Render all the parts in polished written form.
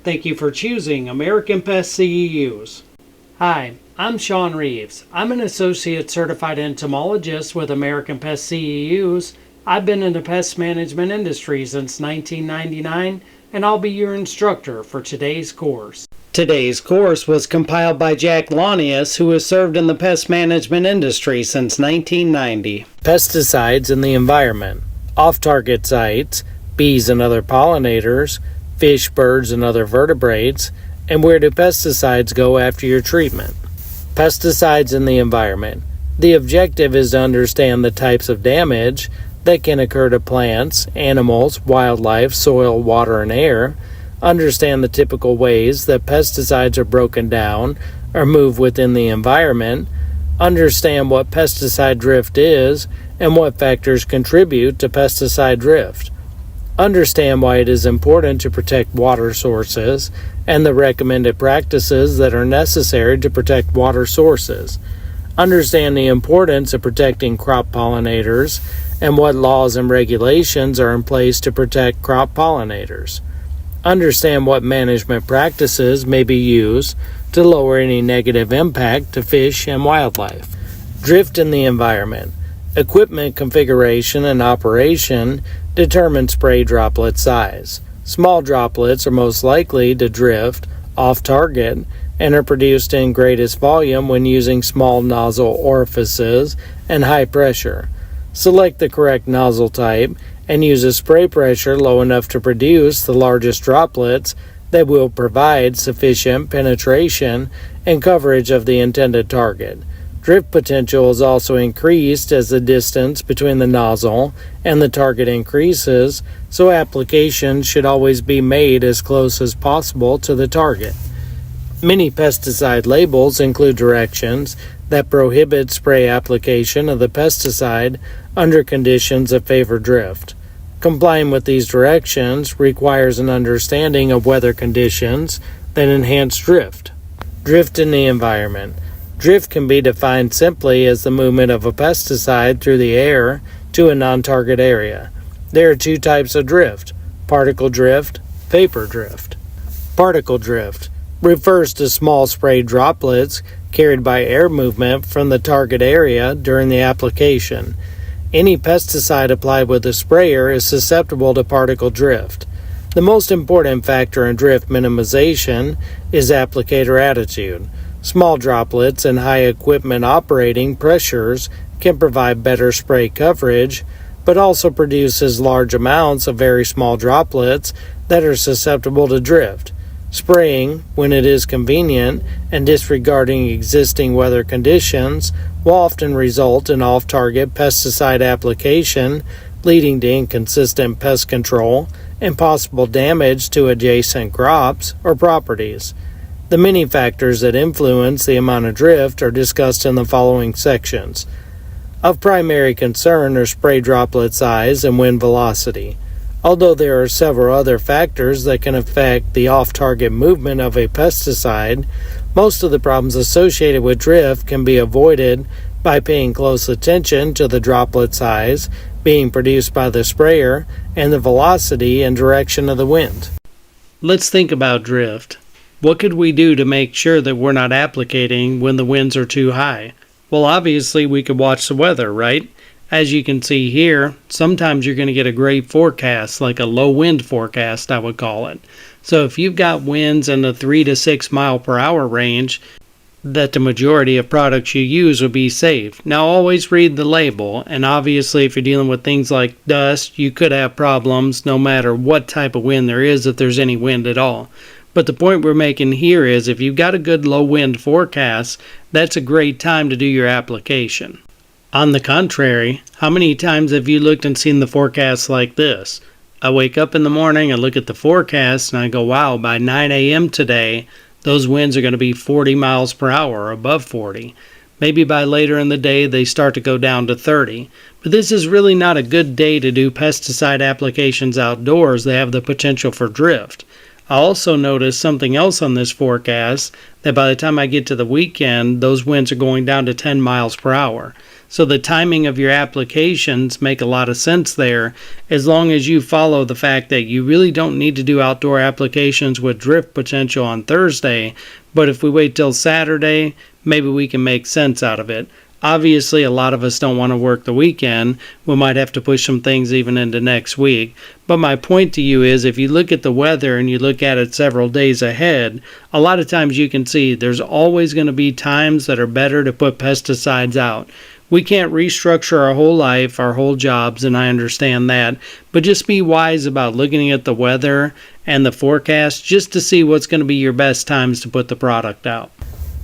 Thank you for choosing American Pest CEUs. Hi, I'm Sean Reeves. I'm an Associate Certified Entomologist with American Pest CEUs. I've been in the pest management industry since 1999, and I'll be your instructor for today's course. Today's course was compiled by Jack Launius, who has served in the pest management industry since 1990. Pesticides in the environment, off-target sites, bees and other pollinators, fish, birds, and other vertebrates, and where do pesticides go after your treatment? Pesticides in the environment. The objective is to understand the types of damage that can occur to plants, animals, wildlife, soil, water, and air, understand the typical ways that pesticides are broken down or move within the environment, understand what pesticide drift is and what factors contribute to pesticide drift. Understand why it is important to protect water sources and the recommended practices that are necessary to protect water sources. Understand the importance of protecting crop pollinators and what laws and regulations are in place to protect crop pollinators. Understand what management practices may be used to lower any negative impact to fish and wildlife. Drift in the environment. Equipment configuration and operation determine spray droplet size. Small droplets are most likely to drift off target and are produced in greatest volume when using small nozzle orifices and high pressure. Select the correct nozzle type and use a spray pressure low enough to produce the largest droplets that will provide sufficient penetration and coverage of the intended target. Drift potential is also increased as the distance between the nozzle and the target increases, so application should always be made as close as possible to the target. Many pesticide labels include directions that prohibit spray application of the pesticide under conditions that favor drift. Complying with these directions requires an understanding of weather conditions that enhance drift. Drift in the environment. Drift can be defined simply as the movement of a pesticide through the air to a non-target area. There are two types of drift: particle drift, vapor drift. Particle drift refers to small spray droplets carried by air movement from the target area during the application. Any pesticide applied with a sprayer is susceptible to particle drift. The most important factor in drift minimization is applicator attitude. Small droplets and high equipment operating pressures can provide better spray coverage, but also produces large amounts of very small droplets that are susceptible to drift. Spraying, when it is convenient, and disregarding existing weather conditions will often result in off-target pesticide application, leading to inconsistent pest control and possible damage to adjacent crops or properties. The many factors that influence the amount of drift are discussed in the following sections. Of primary concern are spray droplet size and wind velocity. Although there are several other factors that can affect the off-target movement of a pesticide, most of the problems associated with drift can be avoided by paying close attention to the droplet size being produced by the sprayer and the velocity and direction of the wind. Let's think about drift. What could we do to make sure that we're not applicating when the winds are too high? Well, obviously we could watch the weather, right? As you can see here, sometimes you're going to get a great forecast, like a low wind forecast, I would call it. So if you've got winds in the 3 to 6 mile per hour range, that the majority of products you use will be safe. Now always read the label, and obviously if you're dealing with things like dust, you could have problems no matter what type of wind there is, if there's any wind at all. But the point we're making here is if you've got a good low wind forecast, that's a great time to do your application. On the contrary, how many times have you looked and seen the forecast like this? I wake up in the morning, I look at the forecast, and I go, wow, by 9 a.m. today, those winds are going to be 40 miles per hour or above 40. Maybe by later in the day, they start to go down to 30. But this is really not a good day to do pesticide applications outdoors. They have the potential for drift. I also noticed something else on this forecast, that by the time I get to the weekend, those winds are going down to 10 miles per hour. So the timing of your applications make a lot of sense there, as long as you follow the fact that you really don't need to do outdoor applications with drift potential on Thursday, but if we wait till Saturday, maybe we can make sense out of it. Obviously, a lot of us don't want to work the weekend. We might have to push some things even into next week. But my point to you is, if you look at the weather and you look at it several days ahead, a lot of times you can see there's always going to be times that are better to put pesticides out. We can't restructure our whole life, our whole jobs, and I understand that. But just be wise about looking at the weather and the forecast just to see what's going to be your best times to put the product out.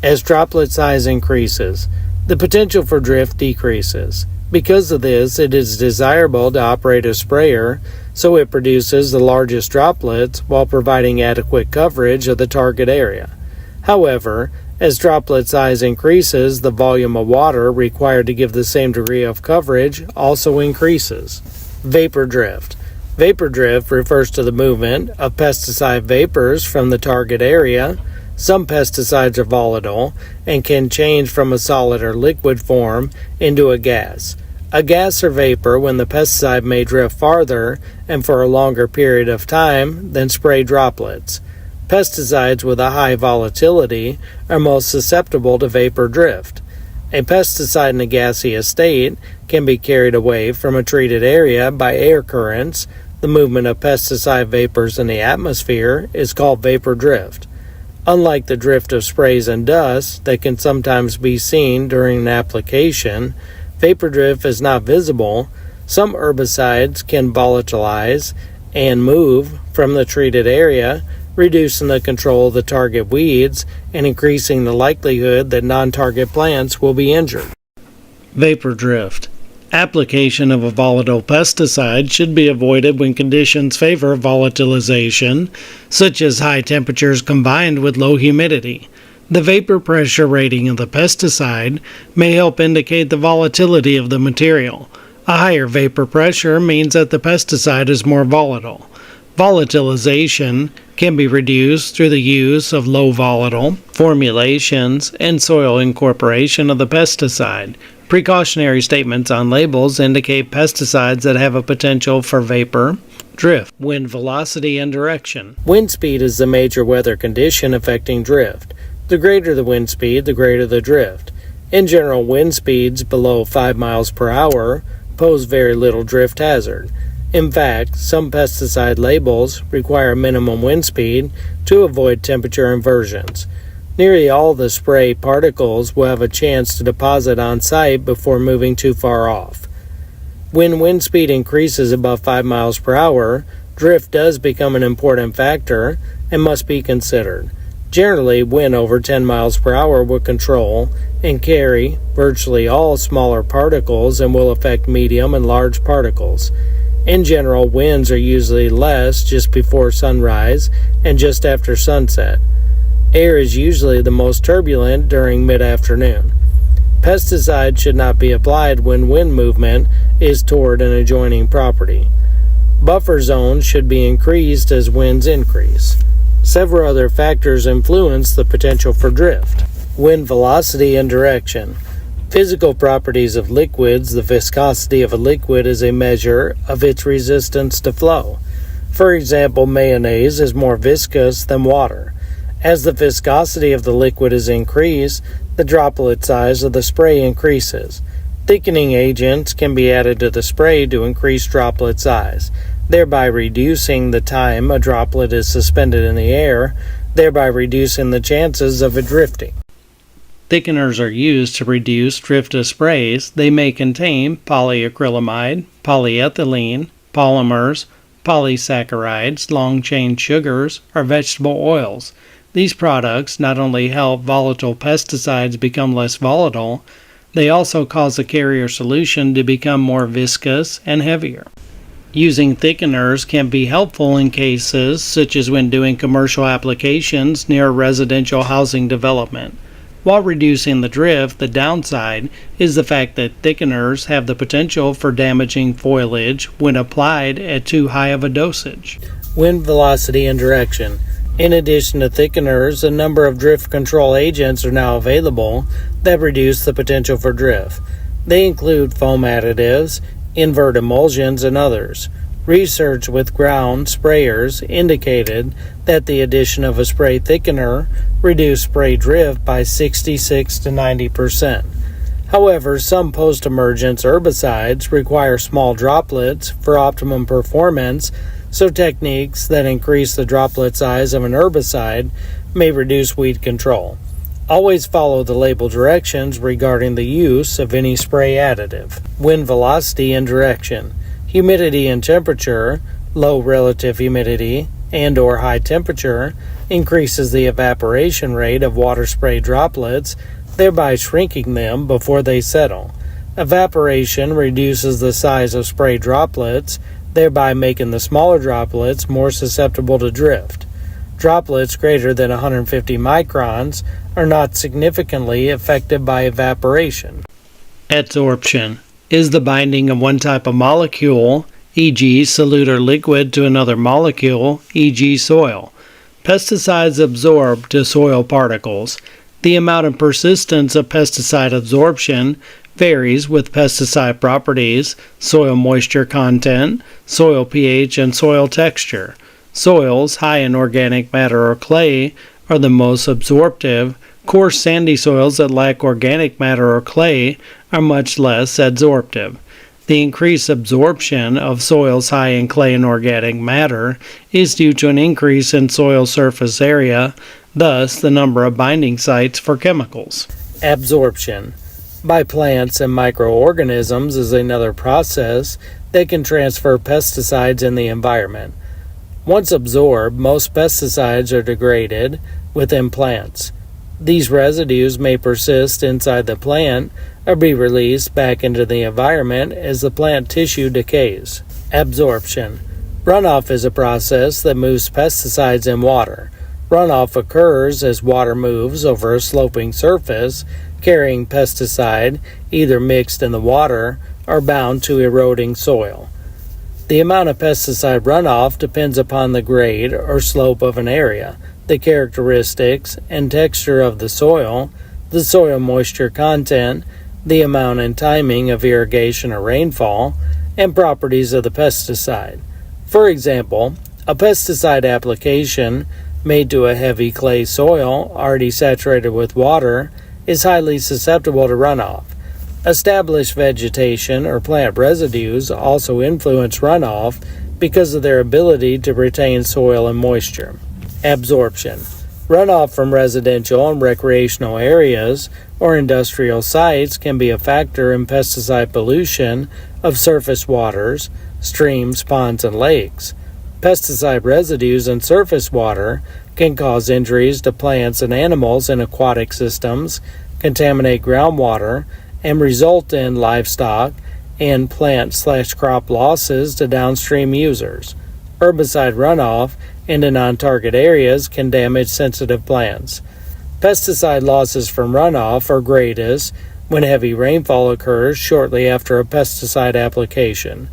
As droplet size increases, the potential for drift decreases. Because of this, it is desirable to operate a sprayer so it produces the largest droplets while providing adequate coverage of the target area. However, as droplet size increases, the volume of water required to give the same degree of coverage also increases. Vapor drift. Vapor drift refers to the movement of pesticide vapors from the target area. Some pesticides are volatile and can change from a solid or liquid form into a gas. A gas or vapor when the pesticide may drift farther and for a longer period of time than spray droplets. Pesticides with a high volatility are most susceptible to vapor drift. A pesticide in a gaseous state can be carried away from a treated area by air currents. The movement of pesticide vapors in the atmosphere is called vapor drift. Unlike the drift of sprays and dust that can sometimes be seen during an application, vapor drift is not visible. Some herbicides can volatilize and move from the treated area, reducing the control of the target weeds and increasing the likelihood that non-target plants will be injured. Vapor drift. Application of a volatile pesticide should be avoided when conditions favor volatilization, such as high temperatures combined with low humidity. The vapor pressure rating of the pesticide may help indicate the volatility of the material. A higher vapor pressure means that the pesticide is more volatile. Volatilization can be reduced through the use of low volatile formulations and soil incorporation of the pesticide. Precautionary statements on labels indicate pesticides that have a potential for vapor drift. Wind velocity and direction. Wind speed is the major weather condition affecting drift. The greater the wind speed, the greater the drift. In general, wind speeds below 5 miles per hour pose very little drift hazard. In fact, some pesticide labels require minimum wind speed to avoid temperature inversions. Nearly all the spray particles will have a chance to deposit on site before moving too far off. When wind speed increases above 5 miles per hour, drift does become an important factor and must be considered. Generally, wind over 10 miles per hour will control and carry virtually all smaller particles and will affect medium and large particles. In general, winds are usually less just before sunrise and just after sunset. Air is usually the most turbulent during mid-afternoon. Pesticides should not be applied when wind movement is toward an adjoining property. Buffer zones should be increased as winds increase. Several other factors influence the potential for drift. Wind velocity and direction. Physical properties of liquids. The viscosity of a liquid is a measure of its resistance to flow. For example, mayonnaise is more viscous than water. As the viscosity of the liquid is increased, the droplet size of the spray increases. Thickening agents can be added to the spray to increase droplet size, thereby reducing the time a droplet is suspended in the air, thereby reducing the chances of it drifting. Thickeners are used to reduce drift of sprays. They may contain polyacrylamide, polyethylene, polymers, polysaccharides, long-chain sugars, or vegetable oils. These products not only help volatile pesticides become less volatile, they also cause the carrier solution to become more viscous and heavier. Using thickeners can be helpful in cases such as when doing commercial applications near a residential housing development. While reducing the drift, the downside is the fact that thickeners have the potential for damaging foliage when applied at too high of a dosage. Wind velocity and direction. In addition to thickeners, a number of drift control agents are now available that reduce the potential for drift. They include foam additives, invert emulsions, and others. Research with ground sprayers indicated that the addition of a spray thickener reduced spray drift by 66 to 90%. However, some post-emergence herbicides require small droplets for optimum performance, so techniques that increase the droplet size of an herbicide may reduce weed control. Always follow the label directions regarding the use of any spray additive. Wind velocity and direction. Humidity and temperature, low relative humidity, and/or high temperature increases the evaporation rate of water spray droplets, thereby shrinking them before they settle. Evaporation reduces the size of spray droplets, thereby making the smaller droplets more susceptible to drift. Droplets greater than 150 microns are not significantly affected by evaporation. Adsorption is the binding of one type of molecule, e.g. solute or liquid, to another molecule, e.g. soil. Pesticides absorb to soil particles. The amount and persistence of pesticide absorption varies with pesticide properties, soil moisture content, soil pH, and soil texture. Soils high in organic matter or clay are the most absorptive. Coarse sandy soils that lack organic matter or clay are much less adsorptive. The increased absorption of soils high in clay and organic matter is due to an increase in soil surface area, thus the number of binding sites for chemicals. Absorption by plants and microorganisms is another process that can transfer pesticides in the environment. Once absorbed, most pesticides are degraded within plants. These residues may persist inside the plant or be released back into the environment as the plant tissue decays. Absorption. Runoff is a process that moves pesticides in water. Runoff occurs as water moves over a sloping surface, carrying pesticide either mixed in the water or bound to eroding soil. The amount of pesticide runoff depends upon the grade or slope of an area, the characteristics and texture of the soil moisture content, the amount and timing of irrigation or rainfall, and properties of the pesticide. For example, a pesticide application made to a heavy clay soil already saturated with water is highly susceptible to runoff. Established vegetation or plant residues also influence runoff because of their ability to retain soil and moisture. Absorption. Runoff from residential and recreational areas or industrial sites can be a factor in pesticide pollution of surface waters, streams, ponds, and lakes. Pesticide residues in surface water can cause injuries to plants and animals in aquatic systems, contaminate groundwater, and result in livestock and plant/crop losses to downstream users. Herbicide runoff into non-target areas can damage sensitive plants. Pesticide losses from runoff are greatest when heavy rainfall occurs shortly after a pesticide application.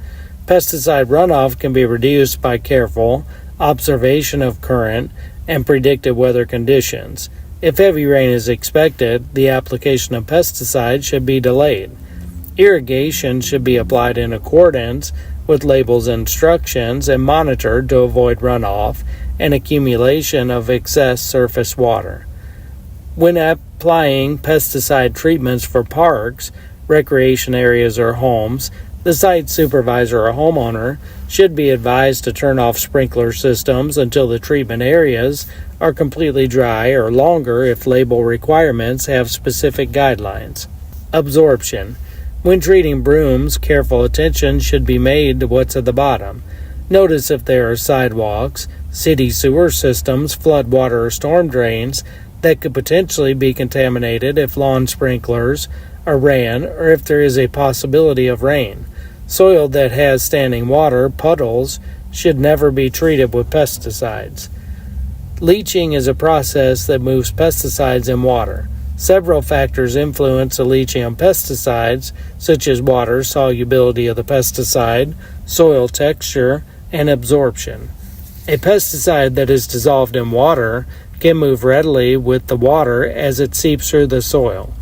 Pesticide runoff can be reduced by careful observation of current and predicted weather conditions. If heavy rain is expected, the application of pesticides should be delayed. Irrigation should be applied in accordance with labels and instructions and monitored to avoid runoff and accumulation of excess surface water. When applying pesticide treatments for parks, recreation areas, or homes, the site supervisor or homeowner should be advised to turn off sprinkler systems until the treatment areas are completely dry, or longer if label requirements have specific guidelines. Absorption. When treating brooms, careful attention should be made to what's at the bottom. Notice if there are sidewalks, city sewer systems, floodwater, or storm drains that could potentially be contaminated if lawn sprinklers are ran, or if there is a possibility of rain. Soil that has standing water, puddles, should never be treated with pesticides. Leaching is a process that moves pesticides in water. Several factors influence the leaching of pesticides, such as water solubility of the pesticide, soil texture, and absorption. A pesticide that is dissolved in water can move readily with the water as it seeps through the soil.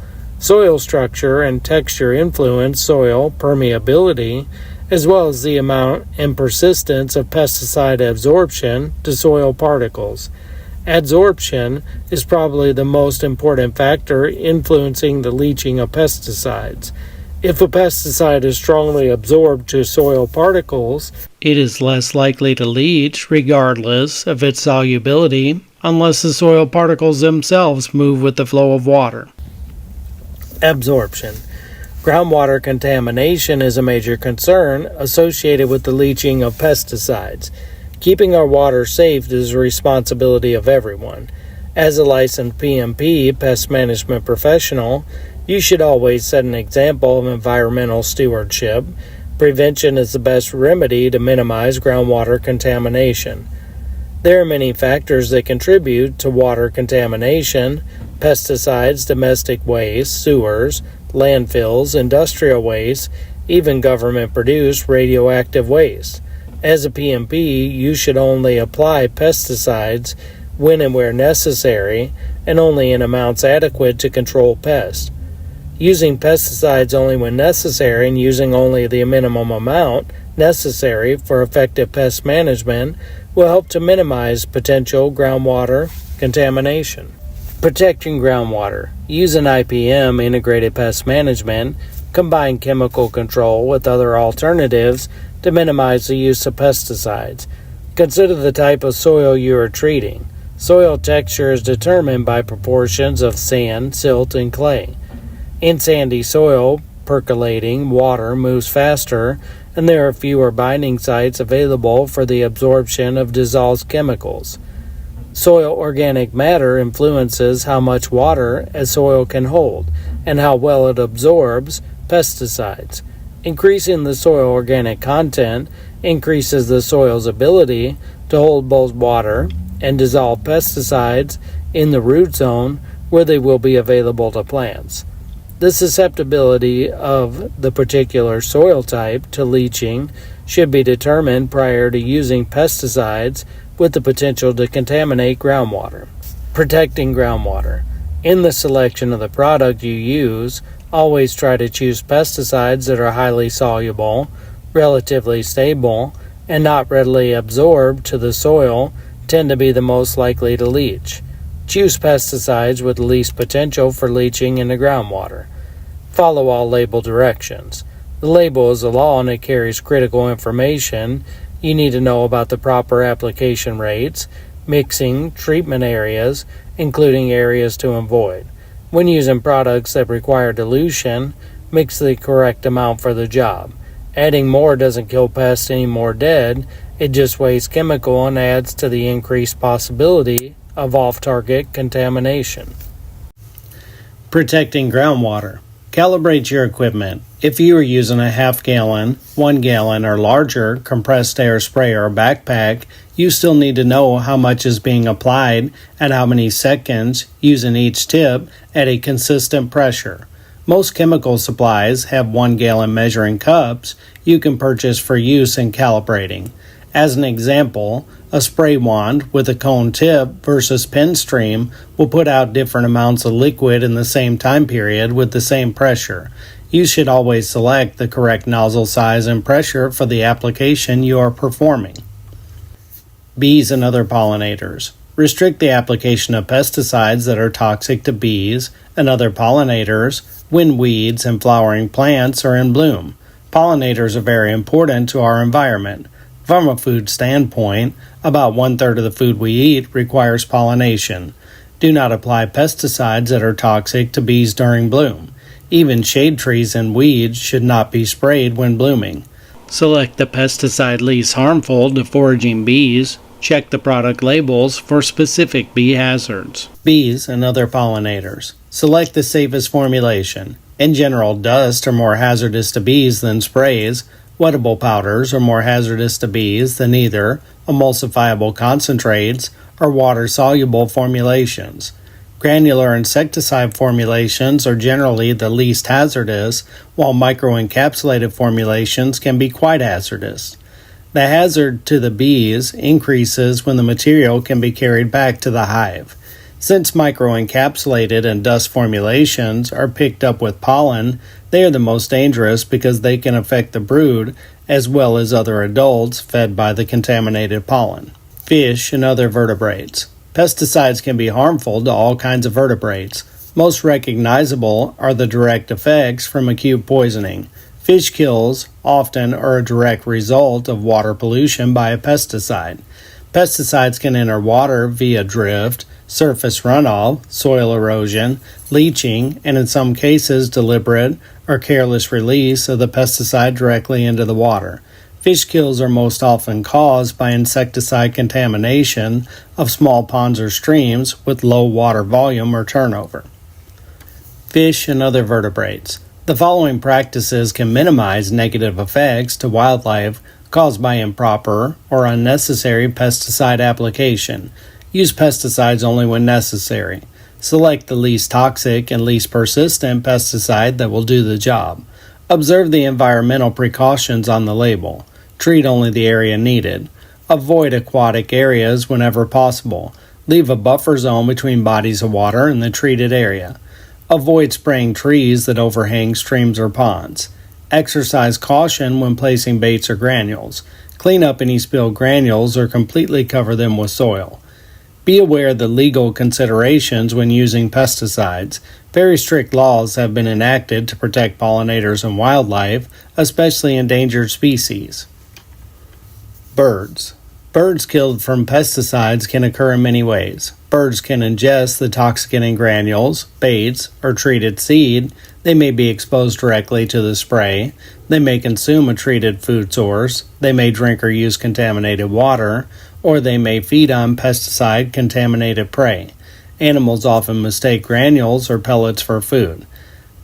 Soil structure and texture influence soil permeability, as well as the amount and persistence of pesticide absorption to soil particles. Adsorption is probably the most important factor influencing the leaching of pesticides. If a pesticide is strongly absorbed to soil particles, it is less likely to leach regardless of its solubility unless the soil particles themselves move with the flow of water. Absorption. Groundwater contamination is a major concern associated with the leaching of pesticides. Keeping our water safe is the responsibility of everyone. As a licensed PMP, pest management professional, you should always set an example of environmental stewardship. Prevention is the best remedy to minimize groundwater contamination. There are many factors that contribute to water contamination: pesticides, domestic waste, sewers, landfills, industrial waste, even government-produced radioactive waste. As a PMP, you should only apply pesticides when and where necessary, and only in amounts adequate to control pests. Using pesticides only when necessary and using only the minimum amount necessary for effective pest management will help to minimize potential groundwater contamination. Protecting groundwater. Use an IPM, integrated pest management. Combine chemical control with other alternatives to minimize the use of pesticides. Consider the type of soil you are treating. Soil texture is determined by proportions of sand, silt, and clay. In sandy soil, percolating water moves faster, and there are fewer binding sites available for the absorption of dissolved chemicals. Soil organic matter influences how much water a soil can hold and how well it absorbs pesticides. Increasing the soil organic content increases the soil's ability to hold both water and dissolve pesticides in the root zone where they will be available to plants. The susceptibility of the particular soil type to leaching should be determined prior to using pesticides with the potential to contaminate groundwater. Protecting groundwater. In the selection of the product you use, always try to choose pesticides that are highly soluble, relatively stable, and not readily absorbed to the soil tend to be the most likely to leach. Choose pesticides with the least potential for leaching into groundwater. Follow all label directions. The label is a law and it carries critical information. You need to know about the proper application rates, mixing, treatment areas, including areas to avoid. When using products that require dilution, mix the correct amount for the job. Adding more doesn't kill pests any more dead, it just wastes chemical and adds to the increased possibility of off-target contamination. Protecting groundwater. Calibrate your equipment. If you are using a half-gallon, 1 gallon, or larger compressed air sprayer or backpack, you still need to know how much is being applied at how many seconds using each tip at a consistent pressure. Most chemical supplies have 1 gallon measuring cups you can purchase for use in calibrating. As an example, a spray wand with a cone tip versus pen stream will put out different amounts of liquid in the same time period with the same pressure. You should always select the correct nozzle size and pressure for the application you are performing. Bees and other pollinators. Restrict the application of pesticides that are toxic to bees and other pollinators when weeds and flowering plants are in bloom. Pollinators are very important to our environment. From a food standpoint, about 1/3 of the food we eat requires pollination. Do not apply pesticides that are toxic to bees during bloom. Even shade trees and weeds should not be sprayed when blooming. Select the pesticide least harmful to foraging bees. Check the product labels for specific bee hazards. Bees and other pollinators. Select the safest formulation. In general, dust are more hazardous to bees than sprays. Wettable powders are more hazardous to bees than either emulsifiable concentrates or water-soluble formulations. Granular insecticide formulations are generally the least hazardous, while microencapsulated formulations can be quite hazardous. The hazard to the bees increases when the material can be carried back to the hive. Since microencapsulated and dust formulations are picked up with pollen, they are the most dangerous because they can affect the brood as well as other adults fed by the contaminated pollen. Fish and other vertebrates. Pesticides can be harmful to all kinds of vertebrates. Most recognizable are the direct effects from acute poisoning. Fish kills often are a direct result of water pollution by a pesticide. Pesticides can enter water via drift, surface runoff, soil erosion, leaching, and in some cases deliberate or careless release of the pesticide directly into the water. Fish kills are most often caused by insecticide contamination of small ponds or streams with low water volume or turnover. Fish and other vertebrates. The following practices can minimize negative effects to wildlife caused by improper or unnecessary pesticide application. Use pesticides only when necessary. Select the least toxic and least persistent pesticide that will do the job. Observe the environmental precautions on the label. Treat only the area needed. Avoid aquatic areas whenever possible. Leave a buffer zone between bodies of water and the treated area. Avoid spraying trees that overhang streams or ponds. Exercise caution when placing baits or granules. Clean up any spilled granules or completely cover them with soil. Be aware of the legal considerations when using pesticides. Very strict laws have been enacted to protect pollinators and wildlife, especially endangered species. Birds. Birds killed from pesticides can occur in many ways. Birds can ingest the toxin in granules, baits, or treated seed. They may be exposed directly to the spray. They may consume a treated food source. They may drink or use contaminated water, or they may feed on pesticide-contaminated prey. Animals often mistake granules or pellets for food.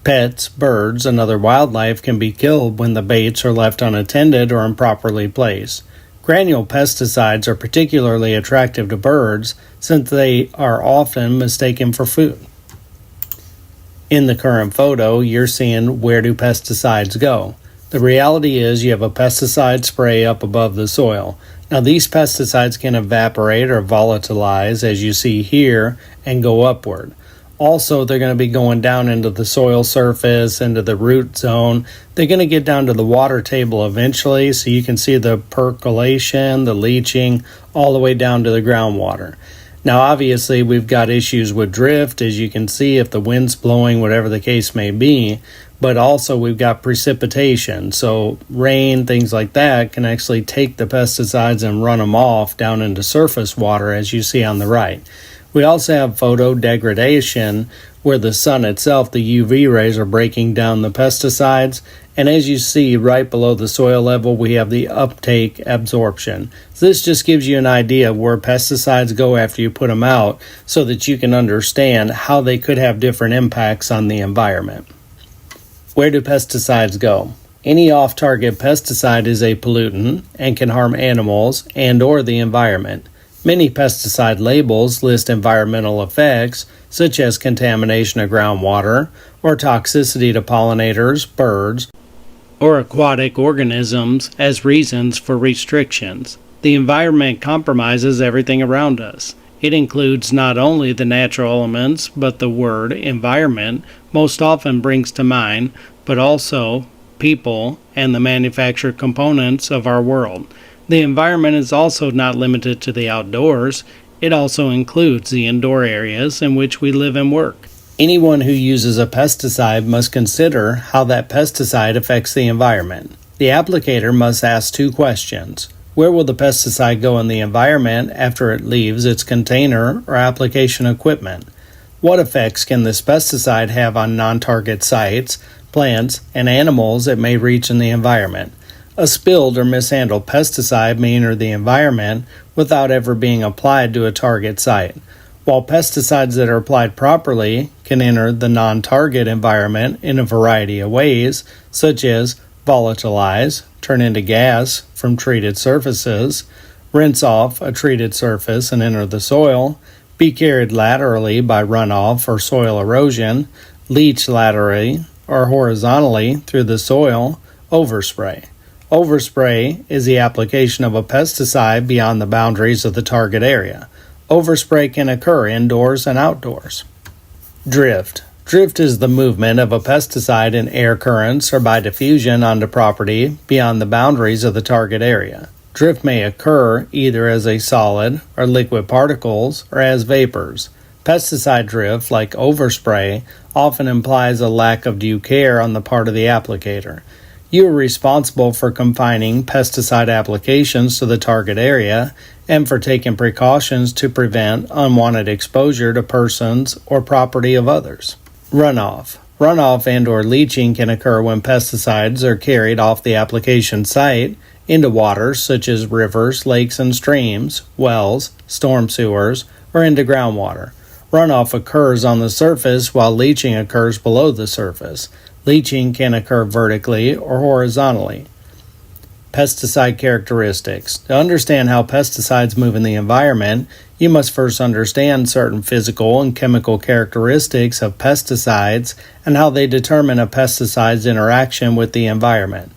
Pets, birds, and other wildlife can be killed when the baits are left unattended or improperly placed. Granule pesticides are particularly attractive to birds since they are often mistaken for food. In the current photo, you're seeing where do pesticides go. The reality is you have a pesticide spray up above the soil. Now these pesticides can evaporate or volatilize as you see here and go upward. Also, they're going to be going down into the soil surface, into the root zone. They're going to get down to the water table eventually, so you can see the percolation, the leaching, all the way down to the groundwater. Now, obviously, we've got issues with drift, as you can see, if the wind's blowing, whatever the case may be. But also, we've got precipitation. So, rain, things like that, can actually take the pesticides and run them off down into surface water, as you see on the right. We also have photodegradation, where the sun itself, the UV rays, are breaking down the pesticides. And as you see right below the soil level, we have the uptake absorption. So this just gives you an idea of where pesticides go after you put them out so that you can understand how they could have different impacts on the environment. Where do pesticides go? Any off-target pesticide is a pollutant and can harm animals and/or the environment. Many pesticide labels list environmental effects, such as contamination of groundwater or toxicity to pollinators, birds, or aquatic organisms as reasons for restrictions. The environment compromises everything around us. It includes not only the natural elements, but the word environment most often brings to mind, but also people and the manufactured components of our world. The environment is also not limited to the outdoors. It also includes the indoor areas in which we live and work. Anyone who uses a pesticide must consider how that pesticide affects the environment. The applicator must ask two questions. Where will the pesticide go in the environment after it leaves its container or application equipment? What effects can this pesticide have on non-target sites, plants, and animals it may reach in the environment? A spilled or mishandled pesticide may enter the environment without ever being applied to a target site, while pesticides that are applied properly can enter the non-target environment in a variety of ways, such as volatilize, turn into gas from treated surfaces, rinse off a treated surface and enter the soil, be carried laterally by runoff or soil erosion, leach laterally or horizontally through the soil, overspray. Overspray is the application of a pesticide beyond the boundaries of the target area. Overspray can occur indoors and outdoors. Drift. Drift is the movement of a pesticide in air currents or by diffusion onto property beyond the boundaries of the target area. Drift may occur either as a solid or liquid particles or as vapors. Pesticide drift, like overspray, often implies a lack of due care on the part of the applicator. You are responsible for confining pesticide applications to the target area and for taking precautions to prevent unwanted exposure to persons or property of others. Runoff. Runoff and/or leaching can occur when pesticides are carried off the application site into waters such as rivers, lakes, and streams, wells, storm sewers, or into groundwater. Runoff occurs on the surface while leaching occurs below the surface. Leaching can occur vertically or horizontally. Pesticide characteristics. To understand how pesticides move in the environment, you must first understand certain physical and chemical characteristics of pesticides and how they determine a pesticide's interaction with the environment.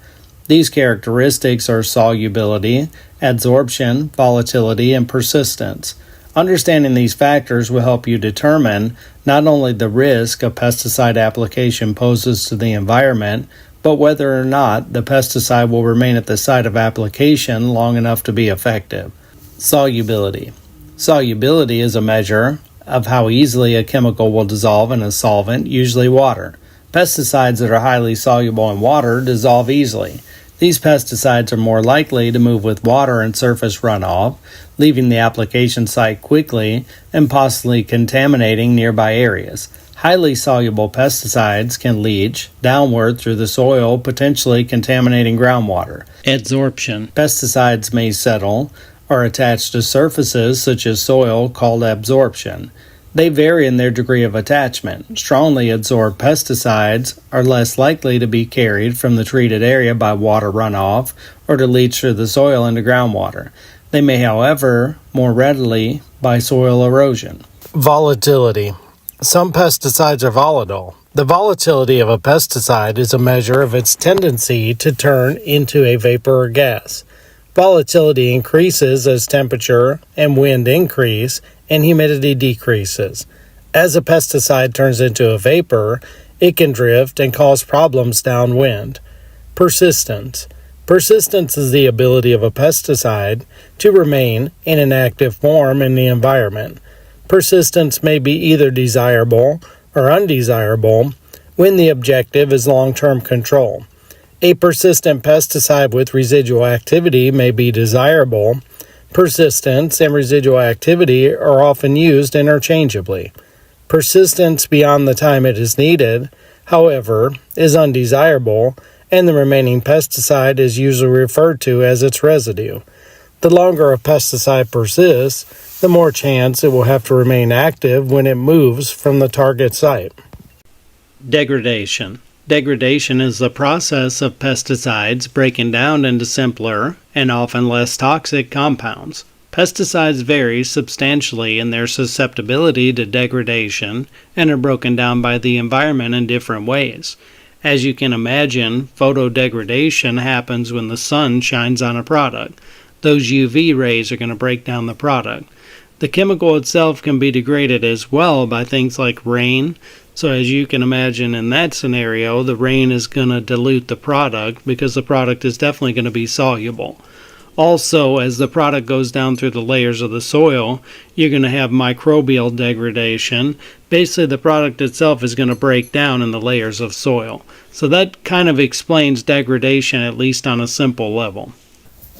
These characteristics are solubility, adsorption, volatility, and persistence. Understanding these factors will help you determine not only the risk a pesticide application poses to the environment, but whether or not the pesticide will remain at the site of application long enough to be effective. Solubility. Solubility is a measure of how easily a chemical will dissolve in a solvent, usually water. Pesticides that are highly soluble in water dissolve easily. These pesticides are more likely to move with water and surface runoff, leaving the application site quickly and possibly contaminating nearby areas. Highly soluble pesticides can leach downward through the soil, potentially contaminating groundwater. Adsorption. Pesticides may settle or attach to surfaces such as soil, called absorption. They vary in their degree of attachment. Strongly adsorbed pesticides are less likely to be carried from the treated area by water runoff or to leach through the soil into groundwater. They may, however, more readily by soil erosion. Volatility. Some pesticides are volatile. The volatility of a pesticide is a measure of its tendency to turn into a vapor or gas. Volatility increases as temperature and wind increase and humidity decreases. As a pesticide turns into a vapor, it can drift and cause problems downwind. Persistence. Persistence is the ability of a pesticide to remain in an active form in the environment. Persistence may be either desirable or undesirable when the objective is long-term control. A persistent pesticide with residual activity may be desirable. Persistence and residual activity are often used interchangeably. Persistence beyond the time it is needed, however, is undesirable, and the remaining pesticide is usually referred to as its residue. The longer a pesticide persists, the more chance it will have to remain active when it moves from the target site. Degradation. Degradation is the process of pesticides breaking down into simpler and often less toxic compounds. Pesticides vary substantially in their susceptibility to degradation and are broken down by the environment in different ways. As you can imagine, photodegradation happens when the sun shines on a product. Those UV rays are going to break down the product. The chemical itself can be degraded as well by things like rain. So as you can imagine in that scenario, the rain is going to dilute the product because the product is definitely going to be soluble. Also, as the product goes down through the layers of the soil, you're going to have microbial degradation. Basically, the product itself is going to break down in the layers of soil. So that kind of explains degradation, at least on a simple level.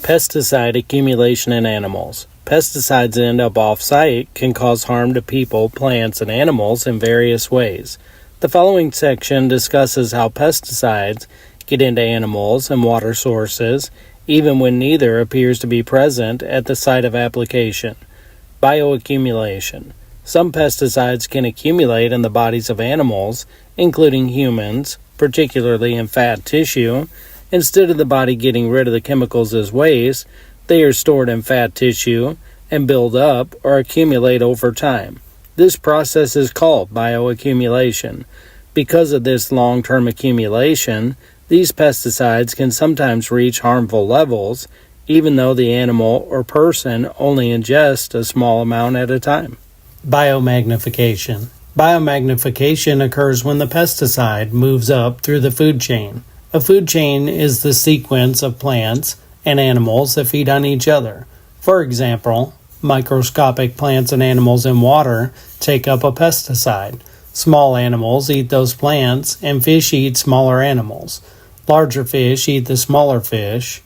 Pesticide accumulation in animals. Pesticides that end up off-site can cause harm to people, plants, and animals in various ways. The following section discusses how pesticides get into animals and water sources, even when neither appears to be present at the site of application. Bioaccumulation. Some pesticides can accumulate in the bodies of animals, including humans, particularly in fat tissue. Instead of the body getting rid of the chemicals as waste, they are stored in fat tissue and build up or accumulate over time. This process is called bioaccumulation. Because of this long-term accumulation, these pesticides can sometimes reach harmful levels, even though the animal or person only ingests a small amount at a time. Biomagnification. Biomagnification occurs when the pesticide moves up through the food chain. A food chain is the sequence of plants and animals that feed on each other. For example, microscopic plants and animals in water take up a pesticide. Small animals eat those plants, and fish eat smaller animals. Larger fish eat the smaller fish,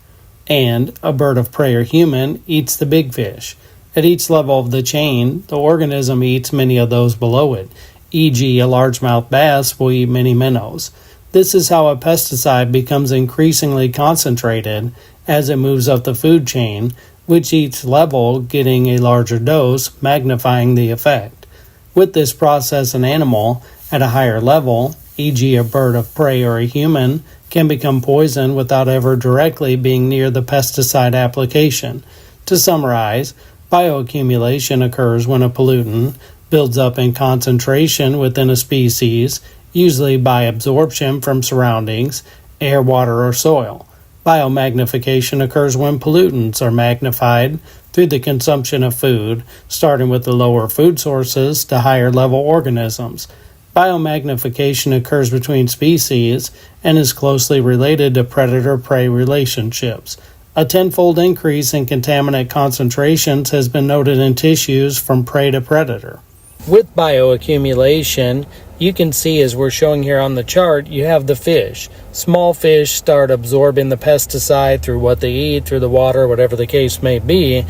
and a bird of prey or human eats the big fish. At each level of the chain, the organism eats many of those below it, e.g., a largemouth bass will eat many minnows. This is how a pesticide becomes increasingly concentrated as it moves up the food chain, with each level getting a larger dose, magnifying the effect. With this process, an animal at a higher level, e.g. a bird of prey or a human, can become poisoned without ever directly being near the pesticide application. To summarize, bioaccumulation occurs when a pollutant builds up in concentration within a species, usually by absorption from surroundings, air, water, or soil. Biomagnification occurs when pollutants are magnified through the consumption of food, starting with the lower food sources to higher level organisms. Biomagnification occurs between species and is closely related to predator-prey relationships. A tenfold increase in contaminant concentrations has been noted in tissues from prey to predator. With bioaccumulation, you can see, as we're showing here on the chart, you have the fish. Small fish start absorbing the pesticide through what they eat, through the water, whatever the case may be.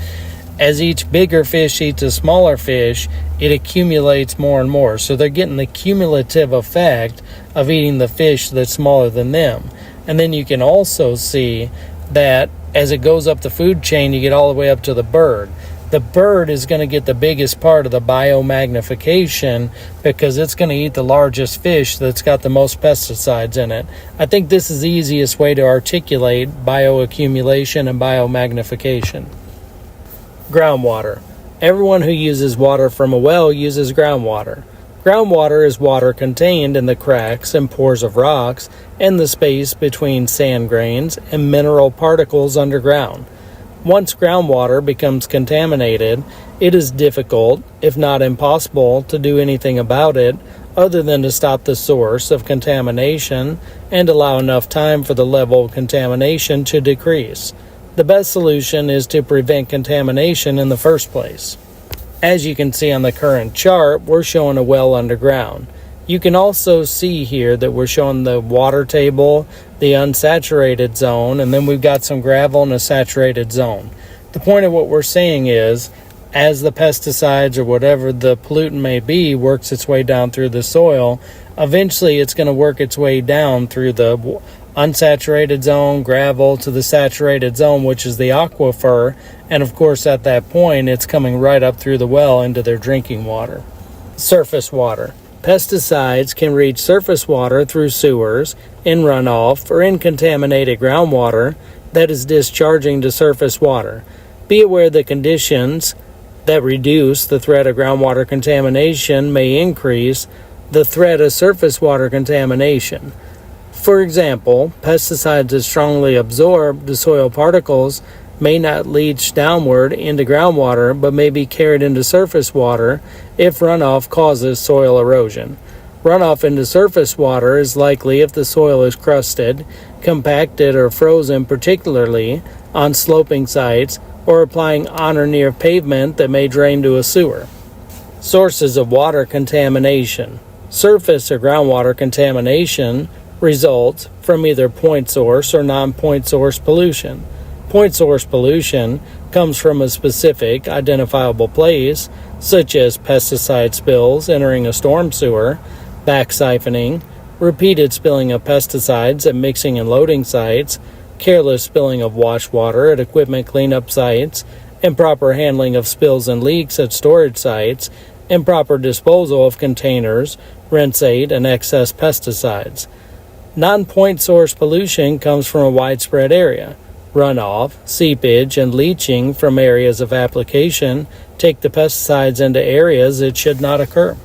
As each bigger fish eats a smaller fish, it accumulates more and more. So they're getting the cumulative effect of eating the fish that's smaller than them. And then you can also see that as it goes up the food chain, you get all the way up to the bird. The bird is going to get the biggest part of the biomagnification because it's going to eat the largest fish that's got the most pesticides in it. I think this is the easiest way to articulate bioaccumulation and biomagnification. Groundwater. Everyone who uses water from a well uses groundwater. Groundwater is water contained in the cracks and pores of rocks and the space between sand grains and mineral particles underground. Once groundwater becomes contaminated, it is difficult, if not impossible, to do anything about it other than to stop the source of contamination and allow enough time for the level of contamination to decrease. The best solution is to prevent contamination in the first place. As you can see on the current chart, we're showing a well underground. You can also see here that we're showing the water table, the unsaturated zone, and then we've got some gravel in a saturated zone. The point of what we're saying is, as the pesticides or whatever the pollutant may be works its way down through the soil, eventually it's going to work its way down through the unsaturated zone, gravel, to the saturated zone, which is the aquifer, and of course at that point it's coming right up through the well into their drinking water. Surface water. Pesticides can reach surface water through sewers, in runoff, or in contaminated groundwater that is discharging to surface water. Be aware that conditions that reduce the threat of groundwater contamination may increase the threat of surface water contamination. For example, pesticides that strongly absorb the soil particles may not leach downward into groundwater but may be carried into surface water if runoff causes soil erosion. Runoff into surface water is likely if the soil is crusted, compacted, or frozen, particularly on sloping sites or applying on or near pavement that may drain to a sewer. Sources of water contamination. Surface or groundwater contamination results from either point source or non-point source pollution. Point source pollution comes from a specific identifiable place, such as pesticide spills entering a storm sewer, back siphoning, repeated spilling of pesticides at mixing and loading sites, careless spilling of wash water at equipment cleanup sites, improper handling of spills and leaks at storage sites, improper disposal of containers, rinsate, and excess pesticides. Non-point source pollution comes from a widespread area. Runoff, seepage, and leaching from areas of application take the pesticides into areas it should not occur.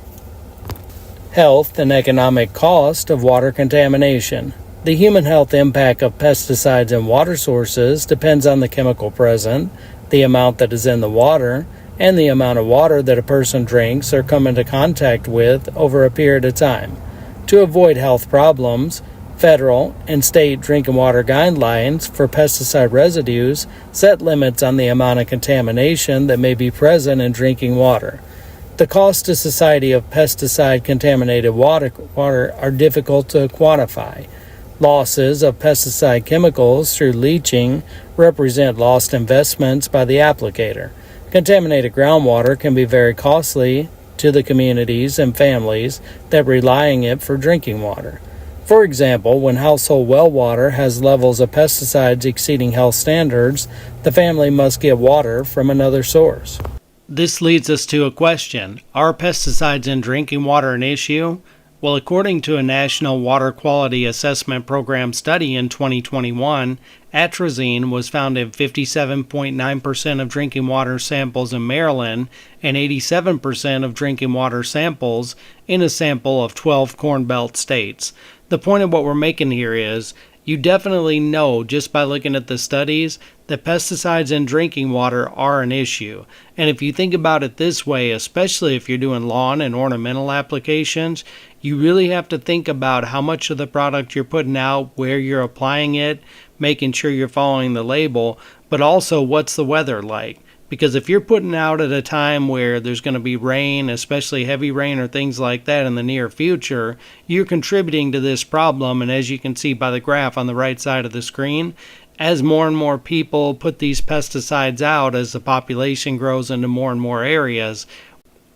Health and economic cost of water contamination. The human health impact of pesticides in water sources depends on the chemical present, the amount that is in the water, and the amount of water that a person drinks or come into contact with over a period of time. To avoid health problems, federal and state drinking water guidelines for pesticide residues set limits on the amount of contamination that may be present in drinking water. The cost to society of pesticide-contaminated water are difficult to quantify. Losses of pesticide chemicals through leaching represent lost investments by the applicator. Contaminated groundwater can be very costly to the communities and families that rely on it for drinking water. For example, when household well water has levels of pesticides exceeding health standards, the family must get water from another source. This leads us to a question. Are pesticides in drinking water an issue? Well, according to a National Water Quality Assessment Program study in 2021, atrazine was found in 57.9% of drinking water samples in Maryland and 87% of drinking water samples in a sample of 12 Corn Belt states. The point of what we're making here is you definitely know just by looking at the studies that pesticides in drinking water are an issue. And if you think about it this way, especially if you're doing lawn and ornamental applications, you really have to think about how much of the product you're putting out, where you're applying it, making sure you're following the label, but also what's the weather like. Because if you're putting out at a time where there's going to be rain, especially heavy rain or things like that in the near future, you're contributing to this problem. And as you can see by the graph on the right side of the screen, as more and more people put these pesticides out, as the population grows into more and more areas,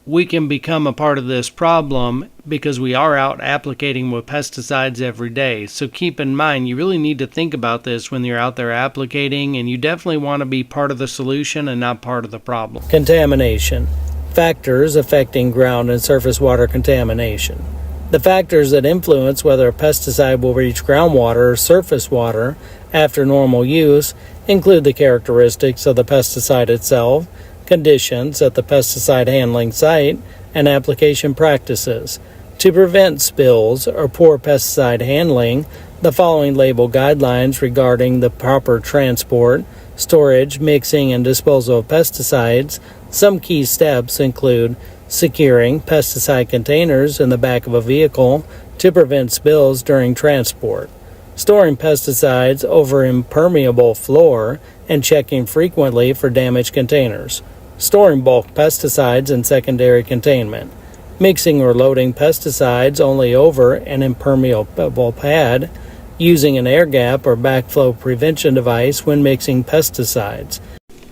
we can become a part of this problem because we are out applicating with pesticides every day. So keep in mind, you really need to think about this when you're out there applicating, and you definitely want to be part of the solution and not part of the problem. Contamination. Factors affecting ground and surface water contamination. The factors that influence whether a pesticide will reach groundwater or surface water after normal use include the characteristics of the pesticide itself, conditions at the pesticide handling site, and application practices. To prevent spills or poor pesticide handling, the following label guidelines regarding the proper transport, storage, mixing, and disposal of pesticides. Some key steps include securing pesticide containers in the back of a vehicle to prevent spills during transport, storing pesticides over impermeable floor and checking frequently for damaged containers, storing bulk pesticides in secondary containment, mixing or loading pesticides only over an impermeable pad, using an air gap or backflow prevention device when mixing pesticides,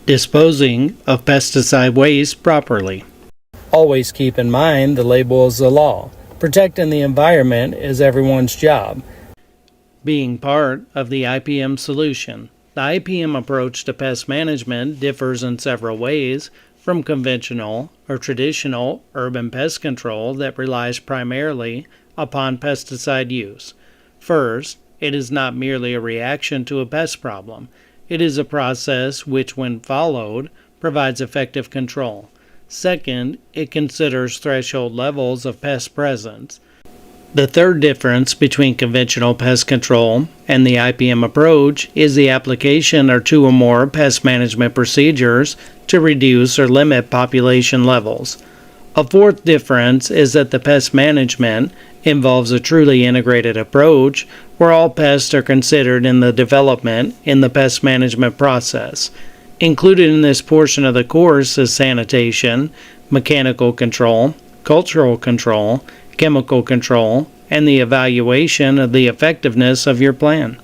disposing of pesticide waste properly. Always keep in mind the label is the law. Protecting the environment is everyone's job. Being part of the IPM solution. The IPM approach to pest management differs in several ways from conventional or traditional urban pest control that relies primarily upon pesticide use. First, it is not merely a reaction to a pest problem. It is a process which, when followed, provides effective control. Second, it considers threshold levels of pest presence. The third difference between conventional pest control and the IPM approach is the application of two or more pest management procedures to reduce or limit population levels. A fourth difference is that the pest management involves a truly integrated approach where all pests are considered in the development in the pest management process. Included in this portion of the course is sanitation, mechanical control, cultural control, chemical control, and the evaluation of the effectiveness of your plan.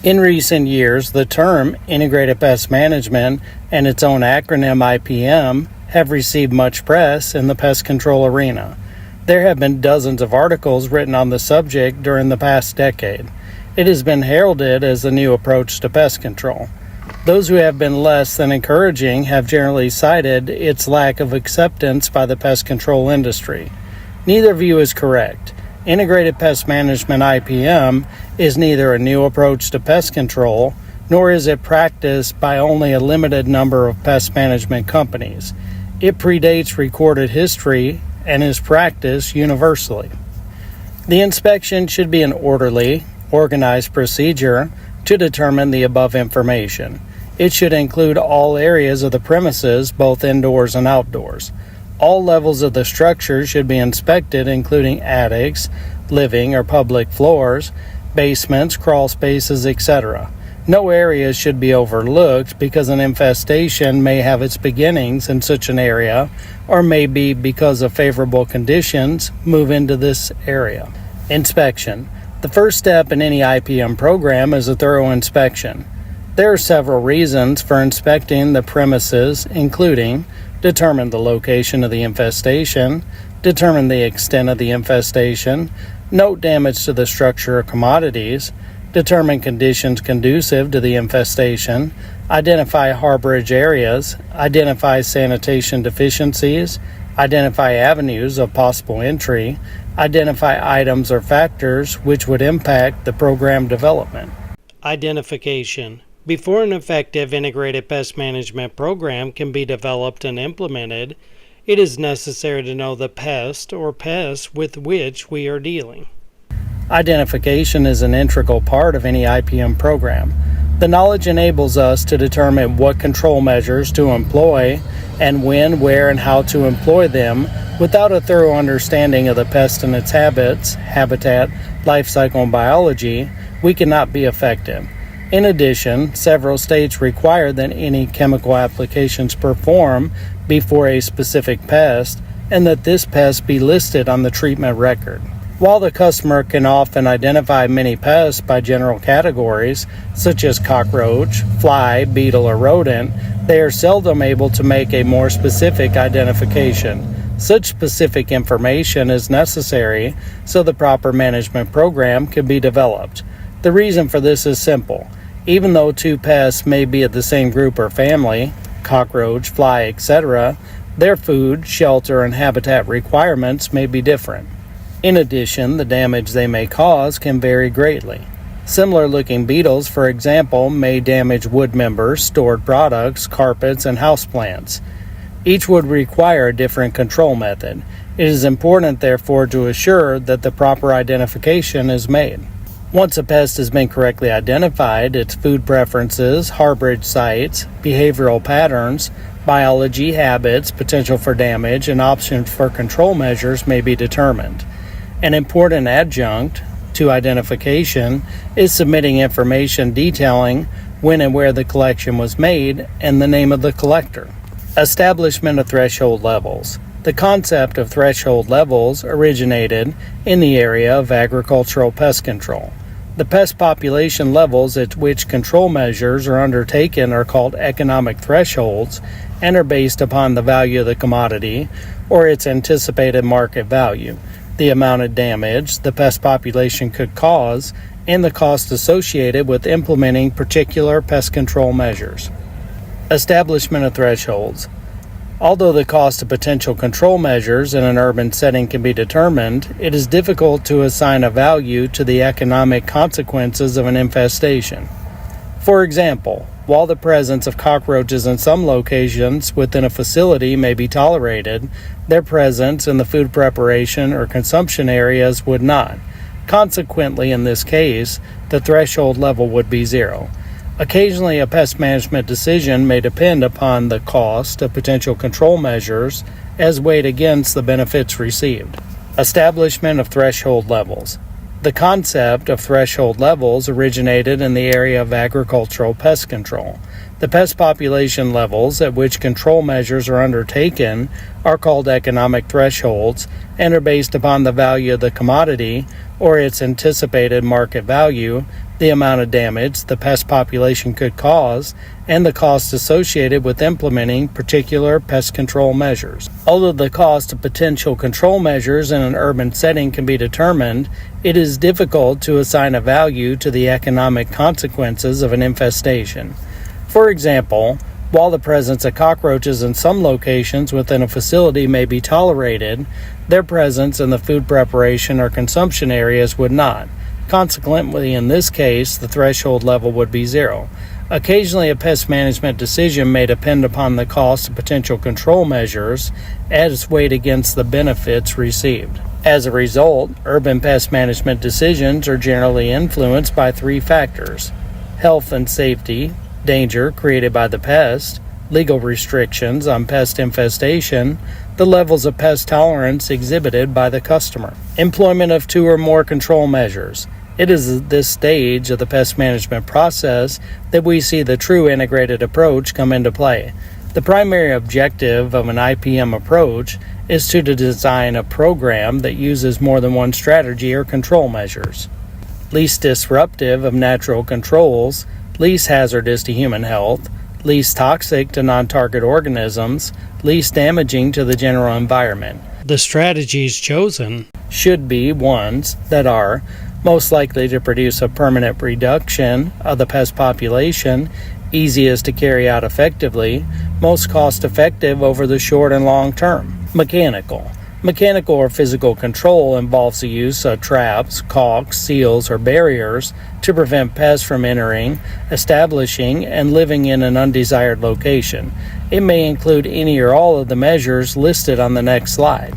In recent years, the term Integrated Pest Management and its own acronym IPM have received much press in the pest control arena. There have been dozens of articles written on the subject during the past decade. It has been heralded as the new approach to pest control. Those who have been less than encouraging have generally cited its lack of acceptance by the pest control industry. Neither view is correct. Integrated Pest Management IPM is neither a new approach to pest control, nor is it practiced by only a limited number of pest management companies. It predates recorded history and is practiced universally. The inspection should be an orderly, organized procedure to determine the above information. It should include all areas of the premises, both indoors and outdoors. All levels of the structure should be inspected, including attics, living or public floors, basements, crawl spaces, etc. No areas should be overlooked because an infestation may have its beginnings in such an area, or may be because of favorable conditions move into this area. Inspection. The first step in any IPM program is a thorough inspection. There are several reasons for inspecting the premises, including determine the location of the infestation, determine the extent of the infestation, note damage to the structure or commodities, determine conditions conducive to the infestation, identify harborage areas, identify sanitation deficiencies, identify avenues of possible entry, identify items or factors which would impact the program development. Identification. Before an effective integrated pest management program can be developed and implemented, it is necessary to know the pest or pests with which we are dealing. Identification is an integral part of any IPM program. The knowledge enables us to determine what control measures to employ and when, where, and how to employ them. Without a thorough understanding of the pest and its habits, habitat, life cycle, and biology, we cannot be effective. In addition, several states require that any chemical applications perform before a specific pest and that this pest be listed on the treatment record. While the customer can often identify many pests by general categories, such as cockroach, fly, beetle, or rodent, they are seldom able to make a more specific identification. Such specific information is necessary so the proper management program can be developed. The reason for this is simple. Even though two pests may be of the same group or family, cockroach, fly, etc., their food, shelter, and habitat requirements may be different. In addition, the damage they may cause can vary greatly. Similar-looking beetles, for example, may damage wood members, stored products, carpets, and houseplants. Each would require a different control method. It is important, therefore, to assure that the proper identification is made. Once a pest has been correctly identified, its food preferences, harborage sites, behavioral patterns, biology, habits, potential for damage, and options for control measures may be determined. An important adjunct to identification is submitting information detailing when and where the collection was made and the name of the collector. Establishment of threshold levels. The concept of threshold levels originated in the area of agricultural pest control. The pest population levels at which control measures are undertaken are called economic thresholds and are based upon the value of the commodity or its anticipated market value, the amount of damage the pest population could cause, and the cost associated with implementing particular pest control measures. Establishment of thresholds. Although the cost of potential control measures in an urban setting can be determined, it is difficult to assign a value to the economic consequences of an infestation. For example, while the presence of cockroaches in some locations within a facility may be tolerated, their presence in the food preparation or consumption areas would not. Consequently, in this case, the threshold level would be 0. Occasionally, a pest management decision may depend upon the cost of potential control measures as weighed against the benefits received. Establishment of threshold levels. The concept of threshold levels originated in the area of agricultural pest control. The pest population levels at which control measures are undertaken are called economic thresholds and are based upon the value of the commodity or its anticipated market value, the amount of damage the pest population could cause, and the cost associated with implementing particular pest control measures. Although the cost of potential control measures in an urban setting can be determined, it is difficult to assign a value to the economic consequences of an infestation. For example, while the presence of cockroaches in some locations within a facility may be tolerated, their presence in the food preparation or consumption areas would not. Consequently, in this case, the threshold level would be 0. Occasionally, a pest management decision may depend upon the cost of potential control measures as weighed against the benefits received. As a result, urban pest management decisions are generally influenced by three factors: health and safety, danger created by the pest, legal restrictions on pest infestation, the levels of pest tolerance exhibited by the customer. Employment of two or more control measures. It is at this stage of the pest management process that we see the true integrated approach come into play. The primary objective of an IPM approach is to design a program that uses more than one strategy or control measures. Least disruptive of natural controls, least hazardous to human health, least toxic to non-target organisms, least damaging to the general environment. The strategies chosen should be ones that are most likely to produce a permanent reduction of the pest population, easiest to carry out effectively, most cost-effective over the short and long term. Mechanical. Mechanical or physical control involves the use of traps, caulks, seals, or barriers to prevent pests from entering, establishing, and living in an undesired location. It may include any or all of the measures listed on the next slide.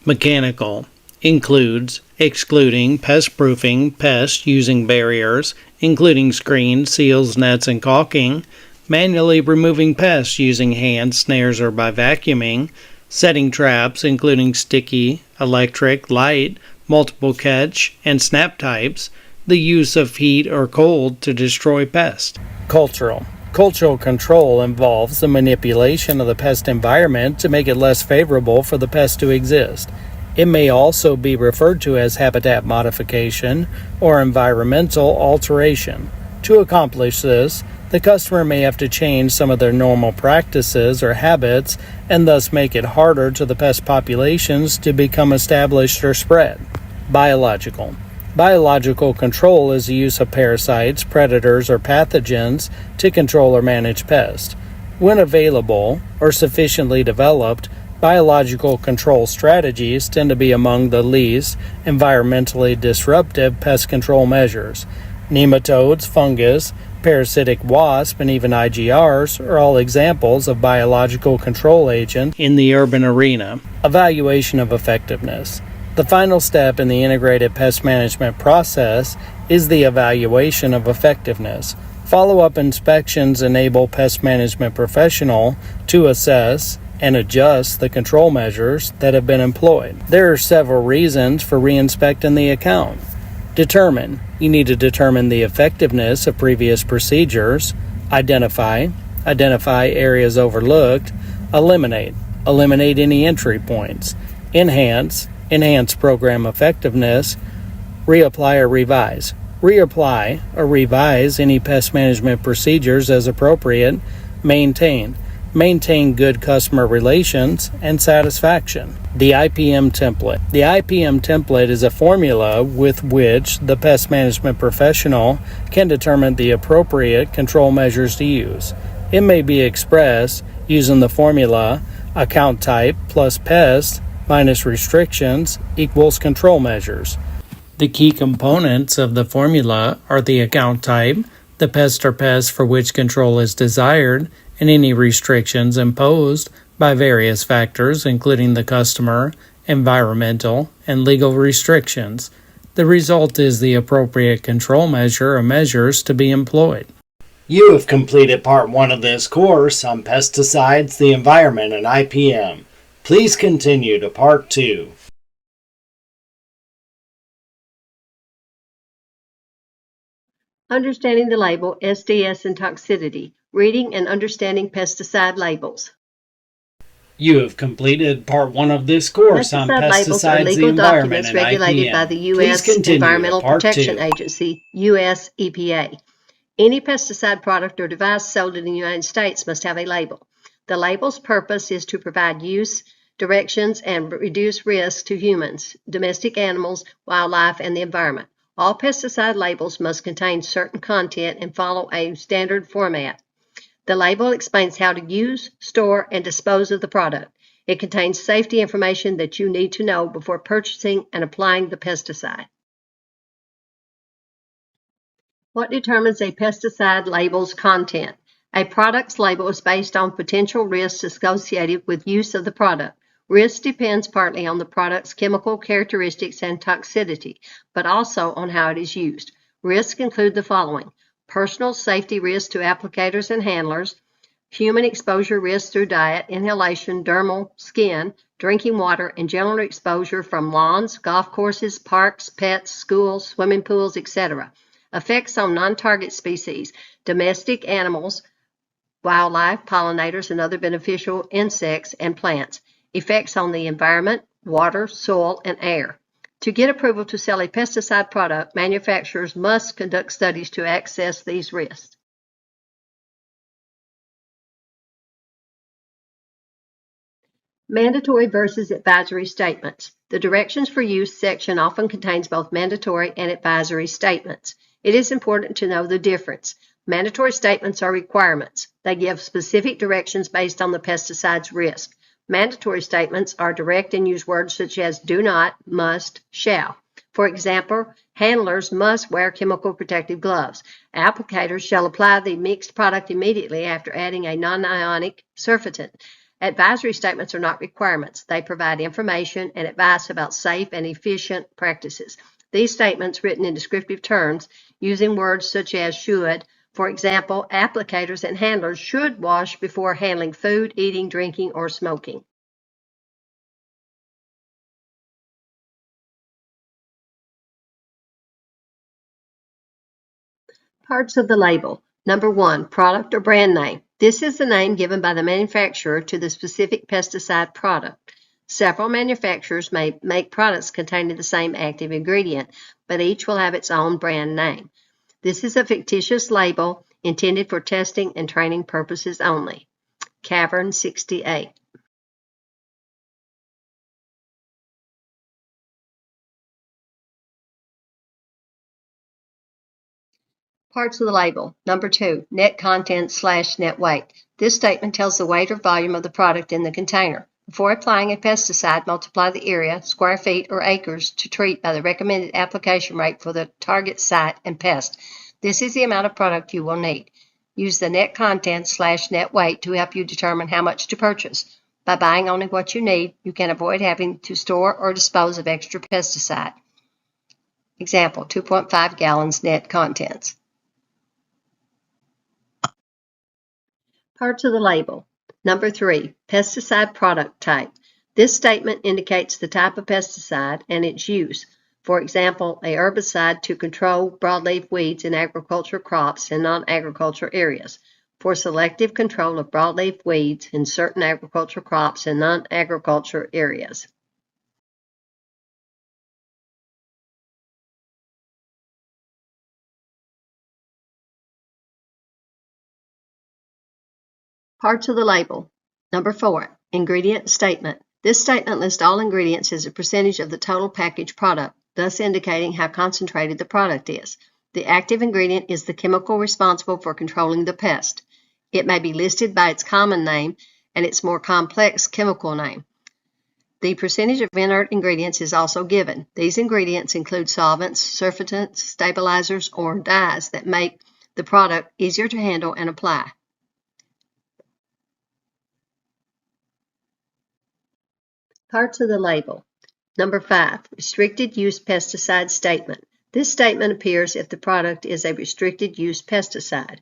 Mechanical includes excluding pest-proofing pests using barriers, including screens, seals, nets, and caulking, manually removing pests using hand, snares, or by vacuuming, setting traps, including sticky, electric, light, multiple catch, and snap types, the use of heat or cold to destroy pests. Cultural. Cultural control involves the manipulation of the pest environment to make it less favorable for the pest to exist. It may also be referred to as habitat modification or environmental alteration. To accomplish this, the customer may have to change some of their normal practices or habits and thus make it harder to the pest populations to become established or spread. Biological. Biological control is the use of parasites, predators, or pathogens to control or manage pests. When available or sufficiently developed, biological control strategies tend to be among the least environmentally disruptive pest control measures. Nematodes, fungus, parasitic wasp, and even IGRs are all examples of biological control agents in the urban arena. Evaluation of effectiveness. The final step in the integrated pest management process is the evaluation of effectiveness. Follow-up inspections enable pest management professional to assess and adjust the control measures that have been employed. There are several reasons for re-inspecting the account. Determine. You need to determine the effectiveness of previous procedures. Identify areas overlooked. Eliminate any entry points. Enhance program effectiveness. Reapply or revise. Reapply or revise any pest management procedures as appropriate. Maintain good customer relations and satisfaction. The IPM template. The IPM template is a formula with which the pest management professional can determine the appropriate control measures to use. It may be expressed using the formula account type plus pest minus restrictions equals control measures. The key components of the formula are the account type, the pest or pests for which control is desired, and any restrictions imposed by various factors, including the customer, environmental, and legal restrictions. The result is the appropriate control measure or measures to be employed. You have completed Part 1 of this course on pesticides, the environment, and IPM. Please continue to Part 2. Understanding the label, SDS, and toxicity. Reading and understanding pesticide labels. You have completed Part 1 of this course on pesticides, the environment, and regulated IPM. by the U.S. Environmental Protection Agency, U.S. EPA. Any pesticide product or device sold in the United States must have a label. The label's purpose is to provide use directions and reduce risk to humans, domestic animals, wildlife, and the environment. All pesticide labels must contain certain content and follow a standard format. The label explains how to use, store, and dispose of the product. It contains safety information that you need to know before purchasing and applying the pesticide. What determines a pesticide label's content? A product's label is based on potential risks associated with use of the product. Risk depends partly on the product's chemical characteristics and toxicity, but also on how it is used. Risks include the following: personal safety risks to applicators and handlers, human exposure risks through diet, inhalation, dermal, skin, drinking water, and general exposure from lawns, golf courses, parks, pets, schools, swimming pools, etc. Effects on non-target species, domestic animals, wildlife, pollinators, and other beneficial insects and plants. Effects on the environment, water, soil, and air. To get approval to sell a pesticide product, manufacturers must conduct studies to assess these risks. Mandatory versus advisory statements. The directions for use section often contains both mandatory and advisory statements. It is important to know the difference. Mandatory statements are requirements. They give specific directions based on the pesticide's risk. Mandatory statements are direct and use words such as do not, must, shall. For example, handlers must wear chemical protective gloves. Applicators shall apply the mixed product immediately after adding a non-ionic surfactant. Advisory statements are not requirements. They provide information and advice about safe and efficient practices. These statements, written in descriptive terms, using words such as should, for example, applicators and handlers should wash before handling food, eating, drinking, or smoking. Parts of the label. Number 1, product or brand name. This is the name given by the manufacturer to the specific pesticide product. Several manufacturers may make products containing the same active ingredient, but each will have its own brand name. This is a fictitious label intended for testing and training purposes only. Cavern 68. Parts of the label. Number 2, net content / net weight. This statement tells the weight or volume of the product in the container. Before applying a pesticide, multiply the area, square feet, or acres to treat by the recommended application rate for the target site and pest. This is the amount of product you will need. Use the net content / net weight to help you determine how much to purchase. By buying only what you need, you can avoid having to store or dispose of extra pesticide. Example, 2.5 gallons net contents. Parts of the label. Number 3, pesticide product type. This statement indicates the type of pesticide and its use. For example, a herbicide to control broadleaf weeds in agriculture crops and non-agriculture areas. For selective control of broadleaf weeds in certain agriculture crops and non-agriculture areas. Parts of the label. Number 4, ingredient statement. This statement lists all ingredients as a percentage of the total packaged product, thus indicating how concentrated the product is. The active ingredient is the chemical responsible for controlling the pest. It may be listed by its common name and its more complex chemical name. The percentage of inert ingredients is also given. These ingredients include solvents, surfactants, stabilizers, or dyes that make the product easier to handle and apply. Parts of the label. Number 5, restricted use pesticide statement. This statement appears if the product is a restricted use pesticide.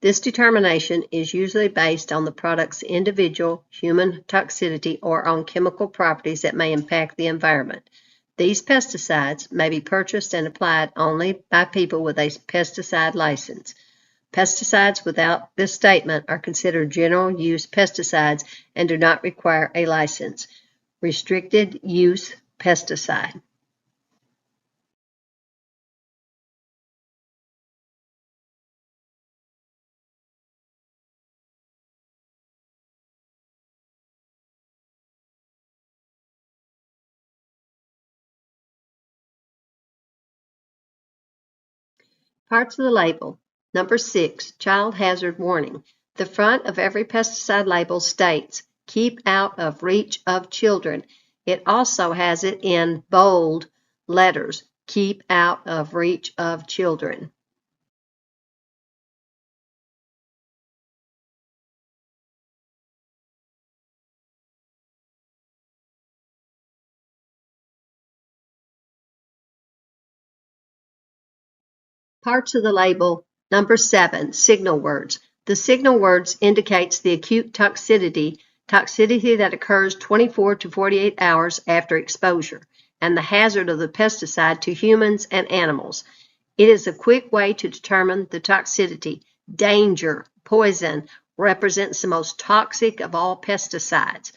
This determination is usually based on the product's individual human toxicity or on chemical properties that may impact the environment. These pesticides may be purchased and applied only by people with a pesticide license. Pesticides without this statement are considered general use pesticides and do not require a license. Restricted use pesticide. Parts of the label. Number 6, child hazard warning. The front of every pesticide label states, keep out of reach of children. It also has it in bold letters, keep out of reach of children. Parts of the label. Number 7, signal words. The signal words indicates the acute toxicity that occurs 24 to 48 hours after exposure, and the hazard of the pesticide to humans and animals. It is a quick way to determine the toxicity. Danger, poison, represents the most toxic of all pesticides.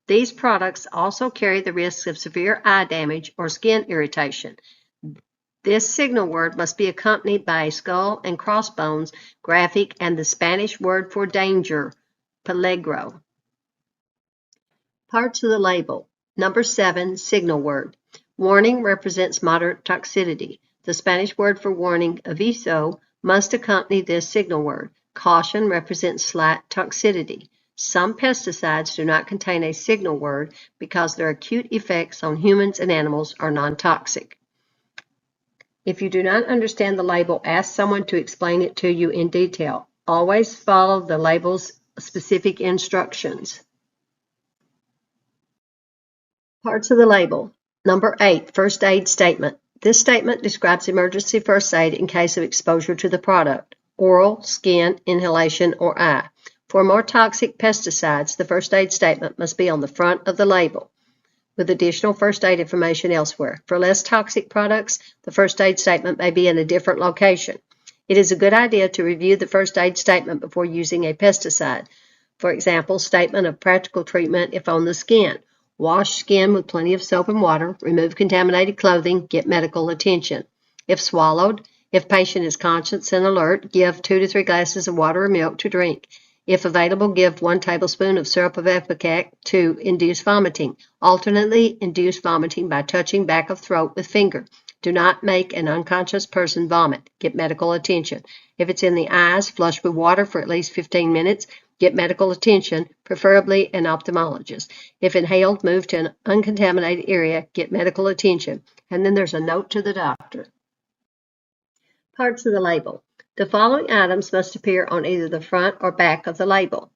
These products also carry the risks of severe eye damage or skin irritation. This signal word must be accompanied by a skull and crossbones graphic and the Spanish word for danger, peligro. Parts of the label. Number 7, signal word. Warning represents moderate toxicity. The Spanish word for warning, aviso, must accompany this signal word. Caution represents slight toxicity. Some pesticides do not contain a signal word because their acute effects on humans and animals are non-toxic. If you do not understand the label, ask someone to explain it to you in detail. Always follow the label's specific instructions. Parts of the label. Number 8, first aid statement. This statement describes emergency first aid in case of exposure to the product, oral, skin, inhalation, or eye. For more toxic pesticides, the first aid statement must be on the front of the label, with additional first aid information elsewhere. For less toxic products, the first aid statement may be in a different location. It is a good idea to review the first aid statement before using a pesticide. For example, statement of practical treatment if on the skin. Wash skin with plenty of soap and water, remove contaminated clothing, get medical attention. If swallowed, if patient is conscious and alert, give 2 to 3 glasses of water or milk to drink. If available, give 1 tablespoon of syrup of ipecac to induce vomiting. Alternately, induce vomiting by touching back of throat with finger. Do not make an unconscious person vomit. Get medical attention. If it's in the eyes, flush with water for at least 15 minutes. Get medical attention, preferably an ophthalmologist. If inhaled, move to an uncontaminated area. Get medical attention. And then there's a note to the doctor. Parts of the label. The following items must appear on either the front or back of the label.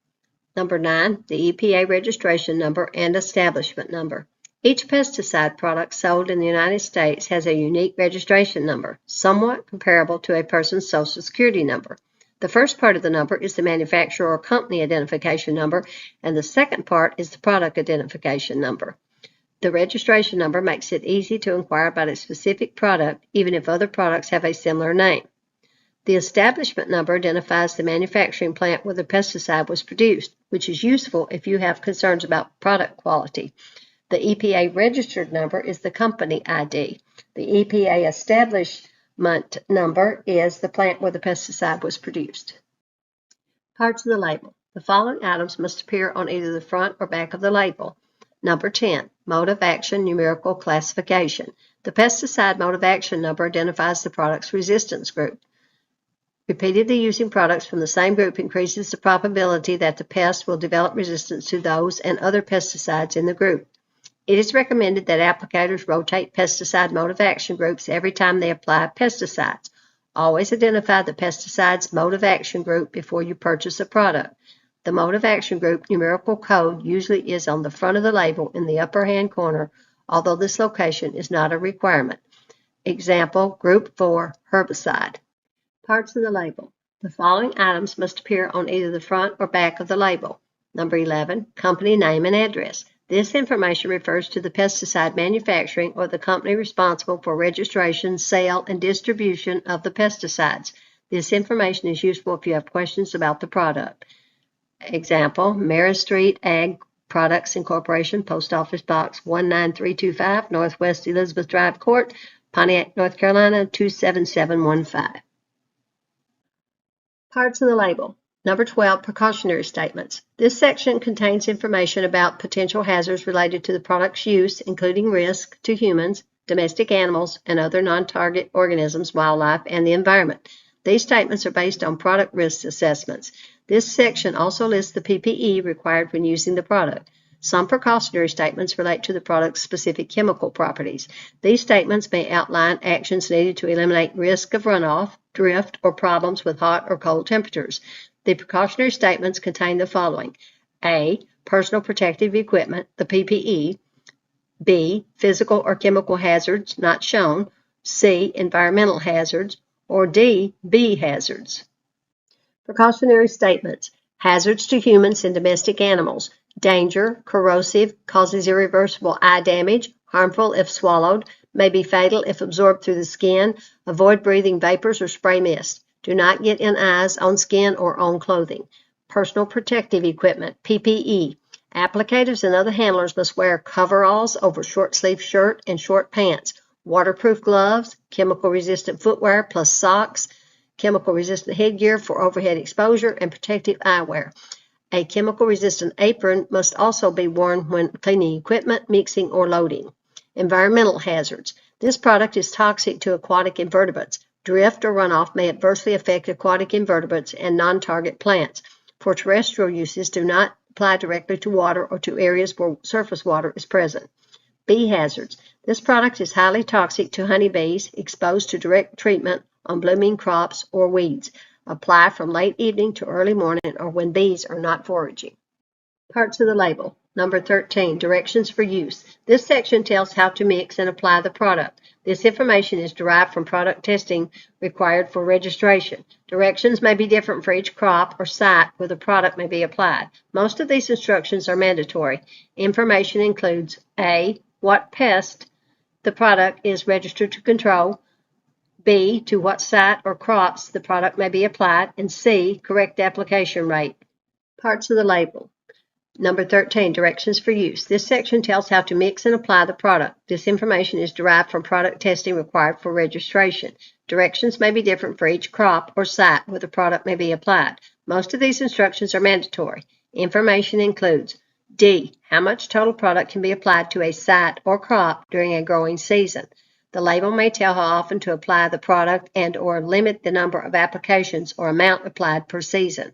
Number 9, the EPA registration number and establishment number. Each pesticide product sold in the United States has a unique registration number, somewhat comparable to a person's Social Security number. The first part of the number is the manufacturer or company identification number, and the second part is the product identification number. The registration number makes it easy to inquire about a specific product, even if other products have a similar name. The establishment number identifies the manufacturing plant where the pesticide was produced, which is useful if you have concerns about product quality. The EPA registered number is the company ID. The EPA establishment number is the plant where the pesticide was produced. Parts of the label. The following items must appear on either the front or back of the label. Number 10, mode of action numerical classification. The pesticide mode of action number identifies the product's resistance group. Repeatedly using products from the same group increases the probability that the pest will develop resistance to those and other pesticides in the group. It is recommended that applicators rotate pesticide mode of action groups every time they apply pesticides. Always identify the pesticide's mode of action group before you purchase a product. The mode of action group numerical code usually is on the front of the label in the upper hand corner, although this location is not a requirement. Example, Group 4, herbicide. Parts of the label. The following items must appear on either the front or back of the label. Number 11, company name and address. This information refers to the pesticide manufacturing or the company responsible for registration, sale, and distribution of the pesticides. This information is useful if you have questions about the product. Example, Maris Street Ag Products Incorporation, Post Office Box 19325, Northwest Elizabeth Drive Court, Pontiac, North Carolina 27715. Parts of the label. Number 12, precautionary statements. This section contains information about potential hazards related to the product's use, including risk to humans, domestic animals, and other non-target organisms, wildlife, and the environment. These statements are based on product risk assessments. This section also lists the PPE required when using the product. Some precautionary statements relate to the product's specific chemical properties. These statements may outline actions needed to eliminate risk of runoff, drift, or problems with hot or cold temperatures. The precautionary statements contain the following: A, personal protective equipment, the PPE. B, physical or chemical hazards not shown. C, environmental hazards. or D, bee hazards. Precautionary statements. Hazards to humans and domestic animals. Danger, corrosive, causes irreversible eye damage, harmful if swallowed, may be fatal if absorbed through the skin. Avoid breathing vapors or spray mist. Do not get in eyes, on skin, or on clothing. Personal protective equipment, PPE. Applicators and other handlers must wear coveralls over short-sleeved shirt and short pants, waterproof gloves, chemical-resistant footwear plus socks, chemical-resistant headgear for overhead exposure, and protective eyewear. A chemical-resistant apron must also be worn when cleaning equipment, mixing, or loading. Environmental hazards. This product is toxic to aquatic invertebrates. Drift or runoff may adversely affect aquatic invertebrates and non-target plants. For terrestrial uses, do not apply directly to water or to areas where surface water is present. Bee hazards. This product is highly toxic to honeybees exposed to direct treatment on blooming crops or weeds. Apply from late evening to early morning or when bees are not foraging. Parts of the label. Number 13, directions for use. This section tells how to mix and apply the product. This information is derived from product testing required for registration. Directions may be different for each crop or site where the product may be applied. Most of these instructions are mandatory. Information includes A, what pest the product is registered to control, B, to what site or crops the product may be applied, and C, correct application rate. Parts of the label. Number 13, directions for use. This section tells how to mix and apply the product. This information is derived from product testing required for registration. Directions may be different for each crop or site where the product may be applied. Most of these instructions are mandatory. Information includes D, how much total product can be applied to a site or crop during a growing season. The label may tell how often to apply the product and/or limit the number of applications or amount applied per season.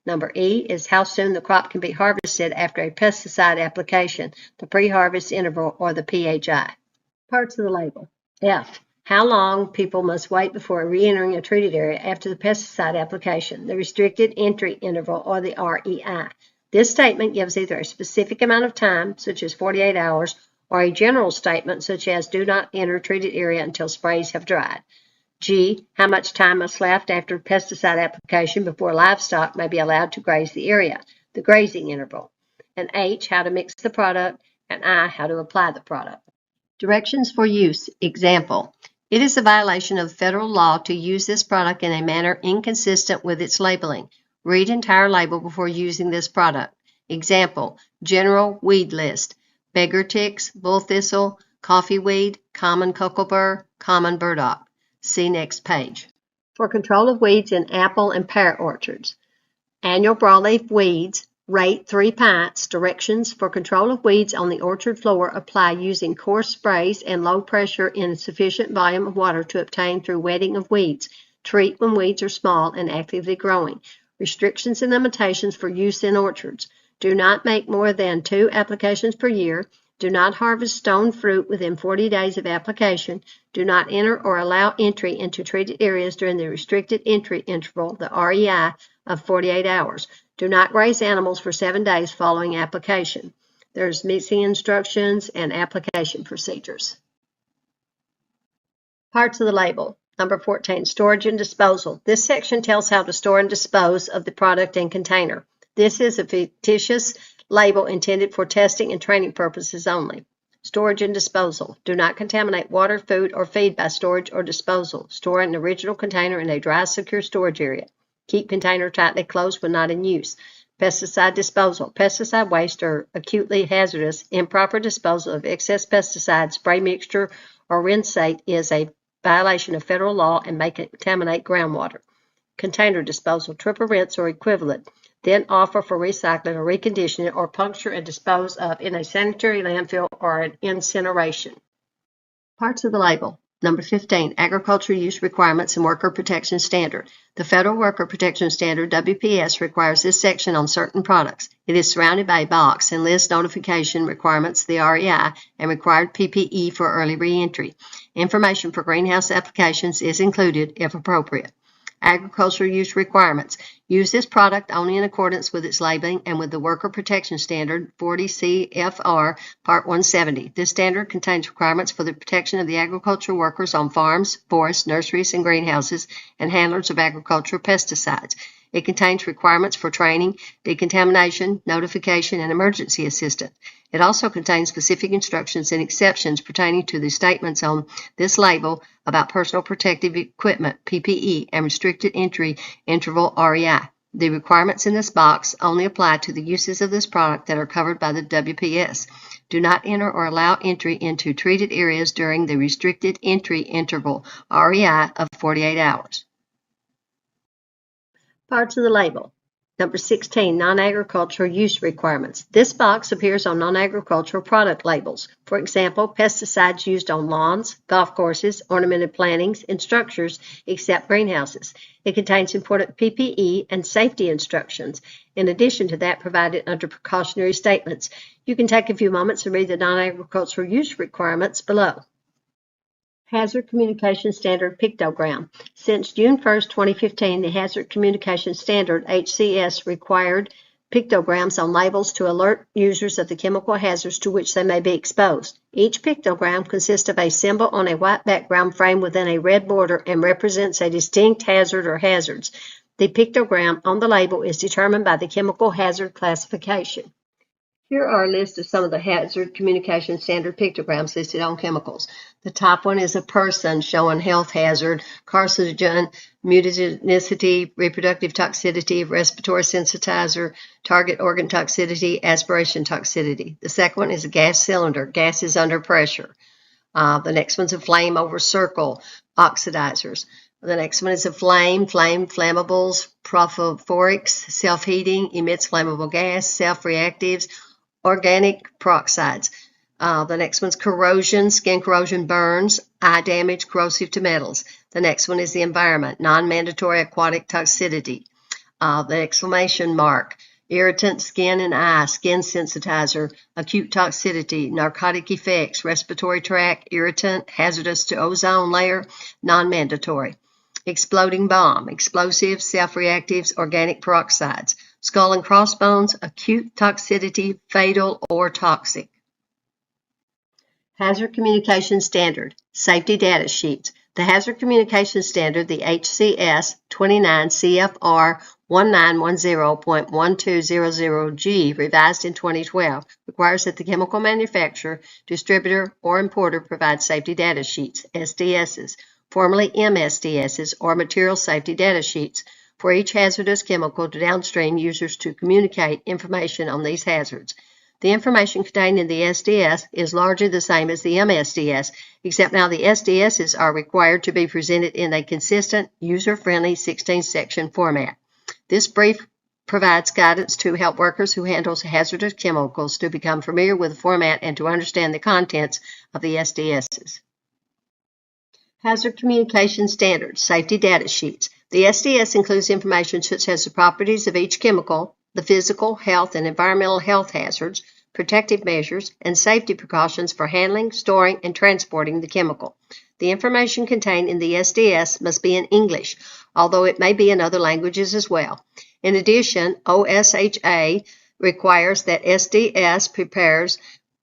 Number E is how soon the crop can be harvested after a pesticide application, the pre-harvest interval, or the PHI. Parts of the label. F, how long people must wait before re-entering a treated area after the pesticide application, the restricted entry interval, or the REI. This statement gives either a specific amount of time, such as 48 hours, or a general statement, such as do not enter treated area until sprays have dried. G, how much time must elapse after pesticide application before livestock may be allowed to graze the area, the grazing interval. And H, how to mix the product, and I, how to apply the product. Directions for use. Example, it is a violation of federal law to use this product in a manner inconsistent with its labeling. Read entire label before using this product. Example, general weed list, beggar ticks, bull thistle, coffee weed, common cocoa burr, common burdock. See next page. For control of weeds in apple and pear orchards. Annual broadleaf weeds, rate 3 pints. Directions for control of weeds on the orchard floor apply using coarse sprays and low pressure in a sufficient volume of water to obtain through wetting of weeds. Treat when weeds are small and actively growing. Restrictions and limitations for use in orchards. Do not make more than 2 applications per year. Do not harvest stone fruit within 40 days of application. Do not enter or allow entry into treated areas during the restricted entry interval, the REI, of 48 hours. Do not graze animals for 7 days following application. There's mixing instructions and application procedures. Parts of the label. Number 14, storage and disposal. This section tells how to store and dispose of the product and container. This is a fictitious label intended for testing and training purposes only. Storage and disposal. Do not contaminate water, food, or feed by storage or disposal. Store an original container in a dry, secure storage area. Keep container tightly closed when not in use. Pesticide disposal. Pesticide waste are acutely hazardous. Improper disposal of excess pesticide, spray mixture, or rinsate is a violation of federal law and may contaminate groundwater. Container disposal. Triple rinse or equivalent. Then offer for recycling or reconditioning or puncture and dispose of in a sanitary landfill or an incineration. Parts of the label. Number 15, Agriculture Use Requirements and Worker Protection Standard. The Federal Worker Protection Standard, WPS, requires this section on certain products. It is surrounded by a box and lists notification requirements, the REI, and required PPE for early reentry. Information for greenhouse applications is included if appropriate. Agricultural use requirements. Use this product only in accordance with its labeling and with the Worker Protection Standard 40 CFR Part 170. This standard contains requirements for the protection of the agricultural workers on farms, forests, nurseries, and greenhouses, and handlers of agricultural pesticides. It contains requirements for training, decontamination, notification, and emergency assistance. It also contains specific instructions and exceptions pertaining to the statements on this label about personal protective equipment, PPE, and restricted entry interval, REI. The requirements in this box only apply to the uses of this product that are covered by the WPS. Do not enter or allow entry into treated areas during the restricted entry interval, REI, of 48 hours. Parts of the label. Number 16, non-agricultural use requirements. This box appears on non-agricultural product labels. For example, pesticides used on lawns, golf courses, ornamented plantings, and structures except greenhouses. It contains important PPE and safety instructions, in addition to that provided under precautionary statements. You can take a few moments and read the non-agricultural use requirements below. Hazard Communication Standard Pictogram. Since June 1, 2015, the Hazard Communication Standard, HCS, required pictograms on labels to alert users of the chemical hazards to which they may be exposed. Each pictogram consists of a symbol on a white background framed within a red border and represents a distinct hazard or hazards. The pictogram on the label is determined by the chemical hazard classification. Here are a list of some of the Hazard Communication Standard pictograms listed on chemicals. The top one is a person showing health hazard, carcinogen, mutagenicity, reproductive toxicity, respiratory sensitizer, target organ toxicity, aspiration toxicity. The second one is a gas cylinder, gas is under pressure. The next one's a flame over circle, oxidizers. The next one is a flame, flammables, prophorics, self-heating, emits flammable gas, self-reactives, organic peroxides. The next one's corrosion, skin corrosion, burns, eye damage, corrosive to metals. The next one is the environment, non-mandatory aquatic toxicity. The exclamation mark, irritant, skin and eye, skin sensitizer, acute toxicity, narcotic effects, respiratory tract, irritant, hazardous to ozone layer, non-mandatory. Exploding bomb, explosives, self-reactives, organic peroxides. Skull and crossbones, acute toxicity, fatal or toxic. Hazard Communication Standard, Safety Data Sheets. The Hazard Communication Standard, the HCS 29 CFR 1910.1200G, revised in 2012, requires that the chemical manufacturer, distributor, or importer provide safety data sheets, SDSs, formerly MSDSs, or material safety data sheets, for each hazardous chemical to downstream users to communicate information on these hazards. The information contained in the SDS is largely the same as the MSDS, except now the SDSs are required to be presented in a consistent, user-friendly 16-section format. This brief provides guidance to help workers who handle hazardous chemicals to become familiar with the format and to understand the contents of the SDSs. Hazard Communication Standards, Safety Data Sheets. The SDS includes information such as the properties of each chemical, the physical, health, and environmental health hazards, protective measures, and safety precautions for handling, storing, and transporting the chemical. The information contained in the SDS must be in English, although it may be in other languages as well. In addition, OSHA requires that SDS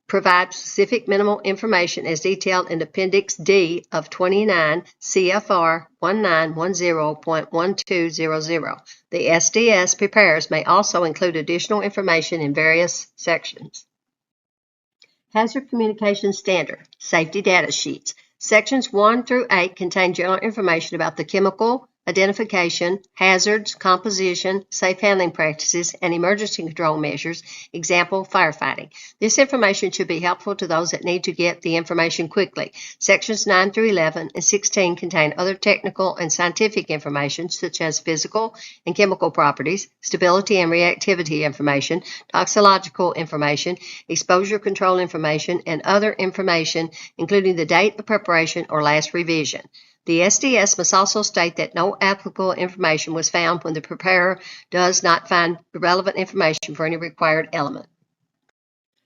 provide specific minimal information as detailed in Appendix D of 29 CFR 1910.1200. The SDS preparers may also include additional information in various sections. Hazard Communication Standard, Safety Data Sheets. Sections 1 through 8 contain general information about the chemical, identification, hazards, composition, safe handling practices, and emergency control measures, example, firefighting. This information should be helpful to those that need to get the information quickly. Sections 9 through 11 and 16 contain other technical and scientific information such as physical and chemical properties, stability and reactivity information, toxicological information, exposure control information, and other information, including the date of preparation or last revision. The SDS must also state that no applicable information was found when the preparer does not find relevant information for any required element.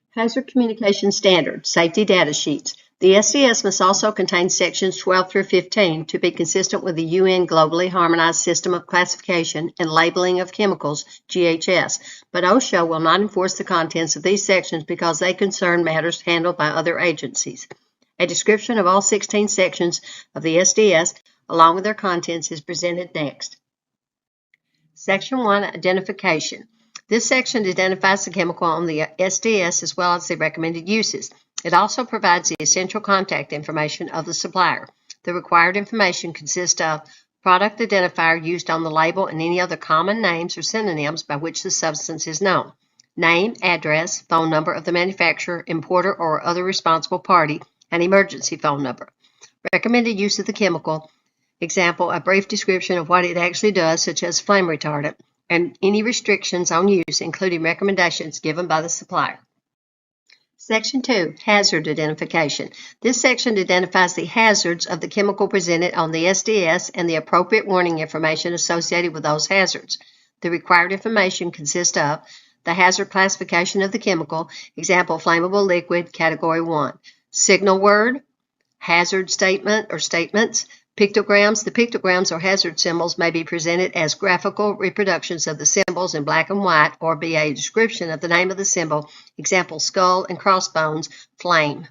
Hazard Communication Standard, Safety Data Sheets. The SDS must also contain sections 12 through 15 to be consistent with the UN Globally Harmonized System of Classification and Labeling of Chemicals, GHS, but OSHA will not enforce the contents of these sections because they concern matters handled by other agencies. A description of all 16 sections of the SDS, along with their contents, is presented next. Section 1, Identification. This section identifies the chemical on the SDS as well as the recommended uses. It also provides the essential contact information of the supplier. The required information consists of product identifier used on the label and any other common names or synonyms by which the substance is known, name, address, phone number of the manufacturer, importer, or other responsible party, and emergency phone number. Recommended use of the chemical, example, a brief description of what it actually does, such as flame retardant, and any restrictions on use, including recommendations given by the supplier. Section 2, Hazard Identification. This section identifies the hazards of the chemical presented on the SDS and the appropriate warning information associated with those hazards. The required information consists of the hazard classification of the chemical, example, flammable liquid, category 1, signal word, hazard statement or statements, pictograms. The pictograms or hazard symbols may be presented as graphical reproductions of the symbols in black and white or be a description of the name of the symbol, example, skull and crossbones, flame.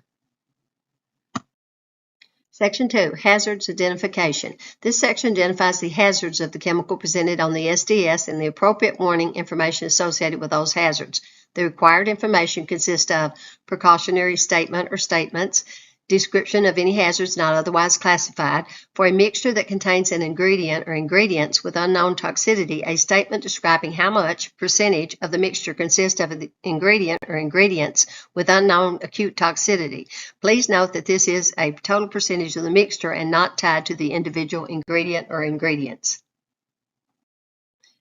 Section 2, Hazards Identification. This section identifies the hazards of the chemical presented on the SDS and the appropriate warning information associated with those hazards. The required information consists of precautionary statement or statements, description of any hazards not otherwise classified. For a mixture that contains an ingredient or ingredients with unknown toxicity, a statement describing how much percentage of the mixture consists of the ingredient or ingredients with unknown acute toxicity. Please note that this is a total percentage of the mixture and not tied to the individual ingredient or ingredients.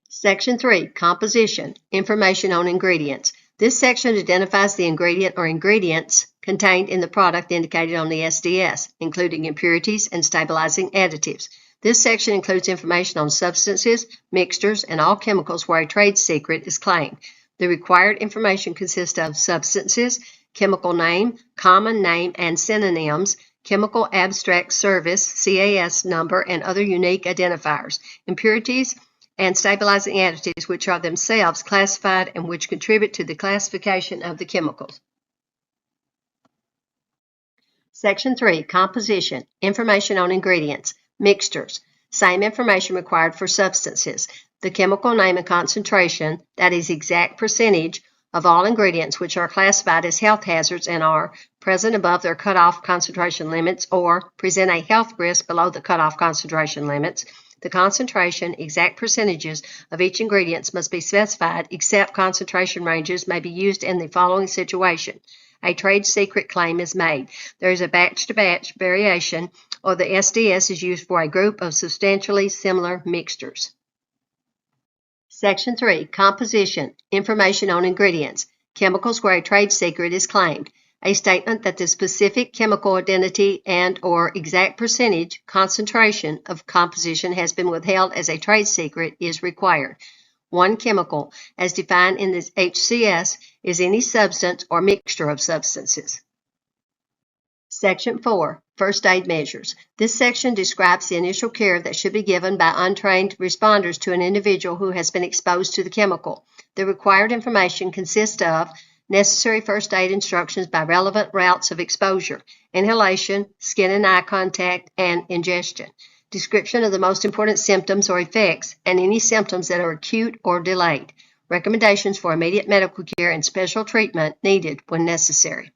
Section 3, Composition, Information on Ingredients. This section identifies the ingredient or ingredients contained in the product indicated on the SDS, including impurities and stabilizing additives. This section includes information on substances, mixtures, and all chemicals where a trade secret is claimed. The required information consists of substances, chemical name, common name and synonyms, chemical abstract service, CAS number, and other unique identifiers, impurities, and stabilizing additives which are themselves classified and which contribute to the classification of the chemicals. Section 3, Composition, Information on Ingredients, Mixtures. Same information required for substances. The chemical name and concentration, that is exact percentage of all ingredients which are classified as health hazards and are present above their cutoff concentration limits or present a health risk below the cutoff concentration limits. The concentration, exact percentages of each ingredient must be specified, except concentration ranges may be used in the following situation. A trade secret claim is made. There is a batch-to-batch variation, or the SDS is used for a group of substantially similar mixtures. Section 3, Composition, Information on Ingredients, Chemicals where a trade secret is claimed. A statement that the specific chemical identity and or exact percentage concentration of composition has been withheld as a trade secret is required. One chemical, as defined in this HCS, is any substance or mixture of substances. Section 4, First Aid Measures. This section describes the initial care that should be given by untrained responders to an individual who has been exposed to the chemical. The required information consists of necessary first aid instructions by relevant routes of exposure, inhalation, skin and eye contact, and ingestion, description of the most important symptoms or effects, and any symptoms that are acute or delayed, recommendations for immediate medical care and special treatment needed when necessary.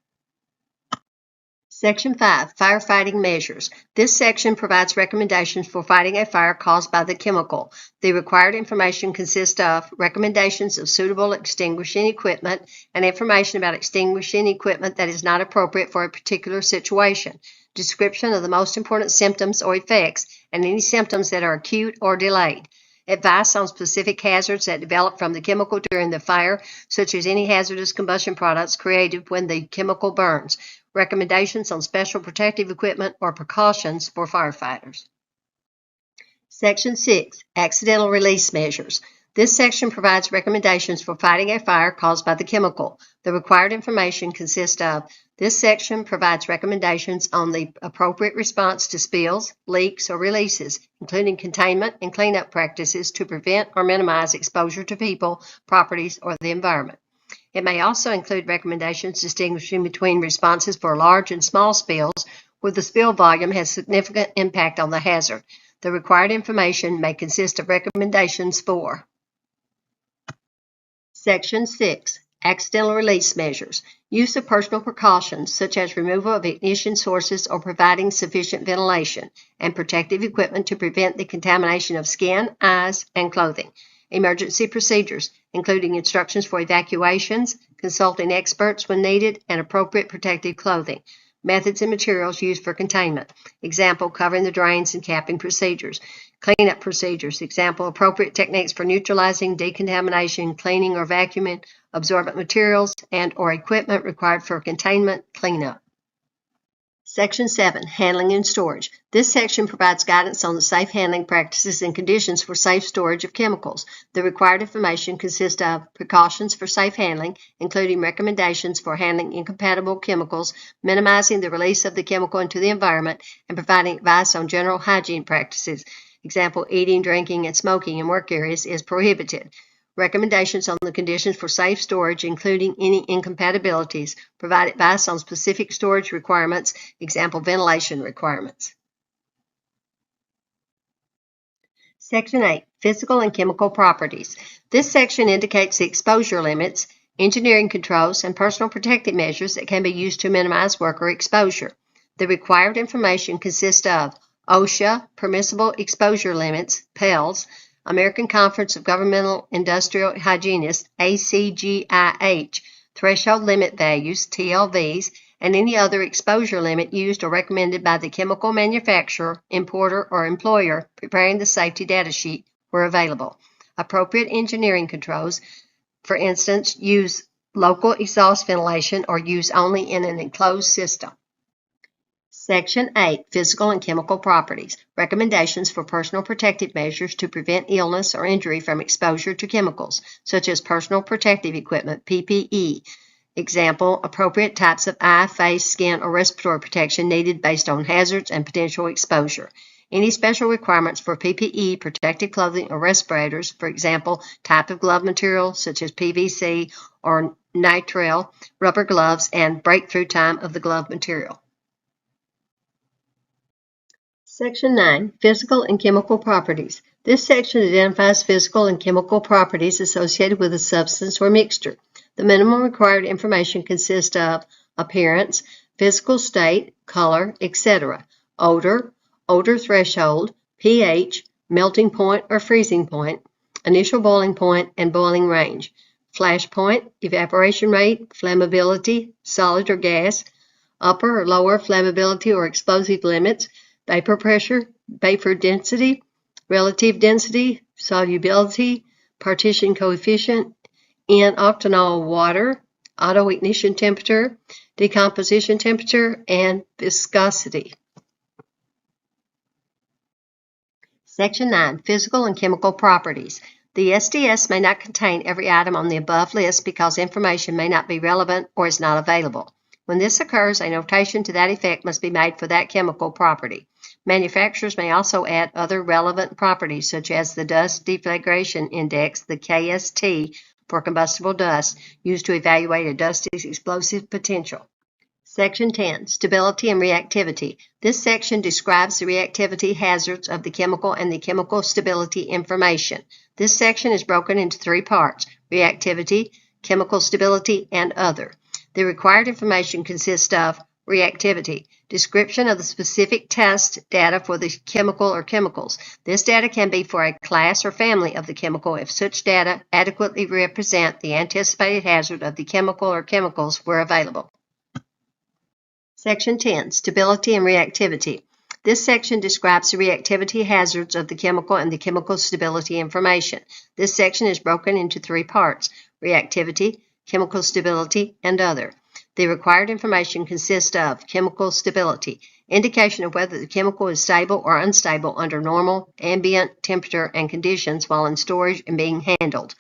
Section 5, Firefighting Measures. This section provides recommendations for fighting a fire caused by the chemical. The required information consists of recommendations of suitable extinguishing equipment and information about extinguishing equipment that is not appropriate for a particular situation, description of the most important symptoms or effects, and any symptoms that are acute or delayed, advice on specific hazards that develop from the chemical during the fire, such as any hazardous combustion products created when the chemical burns, recommendations on special protective equipment or precautions for firefighters. Section 6, Accidental Release Measures. This section provides recommendations for fighting a fire caused by the chemical. The required information consists of this section provides recommendations on the appropriate response to spills, leaks, or releases, including containment and cleanup practices to prevent or minimize exposure to people, properties, or the environment. It may also include recommendations distinguishing between responses for large and small spills, where the spill volume has significant impact on the hazard. The required information may consist of recommendations for Section 6. Accidental release measures. Use of personal precautions such as removal of ignition sources or providing sufficient ventilation, and protective equipment to prevent the contamination of skin, eyes, and clothing. Emergency procedures, including instructions for evacuations, consulting experts when needed, and appropriate protective clothing. Methods and materials used for containment. Example, covering the drains and capping procedures. Cleanup procedures. Example, appropriate techniques for neutralizing, decontamination, cleaning or vacuuming, absorbent materials, and or equipment required for containment, cleanup. Section 7. Handling and storage. This section provides guidance on the safe handling practices and conditions for safe storage of chemicals. The required information consists of precautions for safe handling, including recommendations for handling incompatible chemicals, minimizing the release of the chemical into the environment, and providing advice on general hygiene practices. Example, eating, drinking, and smoking in work areas is prohibited. Recommendations on the conditions for safe storage, including any incompatibilities. Provide advice on specific storage requirements, example, ventilation requirements. Section 8. Physical and chemical properties. This section indicates the exposure limits, engineering controls, and personal protective measures that can be used to minimize worker exposure. The required information consists of OSHA, permissible exposure limits, PELs, American Conference of Governmental Industrial Hygienists, ACGIH, threshold limit values, TLVs, and any other exposure limit used or recommended by the chemical manufacturer, importer, or employer preparing the safety data sheet where available. Appropriate engineering controls, for instance, use local exhaust ventilation or use only in an enclosed system. Section 8. Physical and chemical properties. Recommendations for personal protective measures to prevent illness or injury from exposure to chemicals, such as personal protective equipment, PPE. Example, appropriate types of eye, face, skin, or respiratory protection needed based on hazards and potential exposure. Any special requirements for PPE, protective clothing, or respirators, for example, type of glove material such as PVC or nitrile, rubber gloves, and breakthrough time of the glove material. Section 9. Physical and chemical properties. This section identifies physical and chemical properties associated with a substance or mixture. The minimum required information consists of appearance, physical state, color, etc., odor, odor threshold, pH, melting point or freezing point, initial boiling point and boiling range, flash point, evaporation rate, flammability, solid or gas, upper or lower flammability or explosive limits, vapor pressure, vapor density, relative density, solubility, partition coefficient, in octanol water, autoignition temperature, decomposition temperature, and viscosity. Section 9. Physical and chemical properties. The SDS may not contain every item on the above list because information may not be relevant or is not available. When this occurs, a notation to that effect must be made for that chemical property. Manufacturers may also add other relevant properties such as the Dust Deflagration Index, the KST, for combustible dust, used to evaluate a dust's explosive potential. Section 10. Stability and reactivity. This section describes the reactivity hazards of the chemical and the chemical stability information. This section is broken into 3 parts: reactivity, chemical stability, and other. The required information consists of reactivity, description of the specific test data for the chemical or chemicals. This data can be for a class or family of the chemical if such data adequately represent the anticipated hazard of the chemical or chemicals where available. Section 10. Stability and reactivity. This section describes the reactivity hazards of the chemical and the chemical stability information. This section is broken into 3 parts: reactivity, chemical stability, and other. The required information consists of chemical stability, indication of whether the chemical is stable or unstable under normal ambient temperature and conditions while in storage and being handled,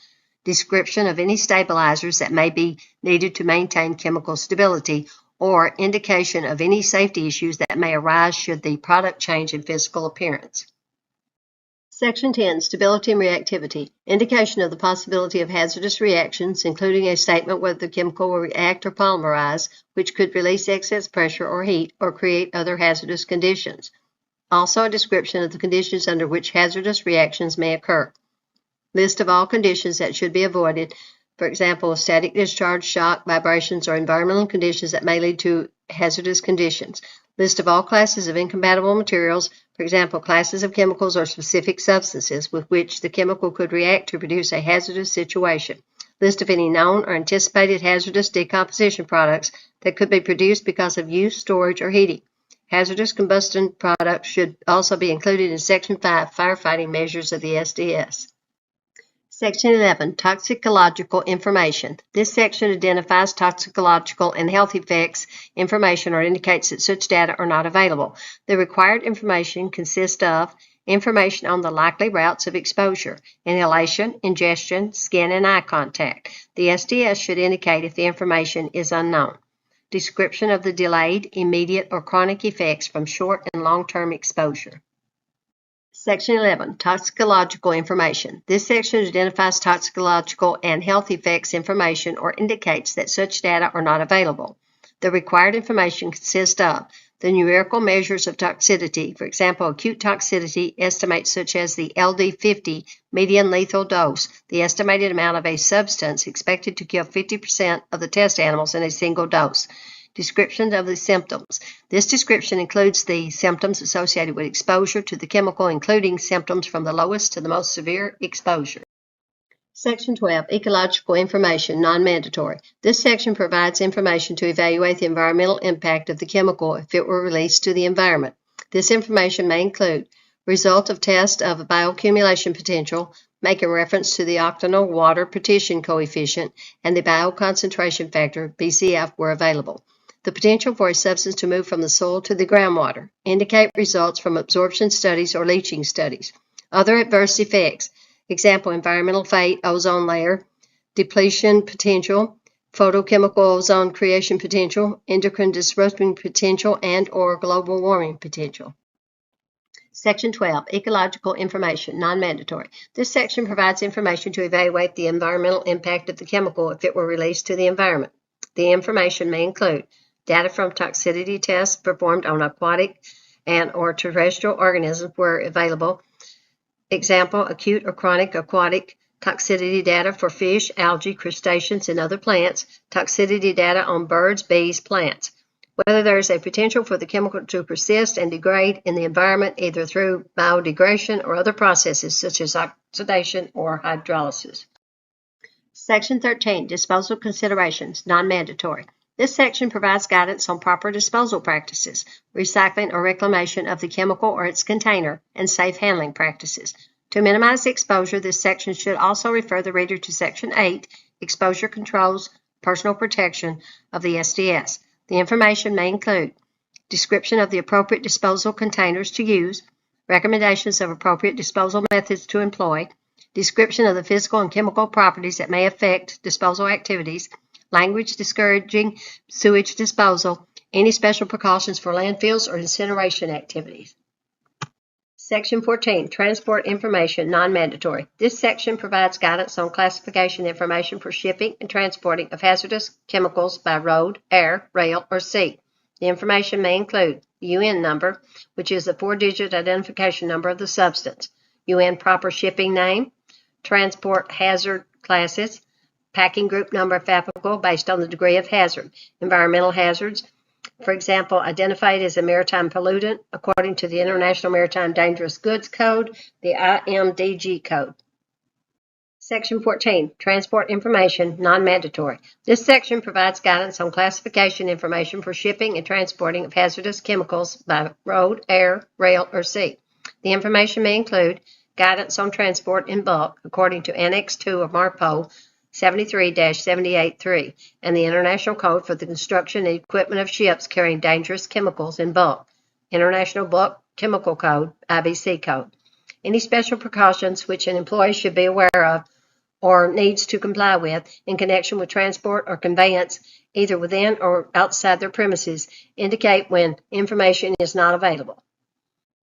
description of any stabilizers that may be needed to maintain chemical stability, or indication of any safety issues that may arise should the product change in physical appearance. Section 10, Stability and Reactivity. Indication of the possibility of hazardous reactions, including a statement whether the chemical will react or polymerize, which could release excess pressure or heat or create other hazardous conditions. Also a description of the conditions under which hazardous reactions may occur. List of all conditions that should be avoided, for example, static discharge, shock, vibrations, or environmental conditions that may lead to hazardous conditions. List of all classes of incompatible materials, for example, classes of chemicals or specific substances with which the chemical could react to produce a hazardous situation. List of any known or anticipated hazardous decomposition products that could be produced because of use, storage, or heating. Hazardous combustion products should also be included in Section 5, Firefighting Measures of the SDS. Section 11, Toxicological Information. This section identifies toxicological and health effects information or indicates that such data are not available. The required information consists of information on the likely routes of exposure, inhalation, ingestion, skin, and eye contact. The SDS should indicate if the information is unknown. Description of the delayed, immediate, or chronic effects from short and long-term exposure. Section 11, Toxicological Information. This section identifies toxicological and health effects information or indicates that such data are not available. The required information consists of the numerical measures of toxicity, for example, acute toxicity estimates such as the LD50 median lethal dose, the estimated amount of a substance expected to kill 50% of the test animals in a single dose. Description of the symptoms. This description includes the symptoms associated with exposure to the chemical, including symptoms from the lowest to the most severe exposure. Section 12, Ecological Information, Non-Mandatory. This section provides information to evaluate the environmental impact of the chemical if it were released to the environment. This information may include result of test of bioaccumulation potential, making reference to the octanol water partition coefficient and the bioconcentration factor, BCF, were available. The potential for a substance to move from the soil to the groundwater. Indicate results from absorption studies or leaching studies. Other adverse effects. Example, environmental fate, ozone layer, depletion potential, photochemical ozone creation potential, endocrine disrupting potential, and or global warming potential. Section 12, Ecological Information, Non-Mandatory. This section provides information to evaluate the environmental impact of the chemical if it were released to the environment. The information may include data from toxicity tests performed on aquatic and or terrestrial organisms where available. Example, acute or chronic aquatic toxicity data for fish, algae, crustaceans, and other plants, toxicity data on birds, bees, plants. Whether there is a potential for the chemical to persist and degrade in the environment either through biodegradation or other processes such as oxidation or hydrolysis. Section 13, Disposal Considerations, Non-Mandatory. This section provides guidance on proper disposal practices, recycling or reclamation of the chemical or its container, and safe handling practices. To minimize exposure, this section should also refer the reader to Section 8, Exposure Controls, Personal Protection of the SDS. The information may include description of the appropriate disposal containers to use, recommendations of appropriate disposal methods to employ, description of the physical and chemical properties that may affect disposal activities, language discouraging sewage disposal, any special precautions for landfills or incineration activities. Section 14, Transport Information, Non-Mandatory. This section provides guidance on classification information for shipping and transporting of hazardous chemicals by road, air, rail, or sea. The information may include the UN number, which is the 4-digit identification number of the substance, UN proper shipping name, transport hazard classes, packing group number if applicable based on the degree of hazard, environmental hazards, for example, identified as a maritime pollutant according to the International Maritime Dangerous Goods Code, the IMDG code. Section 14, Transport Information, Non-Mandatory. This section provides guidance on classification information for shipping and transporting of hazardous chemicals by road, air, rail, or sea. The information may include guidance on transport in bulk according to Annex 2 of MARPO, 73-783, and the International Code for the Construction and Equipment of Ships Carrying Dangerous Chemicals in Bulk, International Bulk Chemical Code, IBC Code. Any special precautions which an employee should be aware of or needs to comply with in connection with transport or conveyance, either within or outside their premises, indicate when information is not available.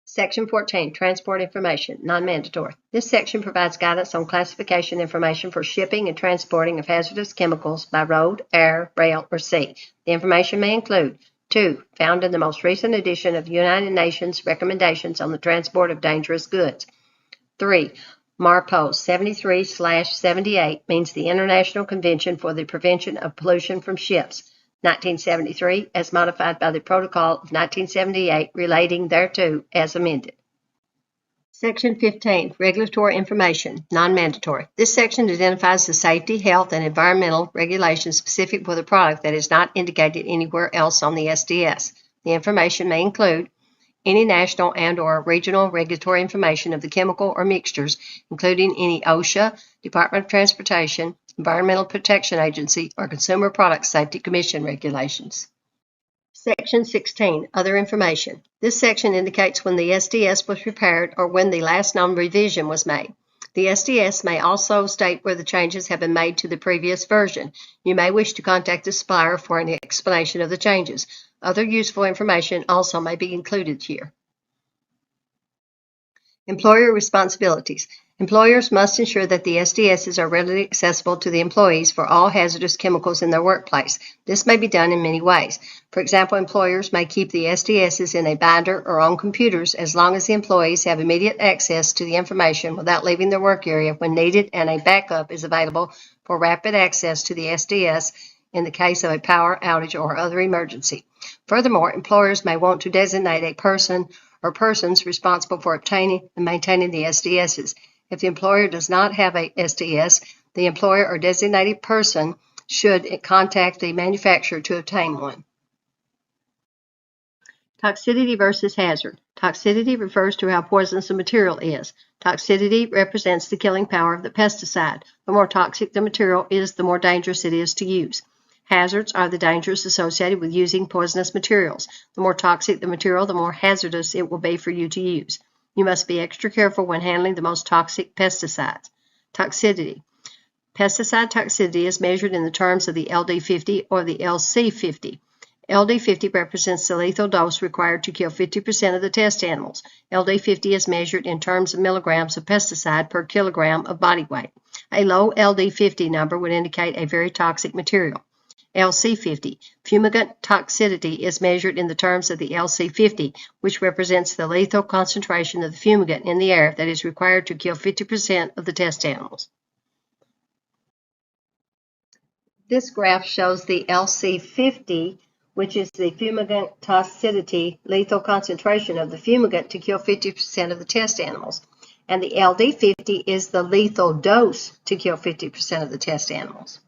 Section 14, Transport Information, non-mandatory. This section provides guidance on classification information for shipping and transporting of hazardous chemicals by road, air, rail, or sea. The information may include 2. Found in the most recent edition of the United Nations Recommendations on the Transport of Dangerous Goods. 3. MARPO 73/78 means the International Convention for the Prevention of Pollution from Ships, 1973, as modified by the Protocol of 1978 relating thereto, as amended. Section 15, Regulatory Information, non-mandatory. This section identifies the safety, health, and environmental regulations specific for the product that is not indicated anywhere else on the SDS. The information may include any national and/or regional regulatory information of the chemical or mixtures, including any OSHA, Department of Transportation, Environmental Protection Agency, or Consumer Product Safety Commission regulations. Section 16, Other Information. This section indicates when the SDS was prepared or when the last known revision was made. The SDS may also state where the changes have been made to the previous version. You may wish to contact the supplier for an explanation of the changes. Other useful information also may be included here. Employer responsibilities. Employers must ensure that the SDSs are readily accessible to the employees for all hazardous chemicals in their workplace. This may be done in many ways. For example, employers may keep the SDSs in a binder or on computers as long as the employees have immediate access to the information without leaving their work area when needed, and a backup is available for rapid access to the SDS in the case of a power outage or other emergency. Furthermore, employers may want to designate a person or persons responsible for obtaining and maintaining the SDSs. If the employer does not have a SDS, the employer or designated person should contact the manufacturer to obtain one. Toxicity versus hazard. Toxicity refers to how poisonous a material is. Toxicity represents the killing power of the pesticide. The more toxic the material is, the more dangerous it is to use. Hazards are the dangers associated with using poisonous materials. The more toxic the material, the more hazardous it will be for you to use. You must be extra careful when handling the most toxic pesticides. Toxicity. Pesticide toxicity is measured in the terms of the LD50 or the LC50. LD50 represents the lethal dose required to kill 50% of the test animals. LD50 is measured in terms of milligrams of pesticide per kilogram of body weight. A low LD50 number would indicate a very toxic material. LC50. Fumigant toxicity is measured in the terms of the LC50, which represents the lethal concentration of the fumigant in the air that is required to kill 50% of the test animals. This graph shows the LC50, which is the fumigant toxicity lethal concentration of the fumigant to kill 50% of the test animals. And the LD50 is the lethal dose to kill 50% of the test animals.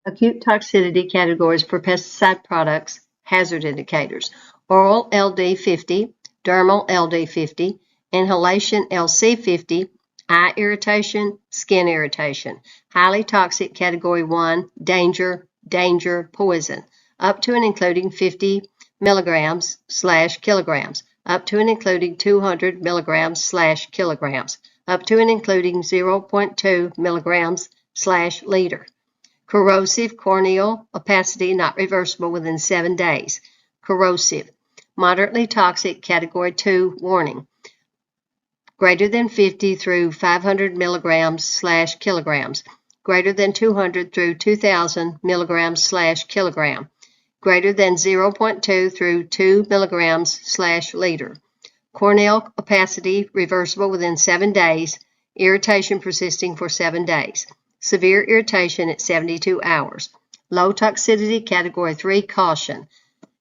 Acute toxicity categories for pesticide products, hazard indicators. Oral LD50, dermal LD50, inhalation LC50, eye irritation, skin irritation. Highly toxic category 1, danger, poison, up to and including 50 milligrams/kilograms, up to and including 200 milligrams/kilograms, up to and including 0.2 milligrams/liter. Corrosive, corneal opacity not reversible within 7 days. Corrosive. Moderately toxic, category 2, warning. Greater than 50 through 500 milligrams/kilograms. Greater than 200 through 2,000 milligrams/kilogram. Greater than 0.2 through 2 milligrams/liter. Corneal opacity reversible within 7 days. Irritation persisting for 7 days. Severe irritation at 72 hours. Low toxicity, category 3, caution.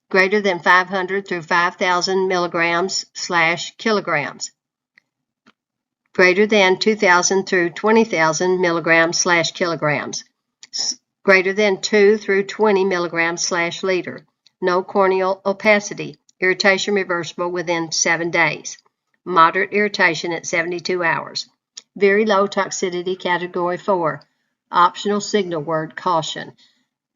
Greater than 500 through 5,000 milligrams/kilograms. Greater than 2,000 through 20,000 milligrams/kilograms. Greater than 2 through 20 milligrams/liter. No corneal opacity. Irritation reversible within 7 days. Moderate irritation at 72 hours. Very low toxicity, category 4. Optional signal word, caution.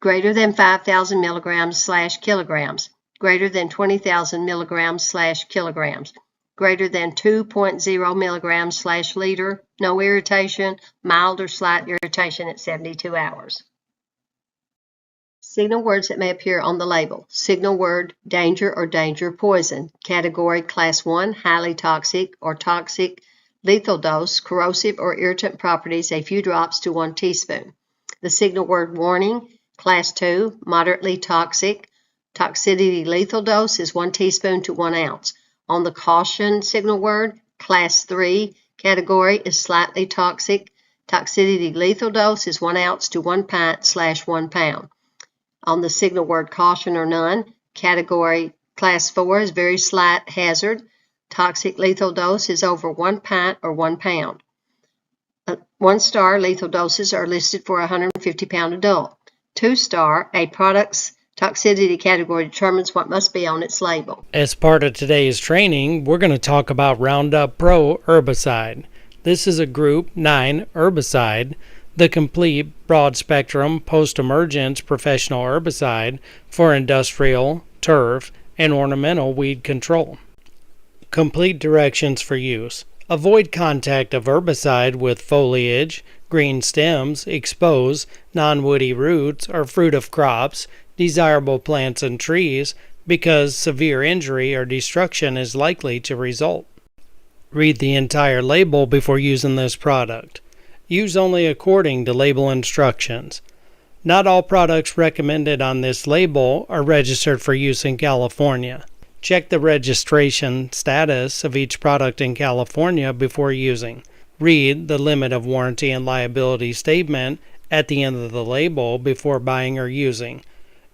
Greater than 5,000 milligrams/kilograms. Greater than 20,000 milligrams/kilograms. Greater than 2.0 milligrams/liter. No irritation, mild or slight irritation at 72 hours. Signal words that may appear on the label. Signal word, danger or danger, poison. Category class 1, highly toxic or toxic, lethal dose, corrosive or irritant properties, a few drops to 1 teaspoon. The signal word, warning, class 2, moderately toxic, toxicity lethal dose is 1 teaspoon to 1 ounce. On the caution signal word, class 3, category is slightly toxic, toxicity lethal dose is 1 ounce to 1 pint/1 pound. On the signal word, caution or none, category class 4 is very slight hazard, toxic lethal dose is over 1 pint or 1 pound. 1-star lethal doses are listed for a 150-pound adult. 2-star, a product's toxicity category determines what must be on its label. As part of today's training, we're going to talk about Roundup Pro herbicide. This is a Group 9 herbicide, the complete broad-spectrum post-emergence professional herbicide for industrial, turf, and ornamental weed control. Complete directions for use. Avoid contact of herbicide with foliage, green stems, expose non-woody roots or fruit of crops, desirable plants and trees, because severe injury or destruction is likely to result. Read the entire label before using this product. Use only according to label instructions. Not all products recommended on this label are registered for use in California. Check the registration status of each product in California before using. Read the limit of warranty and liability statement at the end of the label before buying or using.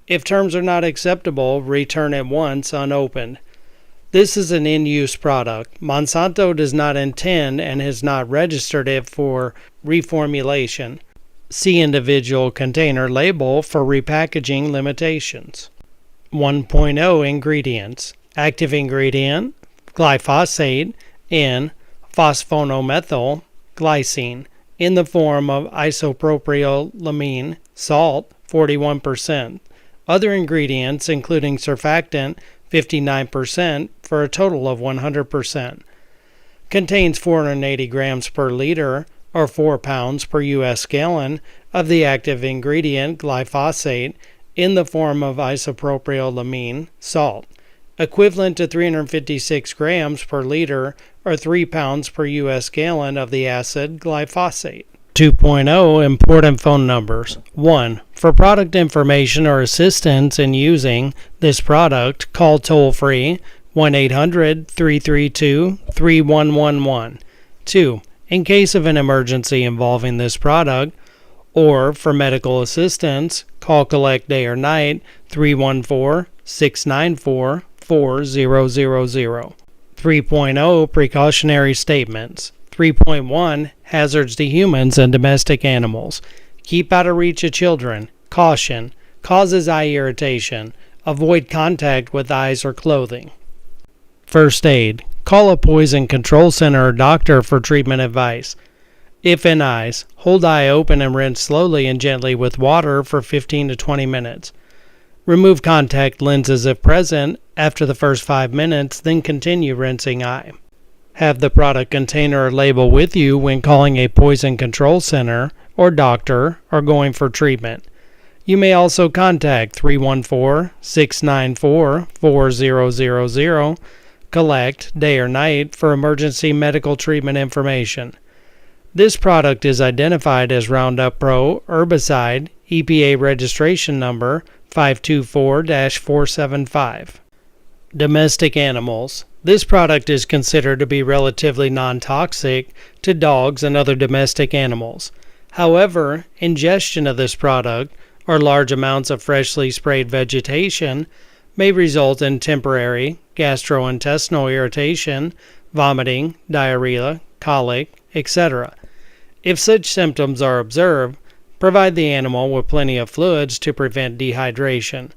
If terms are not acceptable, return it once unopened. This is an in-use product. Monsanto does not intend and has not registered it for reformulation. See individual container label for repackaging limitations. 1.0 ingredients. Active ingredient, glyphosate, and phosphonomethyl glycine in the form of isopropylamine, salt, 41%. Other ingredients, including surfactant, 59% for a total of 100%. Contains 480 grams per liter or 4 pounds per U.S. gallon of the active ingredient glyphosate in the form of isopropylamine, salt, equivalent to 356 grams per liter or 3 pounds per U.S. gallon of the acid glyphosate. 2.0 Important phone numbers. 1. For product information or assistance in using this product, call toll-free 1-800-332-3111. 2. In case of an emergency involving this product, or for medical assistance, call collect day or night 314-694-4000. 3.0 Precautionary statements. 3.1 Hazards to humans and domestic animals. Keep out of reach of children. Caution. Causes eye irritation. Avoid contact with eyes or clothing. First aid. Call a poison control center or doctor for treatment advice. If in eyes, hold eye open and rinse slowly and gently with water for 15 to 20 minutes. Remove contact lenses if present after the first 5 minutes, then continue rinsing eye. Have the product container or label with you when calling a poison control center or doctor or going for treatment. You may also contact 314-694-4000, collect day or night for emergency medical treatment information. This product is identified as Roundup Pro herbicide, EPA registration number 524-475. Domestic animals. This product is considered to be relatively non-toxic to dogs and other domestic animals. However, ingestion of this product or large amounts of freshly sprayed vegetation may result in temporary gastrointestinal irritation, vomiting, diarrhea, colic, etc. If such symptoms are observed, provide the animal with plenty of fluids to prevent dehydration.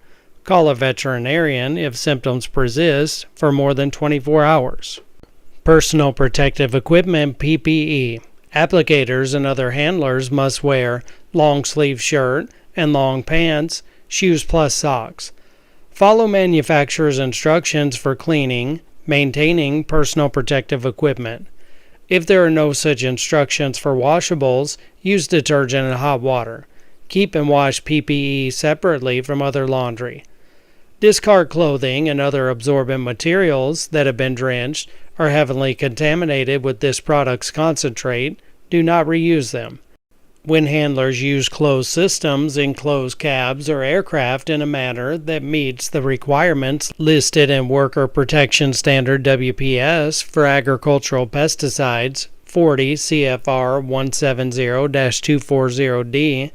Call a veterinarian if symptoms persist for more than 24 hours. Personal protective equipment (PPE). Applicators and other handlers must wear long sleeve shirt and long pants, shoes plus socks. Follow manufacturer's instructions for cleaning, maintaining personal protective equipment. If there are no such instructions for washables, use detergent and hot water. Keep and wash PPE separately from other laundry. Discard clothing and other absorbent materials that have been drenched or heavily contaminated with this product's concentrate. Do not reuse them. When handlers use closed systems in closed cabs or aircraft in a manner that meets the requirements listed in Worker Protection Standard WPS for agricultural pesticides 40 CFR 170-240D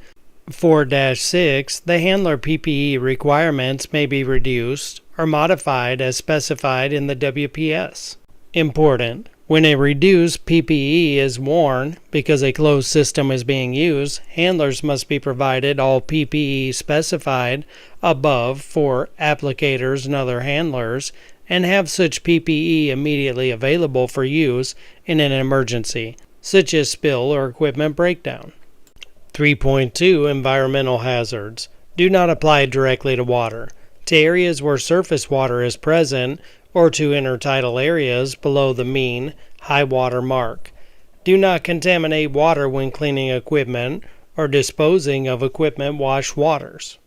4-6, the handler PPE requirements may be reduced or modified as specified in the WPS. Important: when a reduced PPE is worn because a closed system is being used, handlers must be provided all PPE specified above for applicators and other handlers, and have such PPE immediately available for use in an emergency, such as spill or equipment breakdown. 3.2 Environmental hazards. Do not apply directly to water, to areas where surface water is present, or to intertidal areas below the mean high water mark. Do not contaminate water when cleaning equipment or disposing of equipment wash waters.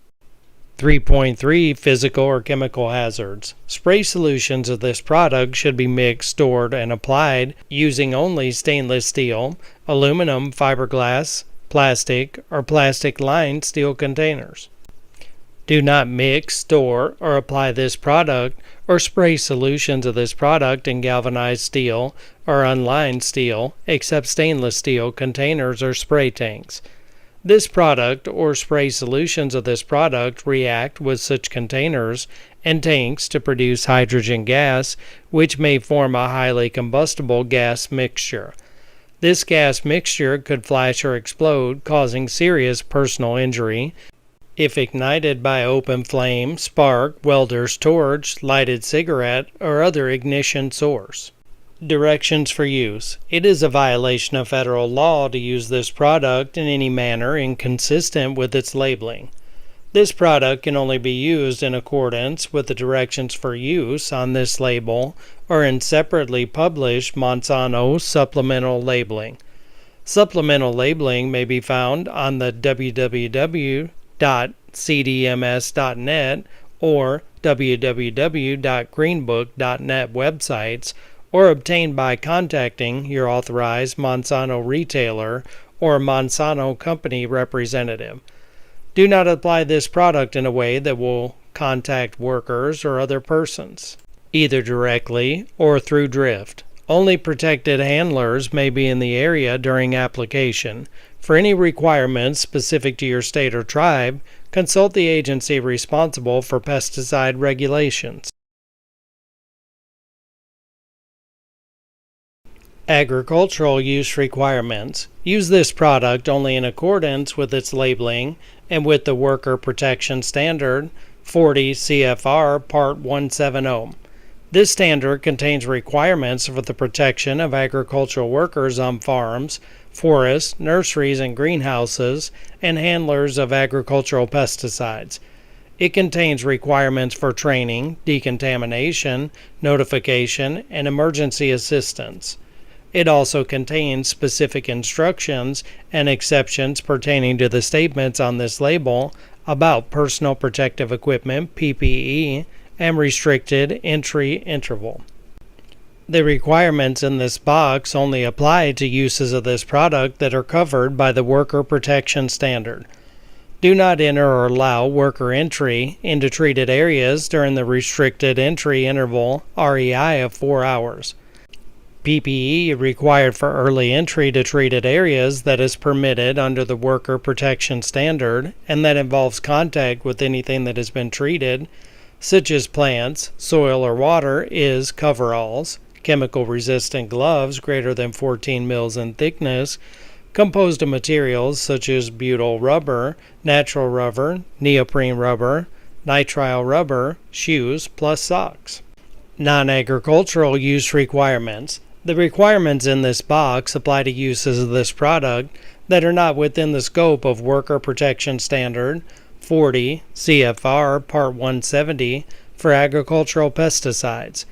3.3 Physical or chemical hazards. Spray solutions of this product should be mixed, stored, and applied using only stainless steel, aluminum, fiberglass, plastic, or plastic-lined steel containers. Do not mix, store, or apply this product or spray solutions of this product in galvanized steel or unlined steel, except stainless steel containers or spray tanks. This product or spray solutions of this product react with such containers and tanks to produce hydrogen gas, which may form a highly combustible gas mixture. This gas mixture could flash or explode, causing serious personal injury if ignited by open flame, spark, welder's torch, lighted cigarette, or other ignition source. Directions for use. It is a violation of federal law to use this product in any manner inconsistent with its labeling. This product can only be used in accordance with the directions for use on this label or in separately published Monsanto supplemental labeling. Supplemental labeling may be found on the www.cdms.net or www.greenbook.net websites, or obtained by contacting your authorized Monsanto retailer or Monsanto company representative. Do not apply this product in a way that will contact workers or other persons, either directly or through drift. Only protected handlers may be in the area during application. For any requirements specific to your state or tribe, consult the agency responsible for pesticide regulations. Agricultural use requirements. Use this product only in accordance with its labeling and with the Worker Protection Standard 40 CFR Part 170. This standard contains requirements for the protection of agricultural workers on farms, forests, nurseries, and greenhouses, and handlers of agricultural pesticides. It contains requirements for training, decontamination, notification, and emergency assistance. It also contains specific instructions and exceptions pertaining to the statements on this label about personal protective equipment, PPE, and restricted entry interval. The requirements in this box only apply to uses of this product that are covered by the Worker Protection Standard. Do not enter or allow worker entry into treated areas during the restricted entry interval REI of 4 hours. PPE required for early entry to treated areas that is permitted under the Worker Protection Standard and that involves contact with anything that has been treated, such as plants, soil, or water, is coveralls, chemical-resistant gloves greater than 14 mils in thickness, composed of materials such as butyl rubber, natural rubber, neoprene rubber, nitrile rubber, shoes, plus socks. Non-agricultural use requirements. The requirements in this box apply to uses of this product that are not within the scope of Worker Protection Standard 40 CFR Part 170 for agricultural pesticides.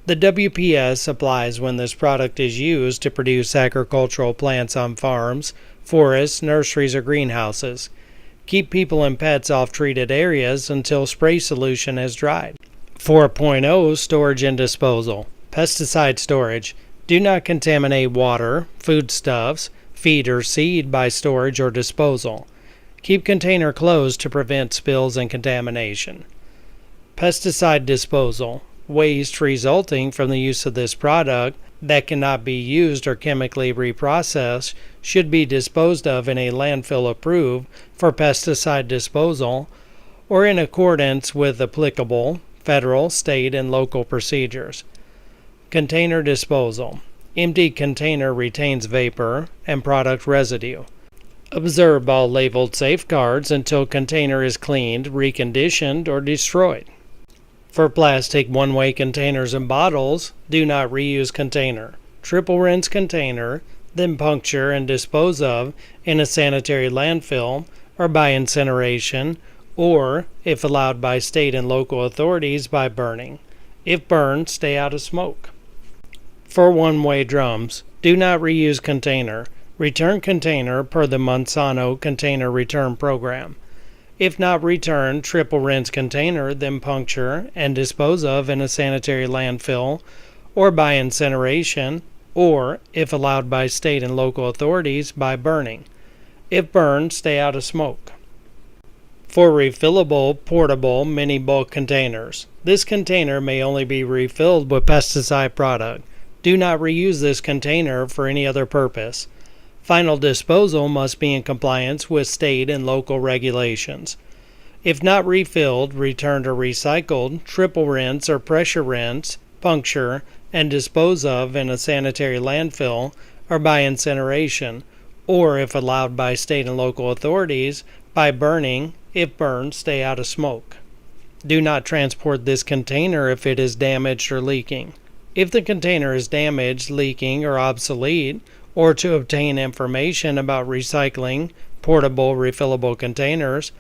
The WPS applies when this product is used to produce agricultural plants on farms, forests, nurseries, or greenhouses. Keep people and pets off treated areas until spray solution has dried. 4.0 Storage and Disposal. Pesticide storage. Do not contaminate water, foodstuffs, feed, or seed by storage or disposal. Keep container closed to prevent spills and contamination. Pesticide disposal. Waste resulting from the use of this product that cannot be used or chemically reprocessed should be disposed of in a landfill approved for pesticide disposal or in accordance with applicable federal, state, and local procedures. Container disposal. Empty container retains vapor and product residue. Observe all labeled safeguards until container is cleaned, reconditioned, or destroyed. For plastic one-way containers and bottles, do not reuse container. Triple rinse container, then puncture and dispose of in a sanitary landfill or by incineration, or, if allowed by state and local authorities, by burning. If burned, stay out of smoke. For one-way drums, do not reuse container. Return container per the Monsanto Container Return Program. If not returned, triple rinse container, then puncture and dispose of in a sanitary landfill or by incineration, or, if allowed by state and local authorities, by burning. If burned, stay out of smoke. For refillable, portable, mini bulk containers. This container may only be refilled with pesticide product. Do not reuse this container for any other purpose. Final disposal must be in compliance with state and local regulations. If not refilled, returned, or recycled, triple rinse or pressure rinse, puncture, and dispose of in a sanitary landfill or by incineration, or if allowed by state and local authorities, by burning. If burned, stay out of smoke. Do not transport this container if it is damaged or leaking. If the container is damaged, leaking, or obsolete, or to obtain information about recycling portable refillable containers,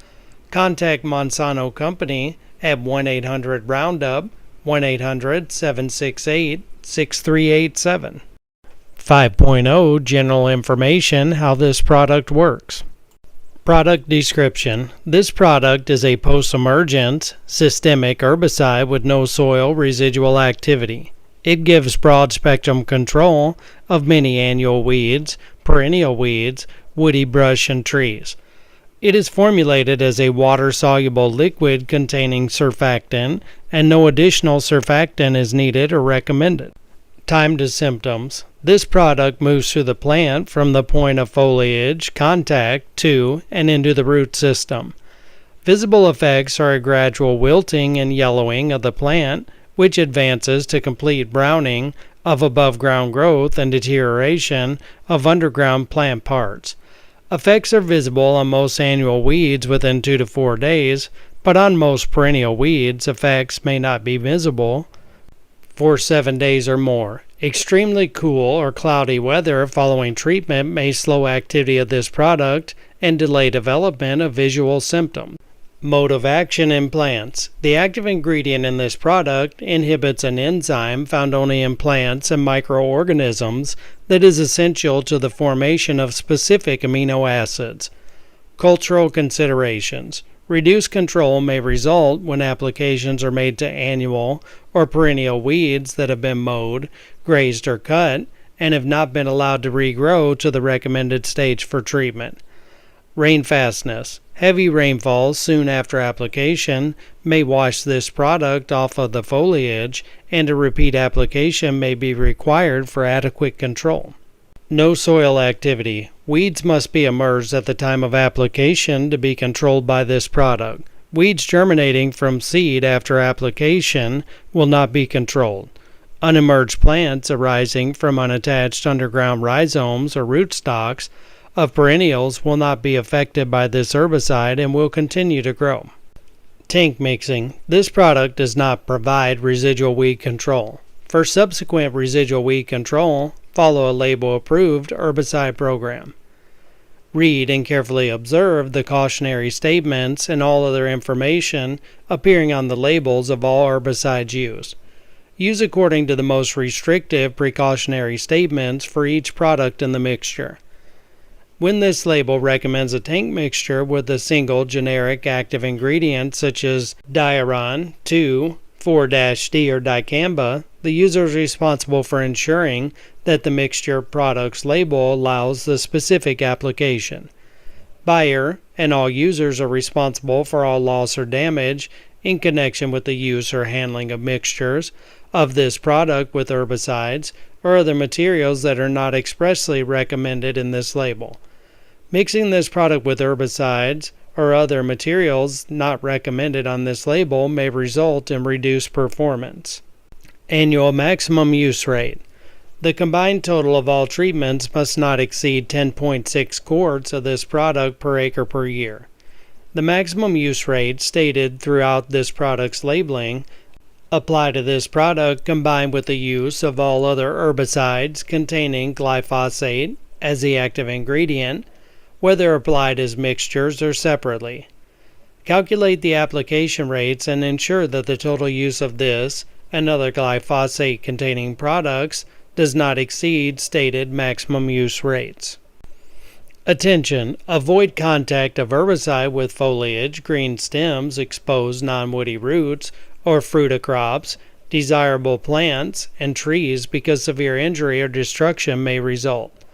contact Monsanto Company at 1-800-ROUNDUP, 1-800-768-6387. 5.0 General Information How this product works. Product description. This product is a post-emergent, systemic herbicide with no soil residual activity. It gives broad-spectrum control of many annual weeds, perennial weeds, woody brush, and trees. It is formulated as a water-soluble liquid containing surfactant, and no additional surfactant is needed or recommended. Time to symptoms. This product moves through the plant from the point of foliage contact to and into the root system. Visible effects are a gradual wilting and yellowing of the plant, which advances to complete browning of above-ground growth and deterioration of underground plant parts. Effects are visible on most annual weeds within 2 to 4 days, but on most perennial weeds, effects may not be visible for 7 days or more. Extremely cool or cloudy weather following treatment may slow activity of this product and delay development of visual symptoms. Mode of action in plants. The active ingredient in this product inhibits an enzyme found only in plants and microorganisms that is essential to the formation of specific amino acids. Cultural considerations. Reduced control may result when applications are made to annual or perennial weeds that have been mowed, grazed, or cut, and have not been allowed to regrow to the recommended stage for treatment. Rainfastness. Heavy rainfalls soon after application may wash this product off of the foliage, and a repeat application may be required for adequate control. No soil activity. Weeds must be emerged at the time of application to be controlled by this product. Weeds germinating from seed after application will not be controlled. Unemerged plants arising from unattached underground rhizomes or rootstocks of perennials will not be affected by this herbicide and will continue to grow. Tank mixing. This product does not provide residual weed control. For subsequent residual weed control, follow a label-approved herbicide program. Read and carefully observe the cautionary statements and all other information appearing on the labels of all herbicides used. Use according to the most restrictive precautionary statements for each product in the mixture. When this label recommends a tank mixture with a single generic active ingredient such as Diaron 2, 4-D or dicamba, the user is responsible for ensuring that the mixture product's label allows the specific application. Buyer and all users are responsible for all loss or damage in connection with the use or handling of mixtures of this product with herbicides or other materials that are not expressly recommended in this label. Mixing this product with herbicides or other materials not recommended on this label may result in reduced performance. Annual maximum use rate. The combined total of all treatments must not exceed 10.6 quarts of this product per acre per year. The maximum use rate stated throughout this product's labeling apply to this product combined with the use of all other herbicides containing glyphosate as the active ingredient, whether applied as mixtures or separately. Calculate the application rates and ensure that the total use of this and other glyphosate-containing products does not exceed stated maximum use rates. Attention! Avoid contact of herbicide with foliage, green stems, exposed non-woody roots, or fruita crops, desirable plants, and trees because severe injury or destruction may result.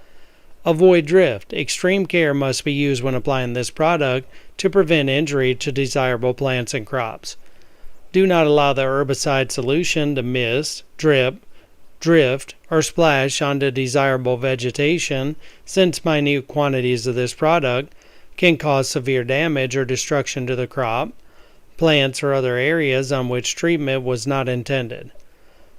Avoid drift. Extreme care must be used when applying this product to prevent injury to desirable plants and crops. Do not allow the herbicide solution to mist, drip, drift, or splash onto desirable vegetation, since minute quantities of this product can cause severe damage or destruction to the crop, plants, or other areas on which treatment was not intended.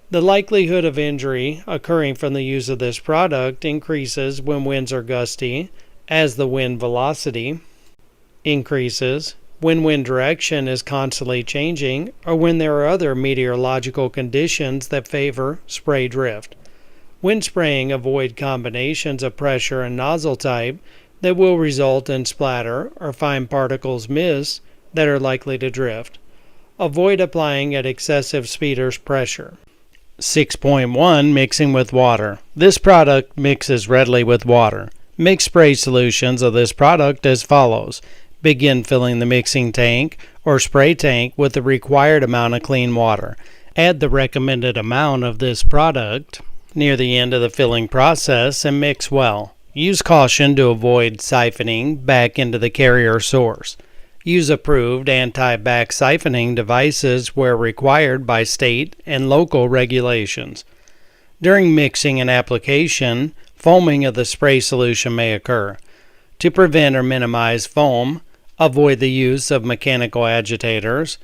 The likelihood of injury occurring from the use of this product increases when winds are gusty, as the wind velocity increases, when wind direction is constantly changing, or when there are other meteorological conditions that favor spray drift. When spraying, avoid combinations of pressure and nozzle type that will result in splatter or fine particles mist that are likely to drift. Avoid applying at excessive speed or pressure. 6.1 Mixing with water. This product mixes readily with water. Mix spray solutions of this product as follows. Begin filling the mixing tank or spray tank with the required amount of clean water. Add the recommended amount of this product near the end of the filling process and mix well. Use caution to avoid siphoning back into the carrier source. Use approved anti-back siphoning devices where required by state and local regulations. During mixing and application, foaming of the spray solution may occur. To prevent or minimize foam, avoid the use of mechanical agitators,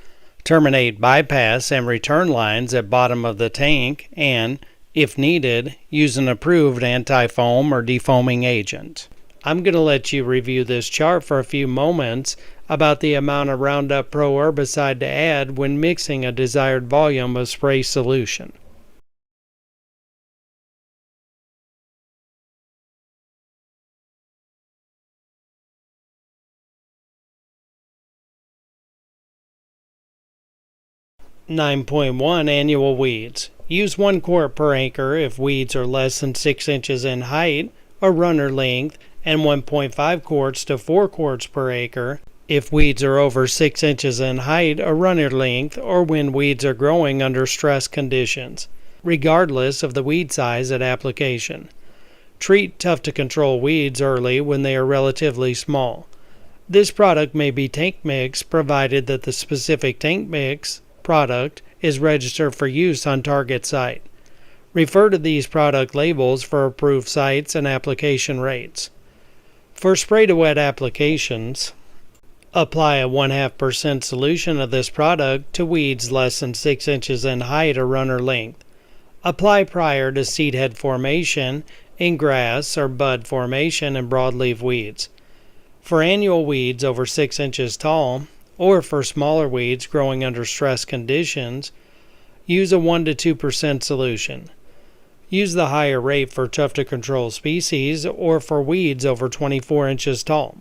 terminate bypass and return lines at bottom of the tank, and, if needed, use an approved anti-foam or defoaming agent. I'm going to let you review this chart for a few moments about the amount of Roundup Pro herbicide to add when mixing a desired volume of spray solution. (9.1) Annual weeds. Use 1 quart per acre if weeds are less than 6 inches in height or runner length, and 1.5 quarts to 4 quarts per acre if weeds are over 6 inches in height or runner length, or when weeds are growing under stress conditions, regardless of the weed size at application. Treat tough-to-control weeds early when they are relatively small. This product may be tank mix provided that the specific tank mix product is registered for use on target site. Refer to these product labels for approved sites and application rates. For spray-to-wet applications, apply a 0.5% solution of this product to weeds less than 6 inches in height or runner length. Apply prior to seed head formation in grass or bud formation in broadleaf weeds. For annual weeds over 6 inches tall, or for smaller weeds growing under stress conditions, Use a 1 to 2% solution. Use the higher rate for tough-to-control species or for weeds over 24 inches tall.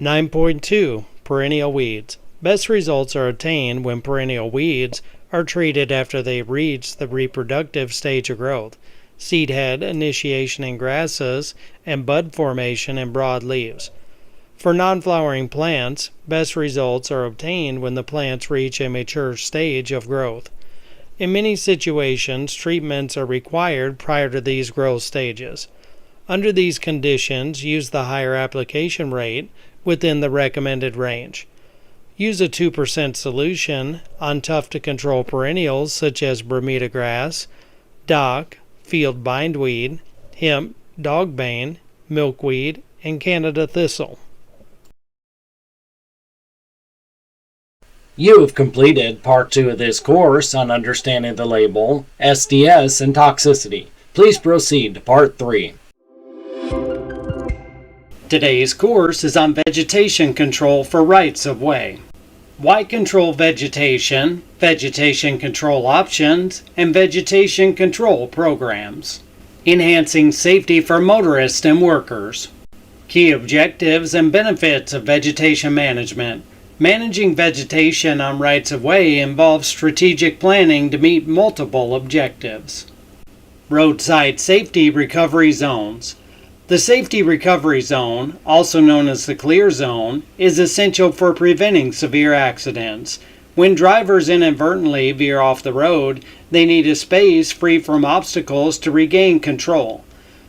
9.2. Perennial weeds. Best results are attained when perennial weeds are treated after they reach the reproductive stage of growth, seed head initiation in grasses, and bud formation in broad leaves. For non-flowering plants, best results are obtained when the plants reach a mature stage of growth. In many situations, treatments are required prior to these growth stages. Under these conditions, use the higher application rate within the recommended range. Use a 2% solution on tough-to-control perennials such as Bermuda grass, dock, field bindweed, hemp, dogbane, milkweed, and Canada thistle. You have completed Part 2 of this course on understanding the label, SDS, and toxicity. Please proceed to Part 3. Today's course is on vegetation control for rights-of-way. Why control vegetation, vegetation control options, and vegetation control programs. Enhancing safety for motorists and workers. Key objectives and benefits of vegetation management. Managing vegetation on rights-of-way involves strategic planning to meet multiple objectives. Roadside Safety Recovery Zones. The Safety Recovery Zone, also known as the Clear Zone, is essential for preventing severe accidents. When drivers inadvertently veer off the road, they need a space free from obstacles to regain control.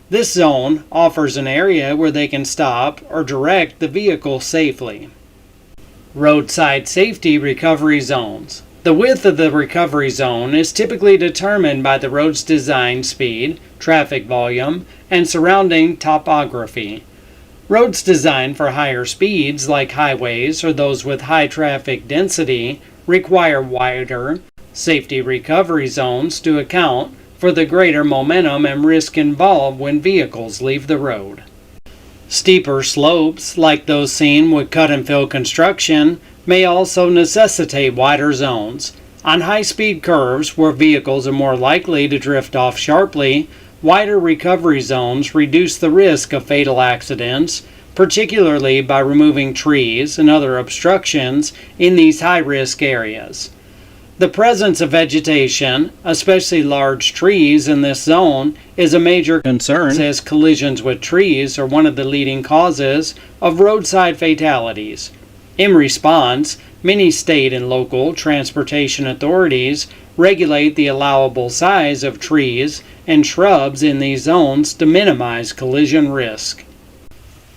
This zone offers an area where they can stop or direct the vehicle safely. Roadside Safety Recovery Zones. The width of the recovery zone is typically determined by the road's design speed, traffic volume, and surrounding topography. Roads designed for higher speeds, like highways or those with high traffic density, require wider safety recovery zones to account for the greater momentum and risk involved when vehicles leave the road. Steeper slopes, like those seen with cut-and-fill construction, may also necessitate wider zones. On high-speed curves, where vehicles are more likely to drift off sharply, wider recovery zones reduce the risk of fatal accidents, particularly by removing trees and other obstructions in these high-risk areas. The presence of vegetation, especially large trees in this zone, is a major concern, as collisions with trees are one of the leading causes of roadside fatalities. In response, many state and local transportation authorities regulate the allowable size of trees and shrubs in these zones to minimize collision risk.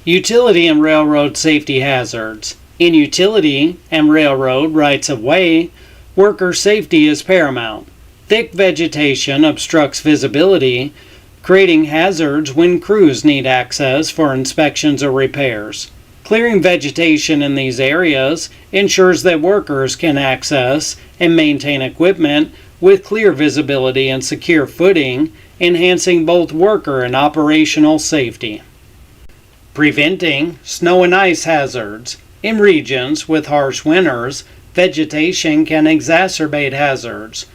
Utility and railroad safety hazards. In utility and railroad rights-of-way, worker safety is paramount. Thick vegetation obstructs visibility, creating hazards when crews need access for inspections or repairs. Clearing vegetation in these areas ensures that workers can access and maintain equipment with clear visibility and secure footing, enhancing both worker and operational safety. Preventing snow and ice hazards. In regions with harsh winters, vegetation can exacerbate hazards.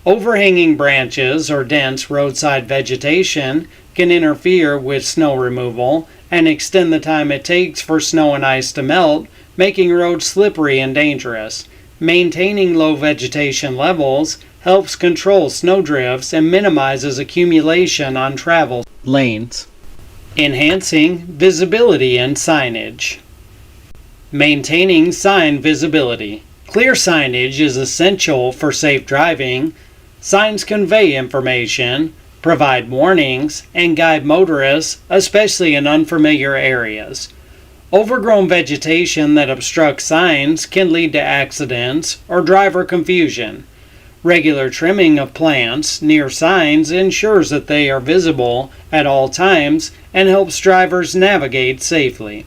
Overhanging branches or dense roadside vegetation can interfere with snow removal and extend the time it takes for snow and ice to melt, making roads slippery and dangerous. Maintaining low vegetation levels helps control snowdrifts and minimizes accumulation on travel lanes. Enhancing visibility and signage. Maintaining sign visibility. Clear signage is essential for safe driving. Signs convey information, provide warnings, and guide motorists, especially in unfamiliar areas. Overgrown vegetation that obstructs signs can lead to accidents or driver confusion. Regular trimming of plants near signs ensures that they are visible at all times and helps drivers navigate safely.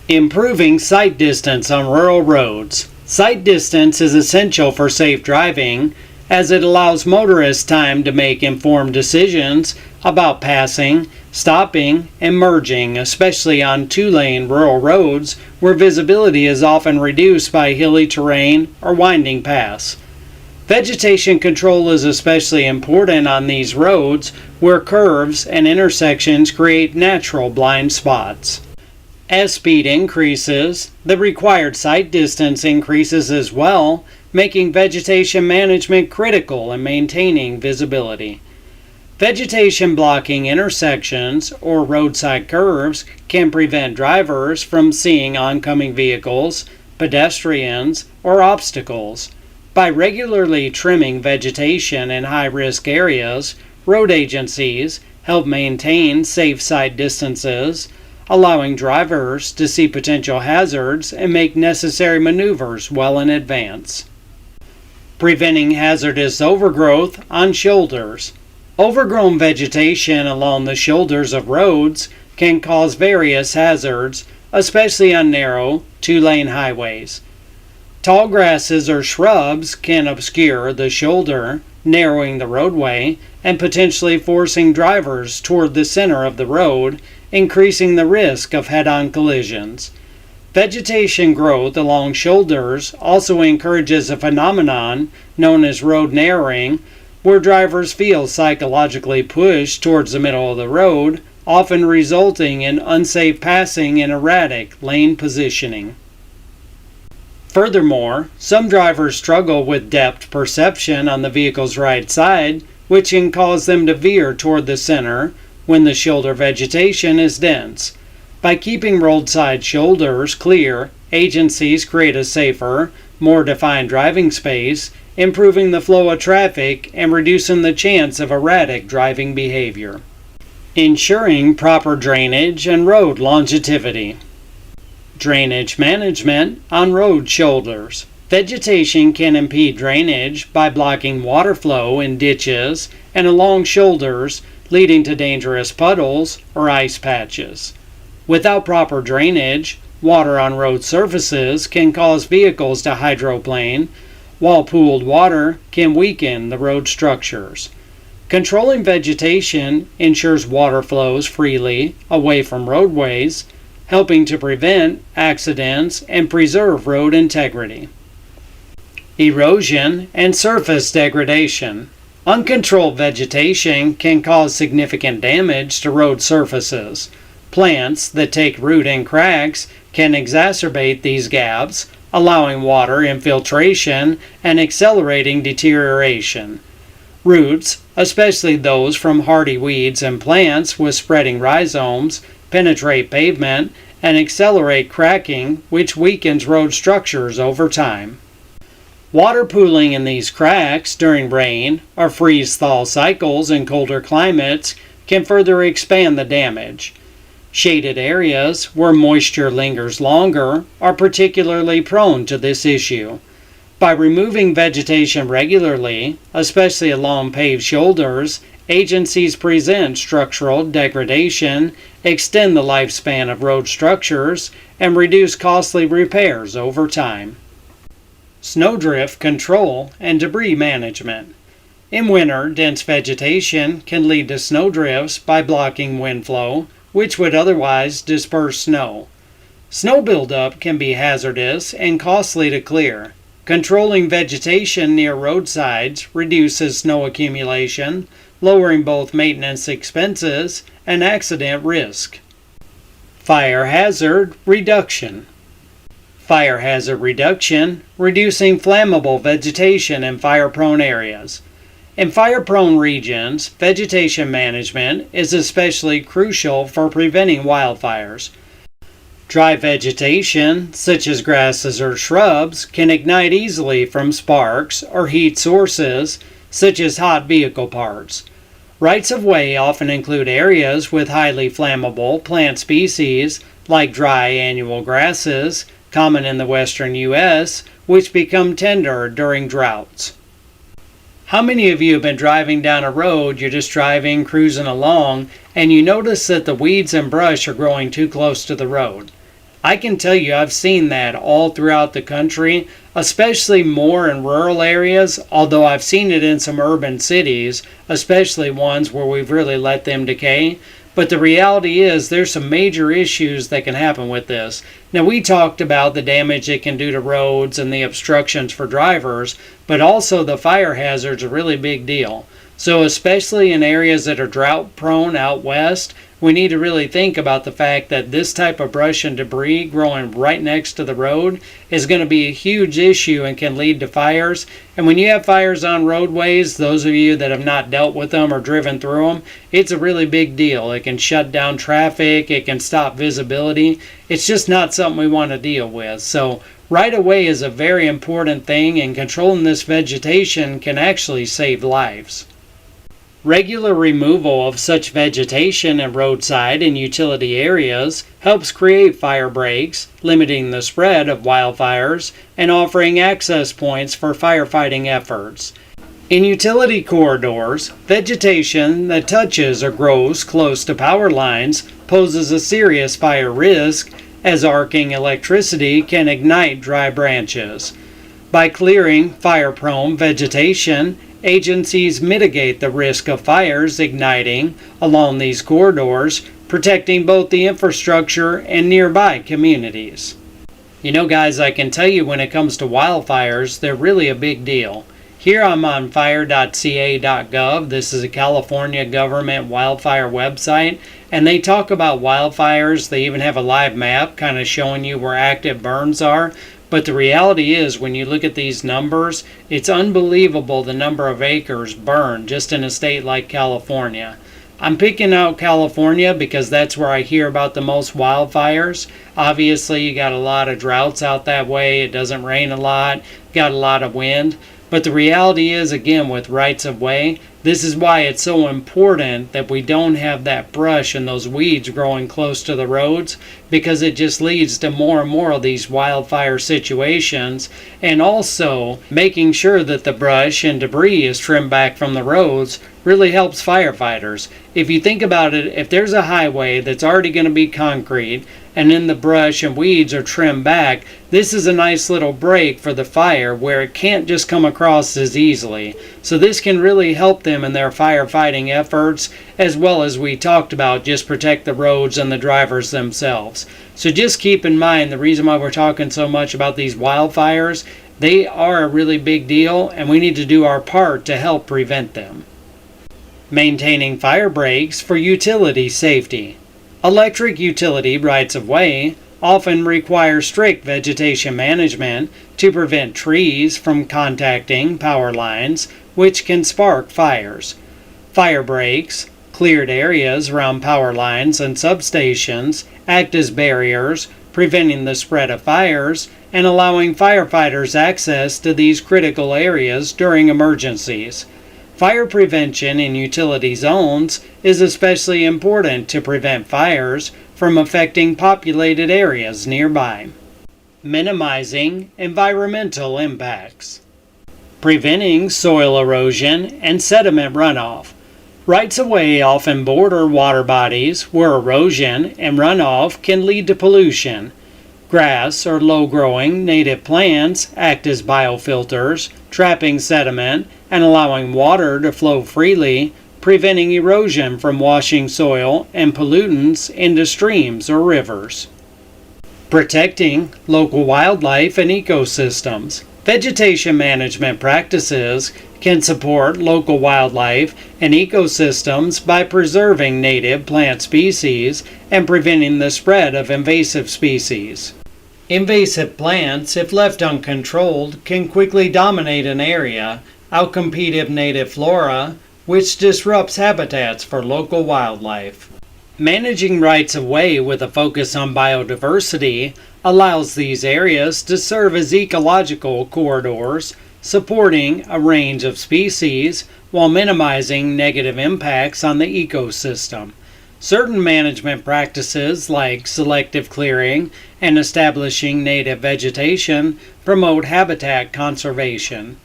Improving sight distance on rural roads. Sight distance is essential for safe driving, as it allows motorists time to make informed decisions about passing, stopping, and merging, especially on two-lane rural roads where visibility is often reduced by hilly terrain or winding paths. Vegetation control is especially important on these roads where curves and intersections create natural blind spots. As speed increases, the required sight distance increases as well, making vegetation management critical in maintaining visibility. Vegetation blocking intersections or roadside curves can prevent drivers from seeing oncoming vehicles, pedestrians, or obstacles. By regularly trimming vegetation in high-risk areas, road agencies help maintain safe sight distances, allowing drivers to see potential hazards and make necessary maneuvers well in advance. Preventing hazardous overgrowth on shoulders. Overgrown vegetation along the shoulders of roads can cause various hazards, especially on narrow, two-lane highways. Tall grasses or shrubs can obscure the shoulder, narrowing the roadway and potentially forcing drivers toward the center of the road, increasing the risk of head-on collisions. Vegetation growth along shoulders also encourages a phenomenon known as road narrowing, where drivers feel psychologically pushed towards the middle of the road, often resulting in unsafe passing and erratic lane positioning. Furthermore, some drivers struggle with depth perception on the vehicle's right side, which can cause them to veer toward the center when the shoulder vegetation is dense. By keeping roadside shoulders clear, agencies create a safer, more defined driving space, improving the flow of traffic and reducing the chance of erratic driving behavior. Ensuring proper drainage and road longevity. Drainage management on road shoulders. Vegetation can impede drainage by blocking water flow in ditches and along shoulders, leading to dangerous puddles or ice patches. Without proper drainage, water on road surfaces can cause vehicles to hydroplane, while pooled water can weaken the road structures. Controlling vegetation ensures water flows freely away from roadways, helping to prevent accidents and preserve road integrity. Erosion and surface degradation. Uncontrolled vegetation can cause significant damage to road surfaces. Plants that take root in cracks can exacerbate these gaps, allowing water infiltration and accelerating deterioration. Roots, especially those from hardy weeds and plants with spreading rhizomes, penetrate pavement and accelerate cracking, which weakens road structures over time. Water pooling in these cracks during rain or freeze-thaw cycles in colder climates can further expand the damage. Shaded areas where moisture lingers longer are particularly prone to this issue. By removing vegetation regularly, especially along paved shoulders, agencies prevent structural degradation, extend the lifespan of road structures, and reduce costly repairs over time. Snowdrift control and debris management. In winter, dense vegetation can lead to snowdrifts by blocking wind flow, which would otherwise disperse snow. Snow buildup can be hazardous and costly to clear. Controlling vegetation near roadsides reduces snow accumulation, lowering both maintenance expenses and accident risk. Fire hazard reduction. Fire hazard reduction, reducing flammable vegetation in fire-prone areas. In fire-prone regions, vegetation management is especially crucial for preventing wildfires. Dry vegetation, such as grasses or shrubs, can ignite easily from sparks or heat sources, such as hot vehicle parts. Rights-of-way often include areas with highly flammable plant species, like dry annual grasses, common in the western U.S., which become tender during droughts. How many of you have been driving down a road, you're just driving, cruising along, and you notice that the weeds and brush are growing too close to the road? I can tell you I've seen that all throughout the country, especially more in rural areas, although I've seen it in some urban cities, especially ones where we've really let them decay. But the reality is there's some major issues that can happen with this. Now, we talked about the damage it can do to roads and the obstructions for drivers, but also the fire hazard's a really big deal. So especially in areas that are drought prone out west, we need to really think about the fact that this type of brush and debris growing right next to the road is going to be a huge issue and can lead to fires. And when you have fires on roadways, those of you that have not dealt with them or driven through them, it's a really big deal. It can shut down traffic, it can stop visibility. It's just not something we want to deal with. So right of way is a very important thing, and controlling this vegetation can actually save lives. Regular removal of such vegetation in roadside and utility areas helps create fire breaks, limiting the spread of wildfires and offering access points for firefighting efforts. In utility corridors, vegetation that touches or grows close to power lines poses a serious fire risk, as arcing electricity can ignite dry branches. By clearing fire-prone vegetation, agencies mitigate the risk of fires igniting along these corridors, protecting both the infrastructure and nearby communities. You know, guys, I can tell you when it comes to wildfires, they're really a big deal. Here I'm on fire.ca.gov. This is a California government wildfire website, and they talk about wildfires. They even have a live map kind of showing you where active burns are. But the reality is, when you look at these numbers, it's unbelievable the number of acres burned just in a state like California. I'm picking out California because that's where I hear about the most wildfires. Obviously, you got a lot of droughts out that way. It doesn't rain a lot. Got a lot of wind. But the reality is, again, with rights of way, this is why it's so important that we don't have that brush and those weeds growing close to the roads, because it just leads to more and more of these wildfire situations. And also, making sure that the brush and debris is trimmed back from the roads really helps firefighters. If you think about it, if there's a highway that's already going to be concrete, and then the brush and weeds are trimmed back, this is a nice little break for the fire where it can't just come across as easily. So this can really help them in their firefighting efforts, as well as we talked about, just protect the roads and the drivers themselves. So just keep in mind, the reason why we're talking so much about these wildfires, they are a really big deal, and we need to do our part to help prevent them. Maintaining fire breaks for utility safety. Electric utility rights of way often require strict vegetation management to prevent trees from contacting power lines, which can spark fires. Fire breaks, cleared areas around power lines and substations, act as barriers, preventing the spread of fires and allowing firefighters access to these critical areas during emergencies. Fire prevention in utility zones is especially important to prevent fires from affecting populated areas nearby. Minimizing environmental impacts. Preventing soil erosion and sediment runoff. Rights of way often border water bodies where erosion and runoff can lead to pollution. Grass or low-growing native plants act as biofilters, trapping sediment and allowing water to flow freely, preventing erosion from washing soil and pollutants into streams or rivers. Protecting local wildlife and ecosystems. Vegetation management practices can support local wildlife and ecosystems by preserving native plant species and preventing the spread of invasive species. Invasive plants, if left uncontrolled, can quickly dominate an area, outcompete native flora, which disrupts habitats for local wildlife. Managing rights of way with a focus on biodiversity allows these areas to serve as ecological corridors, supporting a range of species while minimizing negative impacts on the ecosystem. Certain management practices like selective clearing and establishing native vegetation promote habitat conservation.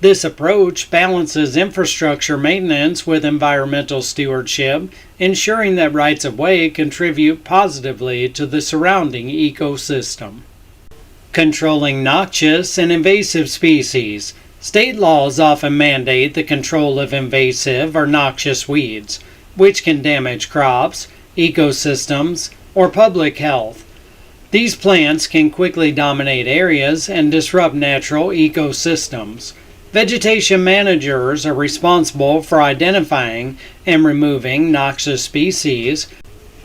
This approach balances infrastructure maintenance with environmental stewardship, ensuring that rights of way contribute positively to the surrounding ecosystem. Controlling noxious and invasive species. State laws often mandate the control of invasive or noxious weeds. which can damage crops, ecosystems, or public health. These plants can quickly dominate areas and disrupt natural ecosystems. Vegetation managers are responsible for identifying and removing noxious species,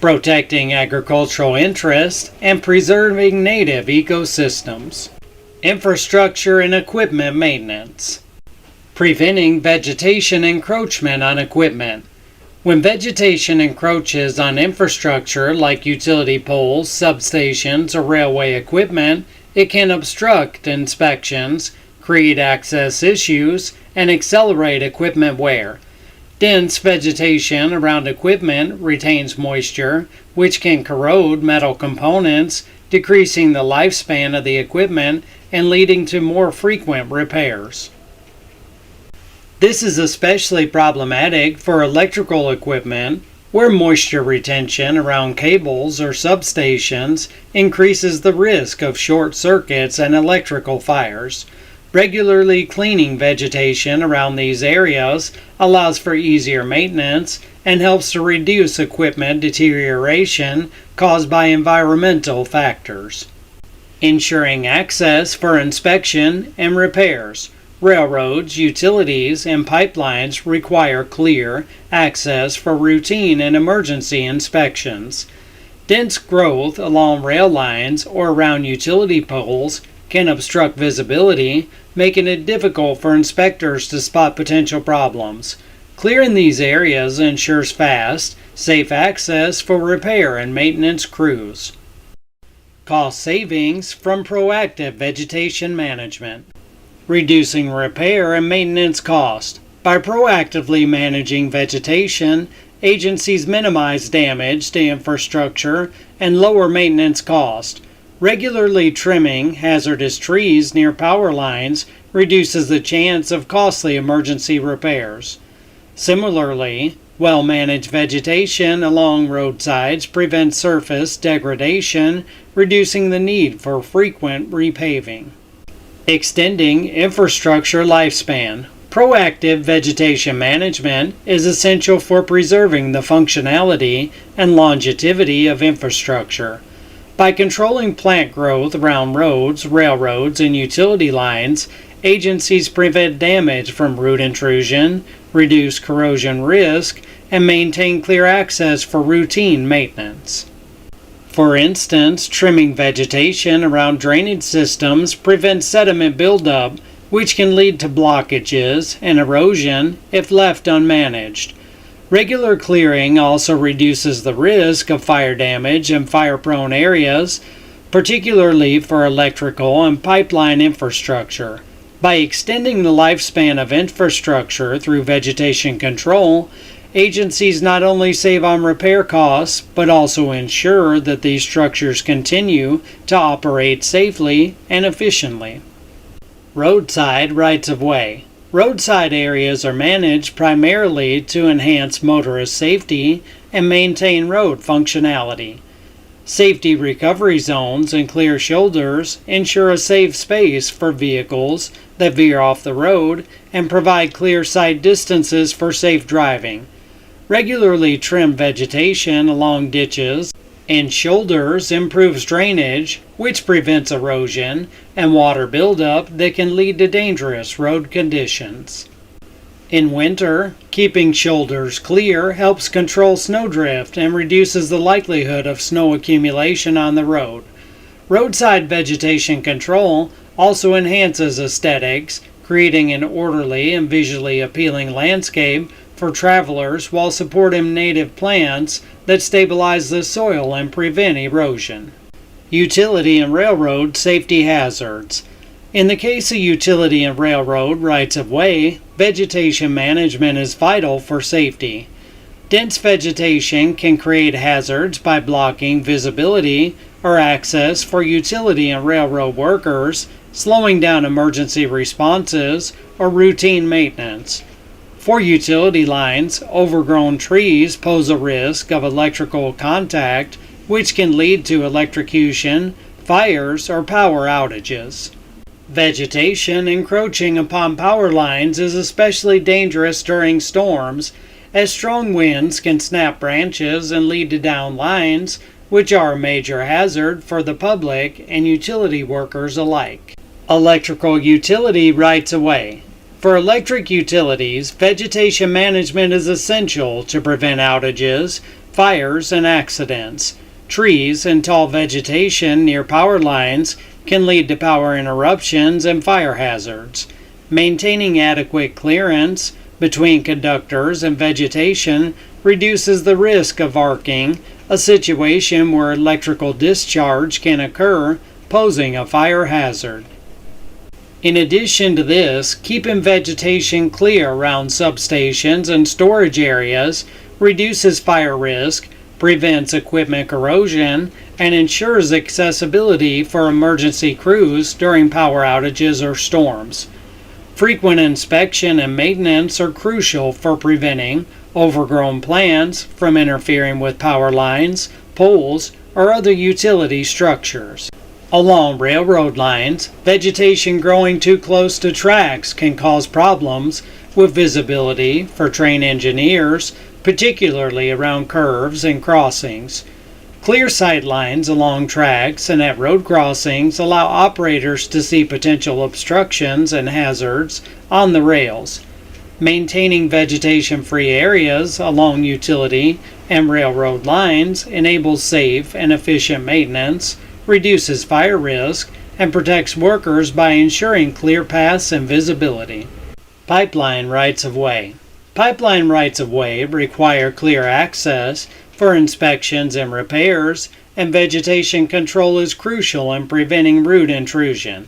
protecting agricultural interests, and preserving native ecosystems. Infrastructure and equipment maintenance. Preventing vegetation encroachment on equipment. When vegetation encroaches on infrastructure like utility poles, substations, or railway equipment, it can obstruct inspections, create access issues, and accelerate equipment wear. Dense vegetation around equipment retains moisture, which can corrode metal components, decreasing the lifespan of the equipment and leading to more frequent repairs. This is especially problematic for electrical equipment, where moisture retention around cables or substations increases the risk of short circuits and electrical fires. Regularly cleaning vegetation around these areas allows for easier maintenance and helps to reduce equipment deterioration caused by environmental factors. Ensuring access for inspection and repairs. Railroads, utilities, and pipelines require clear access for routine and emergency inspections. Dense growth along rail lines or around utility poles can obstruct visibility, making it difficult for inspectors to spot potential problems. Clearing these areas ensures fast, safe access for repair and maintenance crews. Cost savings from proactive vegetation management. Reducing repair and maintenance cost. By proactively managing vegetation, agencies minimize damage to infrastructure and lower maintenance cost. Regularly trimming hazardous trees near power lines reduces the chance of costly emergency repairs. Similarly, well-managed vegetation along roadsides prevents surface degradation, reducing the need for frequent repaving. Extending infrastructure lifespan. Proactive vegetation management is essential for preserving the functionality and longevity of infrastructure. By controlling plant growth around roads, railroads, and utility lines, agencies prevent damage from root intrusion, reduce corrosion risk, and maintain clear access for routine maintenance. For instance, trimming vegetation around drainage systems prevents sediment buildup, which can lead to blockages and erosion if left unmanaged. Regular clearing also reduces the risk of fire damage in fire-prone areas, particularly for electrical and pipeline infrastructure. By extending the lifespan of infrastructure through vegetation control, agencies not only save on repair costs, but also ensure that these structures continue to operate safely and efficiently. Roadside rights-of-way. Roadside areas are managed primarily to enhance motorist safety and maintain road functionality. Safety recovery zones and clear shoulders ensure a safe space for vehicles that veer off the road and provide clear sight distances for safe driving. Regularly trimmed vegetation along ditches and shoulders improves drainage, which prevents erosion and water buildup that can lead to dangerous road conditions. In winter, keeping shoulders clear helps control snowdrift and reduces the likelihood of snow accumulation on the road. Roadside vegetation control also enhances aesthetics, creating an orderly and visually appealing landscape for travelers while supporting native plants that stabilize the soil and prevent erosion. Utility and railroad safety hazards. In the case of utility and railroad rights-of-way, vegetation management is vital for safety. Dense vegetation can create hazards by blocking visibility or access for utility and railroad workers, slowing down emergency responses or routine maintenance. For utility lines, overgrown trees pose a risk of electrical contact, which can lead to electrocution, fires, or power outages. Vegetation encroaching upon power lines is especially dangerous during storms, as strong winds can snap branches and lead to downed lines, which are a major hazard for the public and utility workers alike. Electrical utility rights-of-way. For electric utilities, vegetation management is essential to prevent outages, fires, and accidents. Trees and tall vegetation near power lines can lead to power interruptions and fire hazards. Maintaining adequate clearance between conductors and vegetation reduces the risk of arcing, a situation where electrical discharge can occur, posing a fire hazard. In addition to this, keeping vegetation clear around substations and storage areas reduces fire risk, prevents equipment corrosion, and ensures accessibility for emergency crews during power outages or storms. Frequent inspection and maintenance are crucial for preventing overgrown plants from interfering with power lines, poles, or other utility structures. Along railroad lines, vegetation growing too close to tracks can cause problems with visibility for train engineers, particularly around curves and crossings. Clear sight lines along tracks and at road crossings allow operators to see potential obstructions and hazards on the rails. Maintaining vegetation-free areas along utility and railroad lines enables safe and efficient maintenance, reduces fire risk, and protects workers by ensuring clear paths and visibility. Pipeline rights-of-way. Pipeline rights-of-way require clear access for inspections and repairs, and vegetation control is crucial in preventing root intrusion,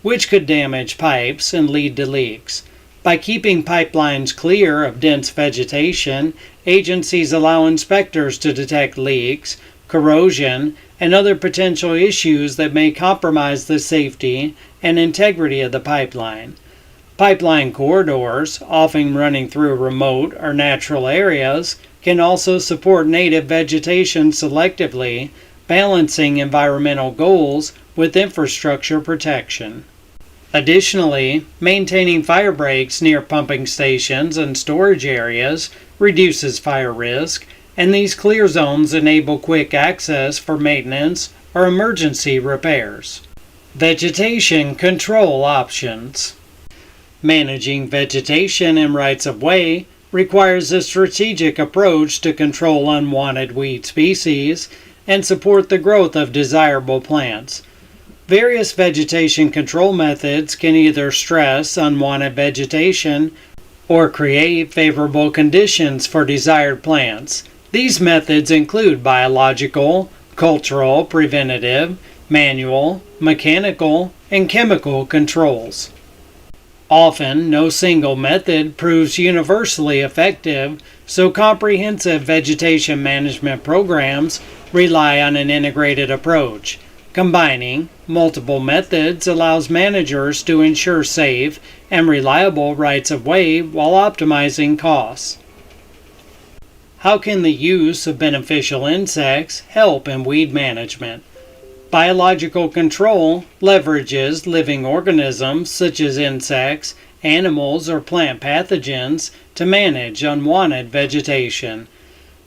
which could damage pipes and lead to leaks. By keeping pipelines clear of dense vegetation, agencies allow inspectors to detect leaks, corrosion, and other potential issues that may compromise the safety and integrity of the pipeline. Pipeline corridors, often running through remote or natural areas, can also support native vegetation selectively, balancing environmental goals with infrastructure protection. Additionally, maintaining fire breaks near pumping stations and storage areas reduces fire risk, and these clear zones enable quick access for maintenance or emergency repairs. Vegetation control options. Managing vegetation and rights-of-way requires a strategic approach to control unwanted weed species and support the growth of desirable plants. Various vegetation control methods can either stress unwanted vegetation or create favorable conditions for desired plants. These methods include biological, cultural, preventative, manual, mechanical, and chemical controls. Often, no single method proves universally effective, so comprehensive vegetation management programs rely on an integrated approach. Combining multiple methods allows managers to ensure safe and reliable rights-of-way while optimizing costs. How can the use of beneficial insects help in weed management? Biological control leverages living organisms such as insects, animals, or plant pathogens to manage unwanted vegetation.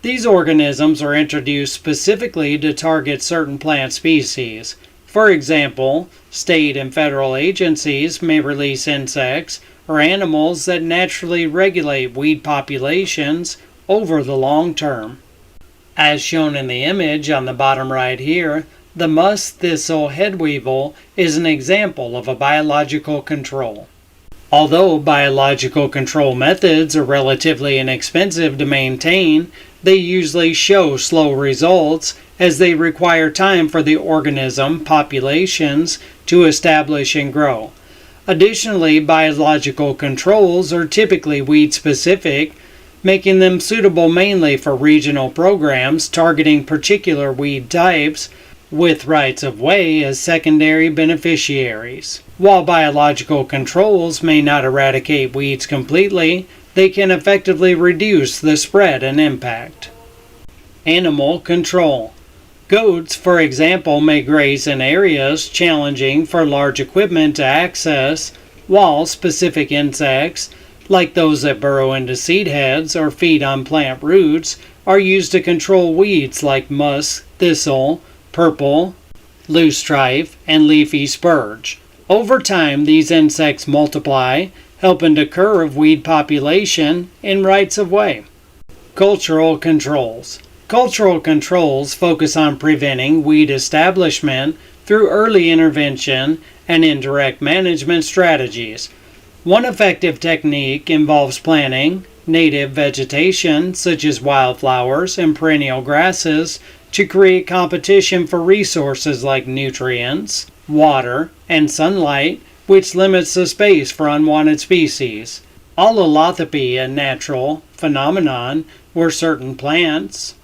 These organisms are introduced specifically to target certain plant species. For example, state and federal agencies may release insects or animals that naturally regulate weed populations over the long term. As shown in the image on the bottom right here, the musk thistle headweevil is an example of a biological control. Although biological control methods are relatively inexpensive to maintain, they usually show slow results as they require time for the organism populations to establish and grow. Additionally, biological controls are typically weed-specific, making them suitable mainly for regional programs targeting particular weed types, with rights-of-way as secondary beneficiaries. While biological controls may not eradicate weeds completely, they can effectively reduce the spread and impact. Animal control. Goats, for example, may graze in areas challenging for large equipment to access, while specific insects, like those that burrow into seed heads or feed on plant roots, are used to control weeds like musk, thistle, purple, loosestrife, and leafy spurge. Over time, these insects multiply, helping to curb weed population in rights of way. Cultural controls. Cultural controls focus on preventing weed establishment through early intervention and indirect management strategies. One effective technique involves planting native vegetation such as wildflowers and perennial grasses to create competition for resources like nutrients, water, and sunlight, which limits the space for unwanted species. Allothropy, a natural phenomenon where certain plants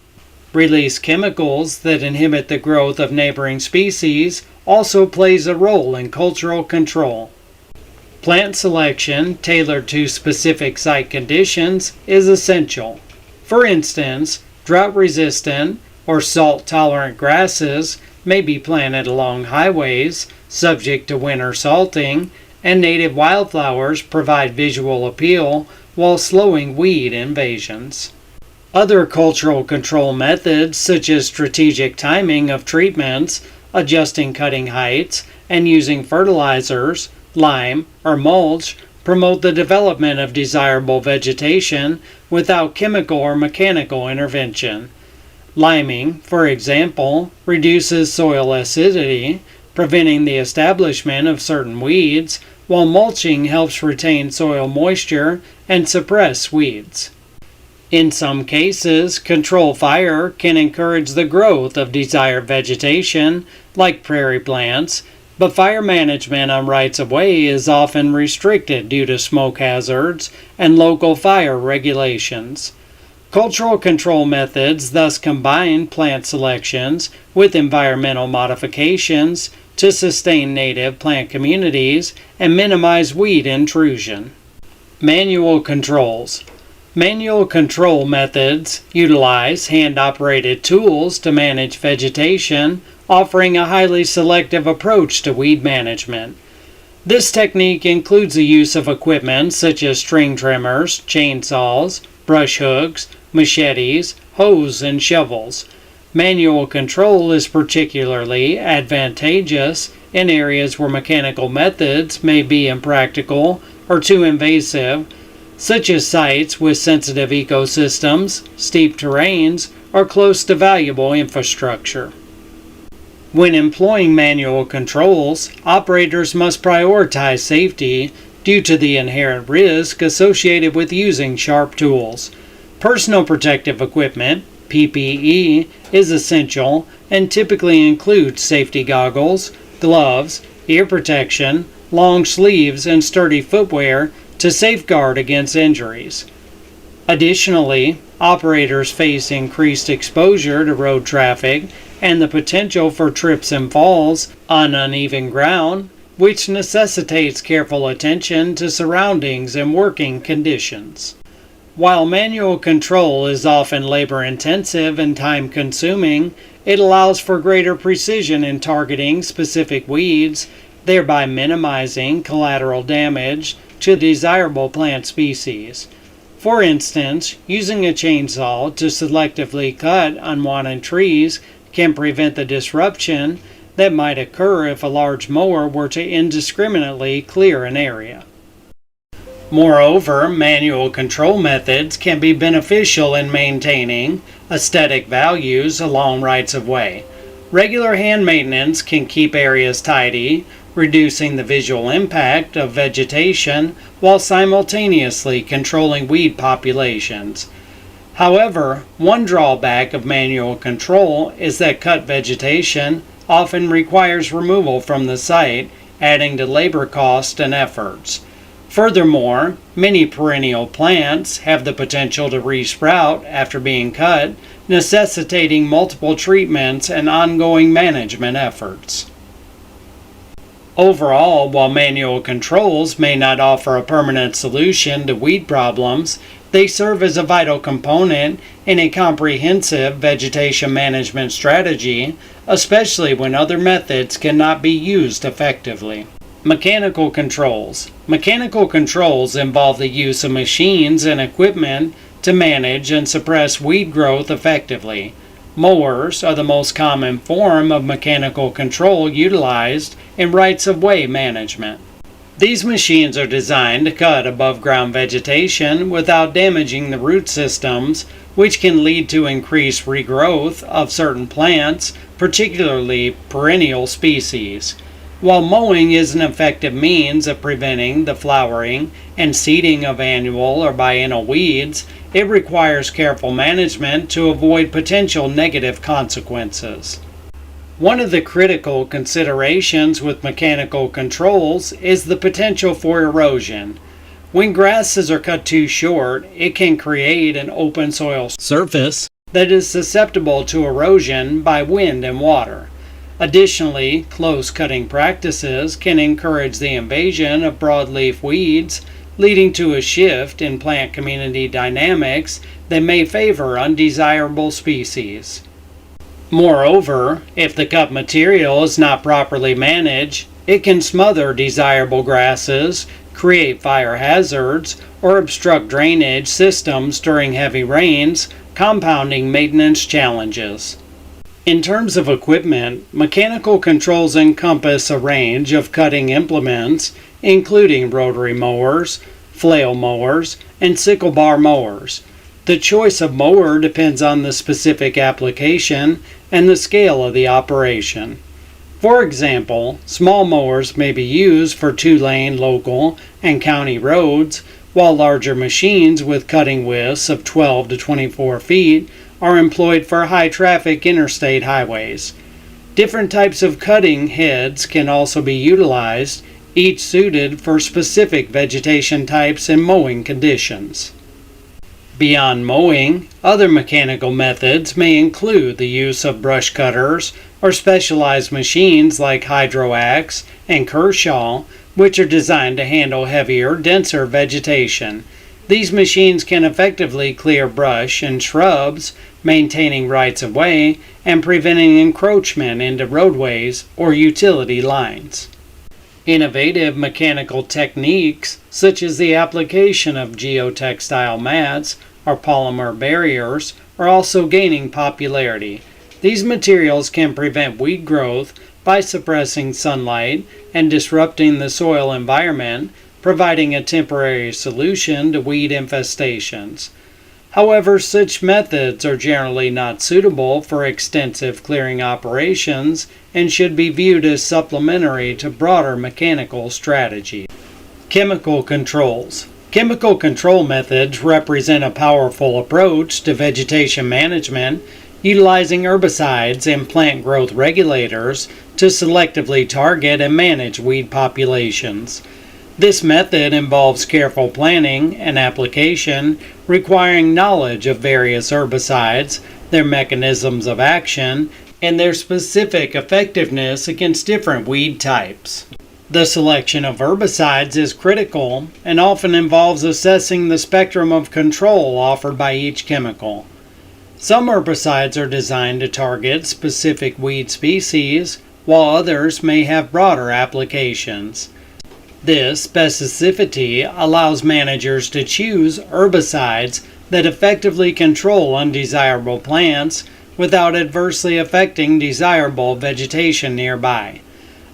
release chemicals that inhibit the growth of neighboring species, also plays a role in cultural control. Plant selection tailored to specific site conditions is essential. For instance, drought-resistant or salt-tolerant grasses may be planted along highways, subject to winter salting, and native wildflowers provide visual appeal while slowing weed invasions. Other cultural control methods, such as strategic timing of treatments, adjusting cutting heights, and using fertilizers, lime, or mulch, promote the development of desirable vegetation without chemical or mechanical intervention. Liming, for example, reduces soil acidity, preventing the establishment of certain weeds, while mulching helps retain soil moisture and suppress weeds. In some cases, control fire can encourage the growth of desired vegetation, like prairie plants, but fire management on rights of way is often restricted due to smoke hazards and local fire regulations. Cultural control methods thus combine plant selections with environmental modifications to sustain native plant communities and minimize weed intrusion. Manual controls. Manual control methods utilize hand-operated tools to manage vegetation, offering a highly selective approach to weed management. This technique includes the use of equipment such as string trimmers, chainsaws, brush hooks, machetes, hoes, and shovels. Manual control is particularly advantageous in areas where mechanical methods may be impractical or too invasive, such as sites with sensitive ecosystems, steep terrains, or close to valuable infrastructure. When employing manual controls, operators must prioritize safety due to the inherent risk associated with using sharp tools. Personal protective equipment, PPE, is essential and typically includes safety goggles, gloves, ear protection, long sleeves, and sturdy footwear to safeguard against injuries. Additionally, operators face increased exposure to road traffic and the potential for trips and falls on uneven ground, which necessitates careful attention to surroundings and working conditions. While manual control is often labor-intensive and time-consuming, it allows for greater precision in targeting specific weeds, thereby minimizing collateral damage to desirable plant species. For instance, using a chainsaw to selectively cut unwanted trees can prevent the disruption that might occur if a large mower were to indiscriminately clear an area. Moreover, manual control methods can be beneficial in maintaining aesthetic values along rights of way. Regular hand maintenance can keep areas tidy, reducing the visual impact of vegetation while simultaneously controlling weed populations. However, one drawback of manual control is that cut vegetation often requires removal from the site, adding to labor costs and efforts. Furthermore, many perennial plants have the potential to resprout after being cut, necessitating multiple treatments and ongoing management efforts. Overall, while manual controls may not offer a permanent solution to weed problems, they serve as a vital component in a comprehensive vegetation management strategy, especially when other methods cannot be used effectively. Mechanical controls. Mechanical controls involve the use of machines and equipment to manage and suppress weed growth effectively. Mowers are the most common form of mechanical control utilized in rights-of-way management. These machines are designed to cut above-ground vegetation without damaging the root systems, which can lead to increased regrowth of certain plants, particularly perennial species. While mowing is an effective means of preventing the flowering and seeding of annual or biennial weeds, it requires careful management to avoid potential negative consequences. One of the critical considerations with mechanical controls is the potential for erosion. When grasses are cut too short, it can create an open soil surface that is susceptible to erosion by wind and water. Additionally, close cutting practices can encourage the invasion of broadleaf weeds, leading to a shift in plant community dynamics that may favor undesirable species. Moreover, if the cut material is not properly managed, it can smother desirable grasses, create fire hazards, or obstruct drainage systems during heavy rains, compounding maintenance challenges. In terms of equipment, mechanical controls encompass a range of cutting implements, including rotary mowers, flail mowers, and sickle bar mowers. The choice of mower depends on the specific application and the scale of the operation. For example, small mowers may be used for 2-lane local and county roads, while larger machines with cutting widths of 12 to 24 feet are employed for high-traffic interstate highways. Different types of cutting heads can also be utilized, each suited for specific vegetation types and mowing conditions. Beyond mowing, other mechanical methods may include the use of brush cutters or specialized machines like Hydro-Ax and Kershaw, which are designed to handle heavier, denser vegetation. These machines can effectively clear brush and shrubs, maintaining rights-of-way and preventing encroachment into roadways or utility lines. Innovative mechanical techniques, such as the application of geotextile mats or polymer barriers, are also gaining popularity. These materials can prevent weed growth by suppressing sunlight and disrupting the soil environment, providing a temporary solution to weed infestations. However, such methods are generally not suitable for extensive clearing operations and should be viewed as supplementary to broader mechanical strategies. Chemical controls. Chemical control methods represent a powerful approach to vegetation management, utilizing herbicides and plant growth regulators to selectively target and manage weed populations. This method involves careful planning and application, requiring knowledge of various herbicides, their mechanisms of action, and their specific effectiveness against different weed types. The selection of herbicides is critical and often involves assessing the spectrum of control offered by each chemical. Some herbicides are designed to target specific weed species, while others may have broader applications. This specificity allows managers to choose herbicides that effectively control undesirable plants without adversely affecting desirable vegetation nearby.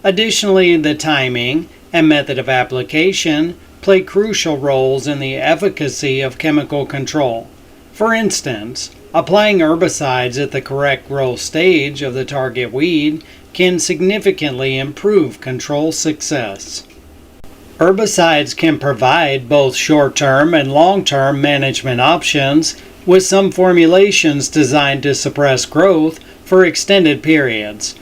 Additionally, the timing and method of application play crucial roles in the efficacy of chemical control. For instance, applying herbicides at the correct growth stage of the target weed can significantly improve control success. Herbicides can provide both short-term and long-term management options, with some formulations designed to suppress growth for extended periods.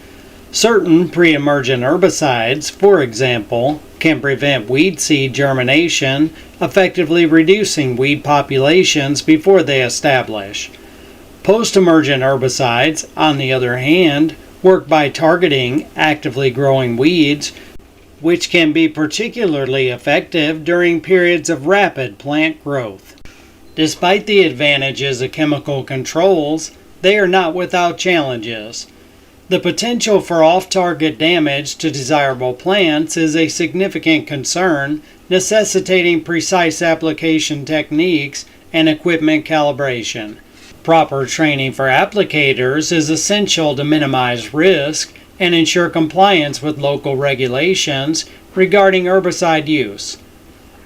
Certain pre-emergent herbicides, for example, can prevent weed seed germination, effectively reducing weed populations before they establish. Post-emergent herbicides, on the other hand, work by targeting actively growing weeds, which can be particularly effective during periods of rapid plant growth. Despite the advantages of chemical controls, they are not without challenges. The potential for off-target damage to desirable plants is a significant concern, necessitating precise application techniques and equipment calibration. Proper training for applicators is essential to minimize risk and ensure compliance with local regulations regarding herbicide use.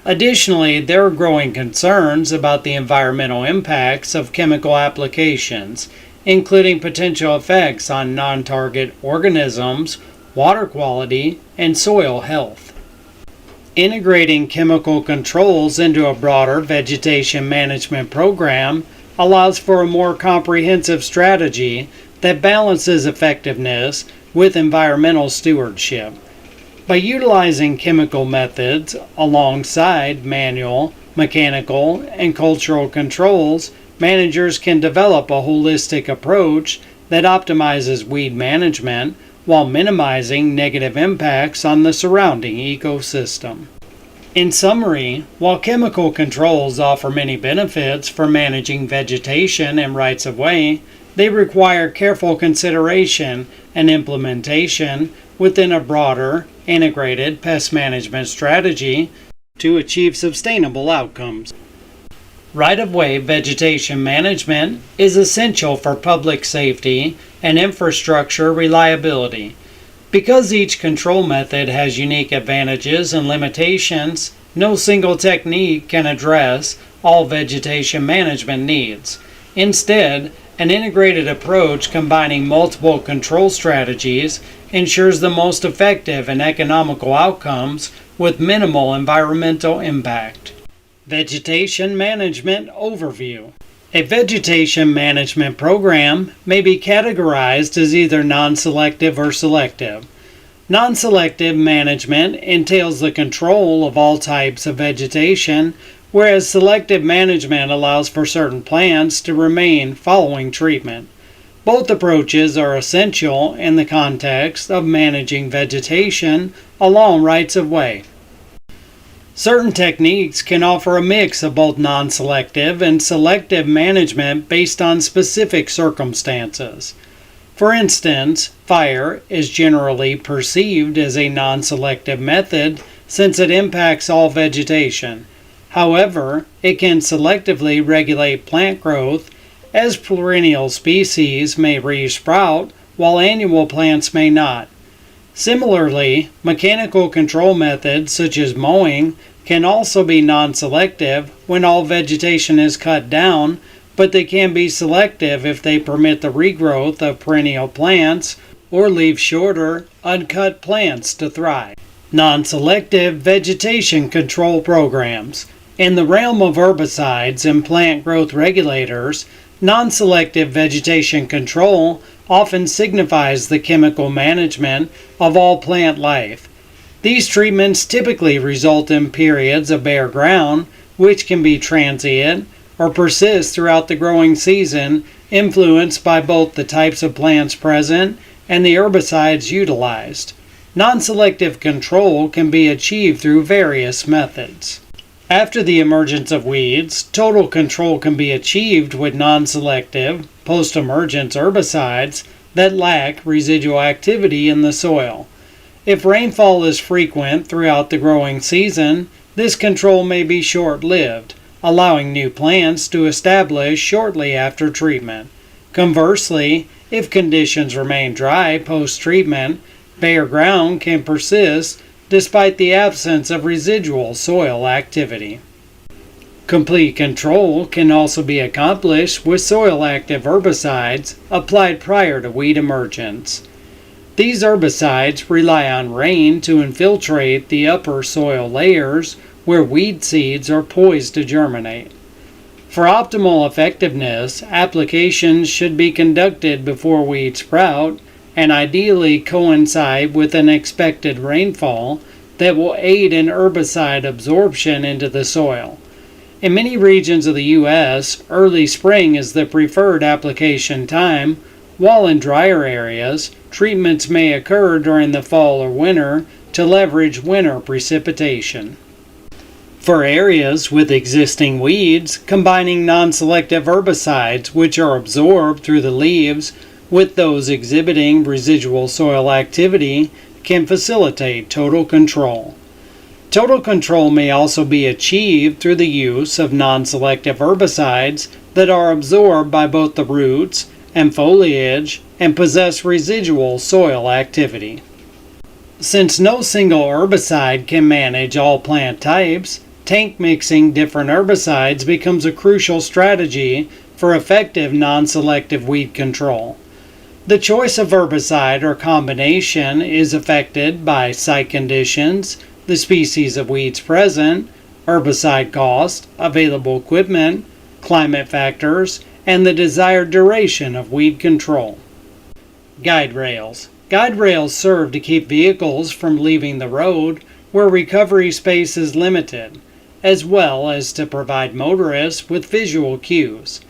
Additionally, there are growing concerns about the environmental impacts of chemical applications, including potential effects on non-target organisms, water quality, and soil health. Integrating chemical controls into a broader vegetation management program allows for a more comprehensive strategy that balances effectiveness with environmental stewardship. By utilizing chemical methods alongside manual, mechanical, and cultural controls, managers can develop a holistic approach that optimizes weed management while minimizing negative impacts on the surrounding ecosystem. In summary, while chemical controls offer many benefits for managing vegetation and rights of way, they require careful consideration and implementation within a broader, integrated pest management strategy to achieve sustainable outcomes. Right-of-way vegetation management is essential for public safety and infrastructure reliability. Because each control method has unique advantages and limitations, no single technique can address all vegetation management needs. Instead, an integrated approach combining multiple control strategies ensures the most effective and economical outcomes with minimal environmental impact. Vegetation Management Overview. A vegetation management program may be categorized as either non-selective or selective. Non-selective management entails the control of all types of vegetation, whereas selective management allows for certain plants to remain following treatment. Both approaches are essential in the context of managing vegetation along rights of way. Certain techniques can offer a mix of both non-selective and selective management based on specific circumstances. For instance, fire is generally perceived as a non-selective method since it impacts all vegetation. However, it can selectively regulate plant growth, as perennial species may resprout while annual plants may not. Similarly, mechanical control methods such as mowing can also be non-selective when all vegetation is cut down, but they can be selective if they permit the regrowth of perennial plants or leave shorter, uncut plants to thrive. Non-selective vegetation control programs. In the realm of herbicides and plant growth regulators, non-selective vegetation control often signifies the chemical management of all plant life. These treatments typically result in periods of bare ground, which can be transient or persist throughout the growing season, influenced by both the types of plants present and the herbicides utilized. Non-selective control can be achieved through various methods. After the emergence of weeds, total control can be achieved with non-selective, post-emergence herbicides that lack residual activity in the soil. If rainfall is frequent throughout the growing season, this control may be short-lived, allowing new plants to establish shortly after treatment. Conversely, if conditions remain dry post-treatment, bare ground can persist despite the absence of residual soil activity. Complete control can also be accomplished with soil-active herbicides applied prior to weed emergence. These herbicides rely on rain to infiltrate the upper soil layers where weed seeds are poised to germinate. For optimal effectiveness, applications should be conducted before weeds sprout and ideally coincide with an expected rainfall that will aid in herbicide absorption into the soil. In many regions of the U.S., early spring is the preferred application time, while in drier areas, treatments may occur during the fall or winter to leverage winter precipitation. For areas with existing weeds, combining non-selective herbicides which are absorbed through the leaves with those exhibiting residual soil activity, can facilitate total control. Total control may also be achieved through the use of non-selective herbicides that are absorbed by both the roots and foliage and possess residual soil activity. Since no single herbicide can manage all plant types, tank mixing different herbicides becomes a crucial strategy for effective non-selective weed control. The choice of herbicide or combination is affected by site conditions, the species of weeds present, herbicide cost, available equipment, climate factors, and the desired duration of weed control. Guide rails. Guide rails serve to keep vehicles from leaving the road where recovery space is limited, as well as to provide motorists with visual cues.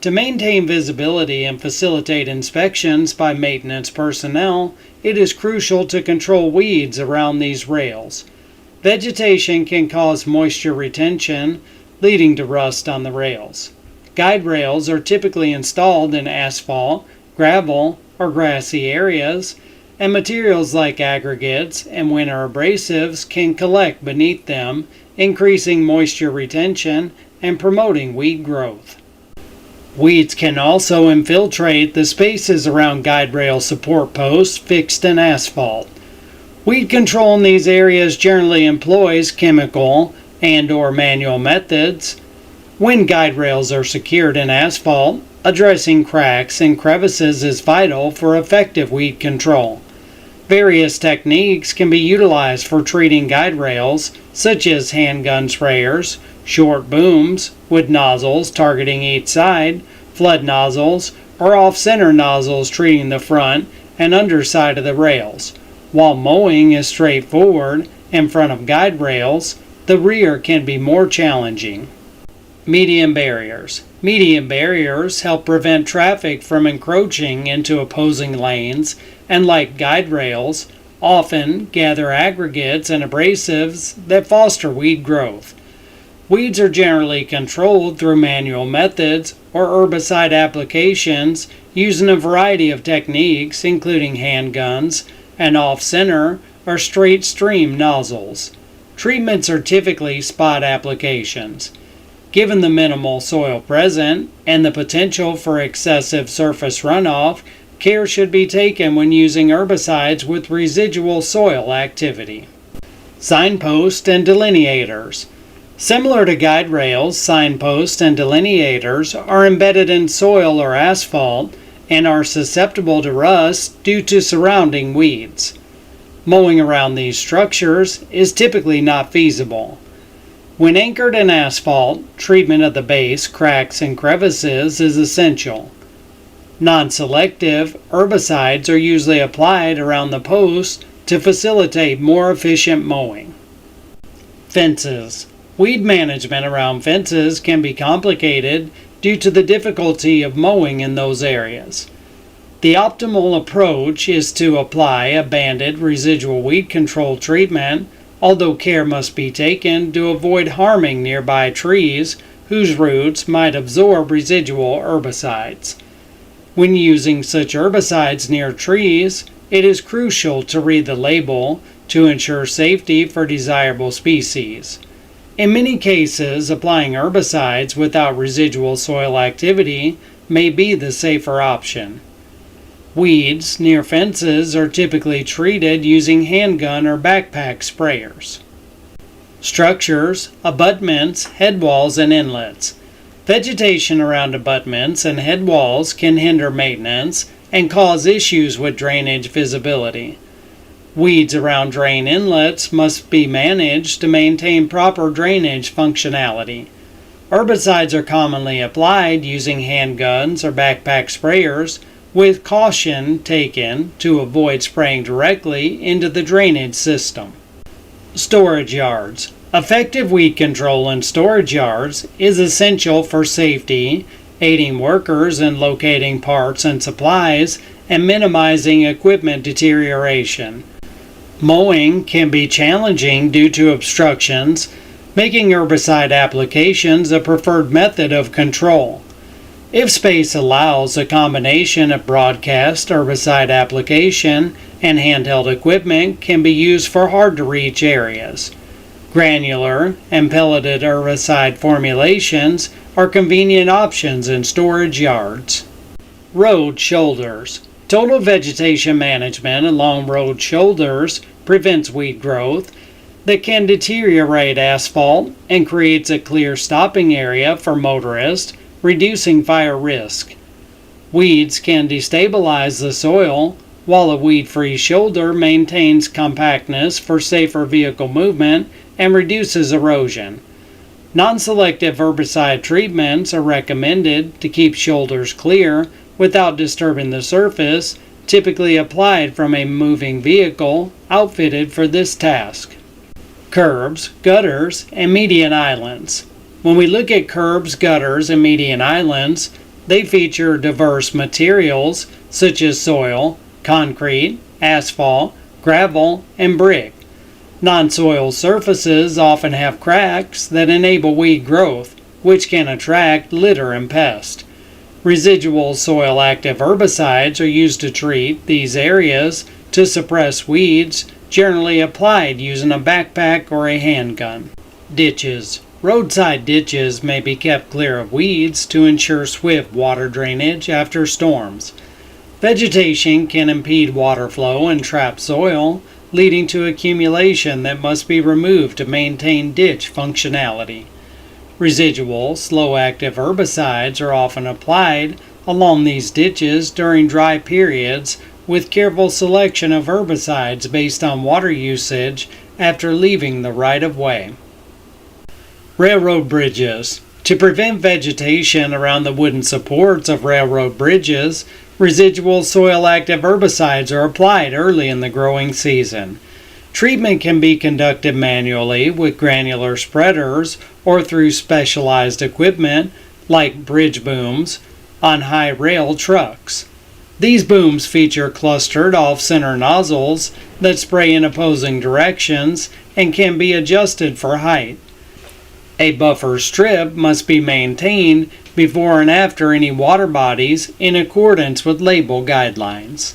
To maintain visibility and facilitate inspections by maintenance personnel, it is crucial to control weeds around these rails. Vegetation can cause moisture retention, leading to rust on the rails. Guide rails are typically installed in asphalt, gravel, or grassy areas, and materials like aggregates and winter abrasives can collect beneath them, increasing moisture retention and promoting weed growth. Weeds can also infiltrate the spaces around guide rail support posts fixed in asphalt. Weed control in these areas generally employs chemical and/or manual methods. When guide rails are secured in asphalt, addressing cracks and crevices is vital for effective weed control. Various techniques can be utilized for treating guide rails, such as handgun sprayers, short booms with nozzles targeting each side, flood nozzles, or off-center nozzles treating the front and underside of the rails. While mowing is straightforward in front of guide rails, the rear can be more challenging. Median barriers. Median barriers help prevent traffic from encroaching into opposing lanes and, like guide rails, often gather aggregates and abrasives that foster weed growth. Weeds are generally controlled through manual methods or herbicide applications using a variety of techniques, including handguns and off-center or straight stream nozzles. Treatments are typically spot applications. Given the minimal soil present and the potential for excessive surface runoff, care should be taken when using herbicides with residual soil activity. Signposts and delineators. Similar to guide rails, signposts and delineators are embedded in soil or asphalt and are susceptible to rust due to surrounding weeds. Mowing around these structures is typically not feasible. When anchored in asphalt, treatment of the base, cracks, and crevices is essential. Non-selective herbicides are usually applied around the posts to facilitate more efficient mowing. Fences. Weed management around fences can be complicated due to the difficulty of mowing in those areas. The optimal approach is to apply a banded residual weed control treatment, although care must be taken to avoid harming nearby trees whose roots might absorb residual herbicides. When using such herbicides near trees, it is crucial to read the label to ensure safety for desirable species. In many cases, applying herbicides without residual soil activity may be the safer option. Weeds near fences are typically treated using handgun or backpack sprayers. Structures, abutments, headwalls, and inlets. Vegetation around abutments and headwalls can hinder maintenance and cause issues with drainage visibility. Weeds around drain inlets must be managed to maintain proper drainage functionality. Herbicides are commonly applied using handguns or backpack sprayers, with caution taken to avoid spraying directly into the drainage system. Storage yards. Effective weed control in storage yards is essential for safety, aiding workers in locating parts and supplies, and minimizing equipment deterioration. Mowing can be challenging due to obstructions, making herbicide applications a preferred method of control. If space allows, a combination of broadcast herbicide application and handheld equipment can be used for hard-to-reach areas. Granular and pelleted herbicide formulations are convenient options in storage yards. Road shoulders. Total vegetation management along road shoulders prevents weed growth that can deteriorate asphalt and creates a clear stopping area for motorists, reducing fire risk. Weeds can destabilize the soil, while a weed-free shoulder maintains compactness for safer vehicle movement and reduces erosion. Non-selective herbicide treatments are recommended to keep shoulders clear without disturbing the surface, typically applied from a moving vehicle outfitted for this task. Curbs, gutters, and median islands. When we look at curbs, gutters, and median islands, they feature diverse materials such as soil, concrete, asphalt, gravel, and brick. Non-soil surfaces often have cracks that enable weed growth, which can attract litter and pest. Residual soil-active herbicides are used to treat these areas to suppress weeds, generally applied using a backpack or a handgun. Ditches. Roadside ditches may be kept clear of weeds to ensure swift water drainage after storms. Vegetation can impede water flow and trap soil, leading to accumulation that must be removed to maintain ditch functionality. Residual, slow-active herbicides are often applied along these ditches during dry periods, with careful selection of herbicides based on water usage after leaving the right-of-way. Railroad bridges. To prevent vegetation around the wooden supports of railroad bridges, residual soil-active herbicides are applied early in the growing season. Treatment can be conducted manually with granular spreaders or through specialized equipment like bridge booms on high rail trucks. These booms feature clustered off-center nozzles that spray in opposing directions and can be adjusted for height. A buffer strip must be maintained before and after any water bodies in accordance with label guidelines.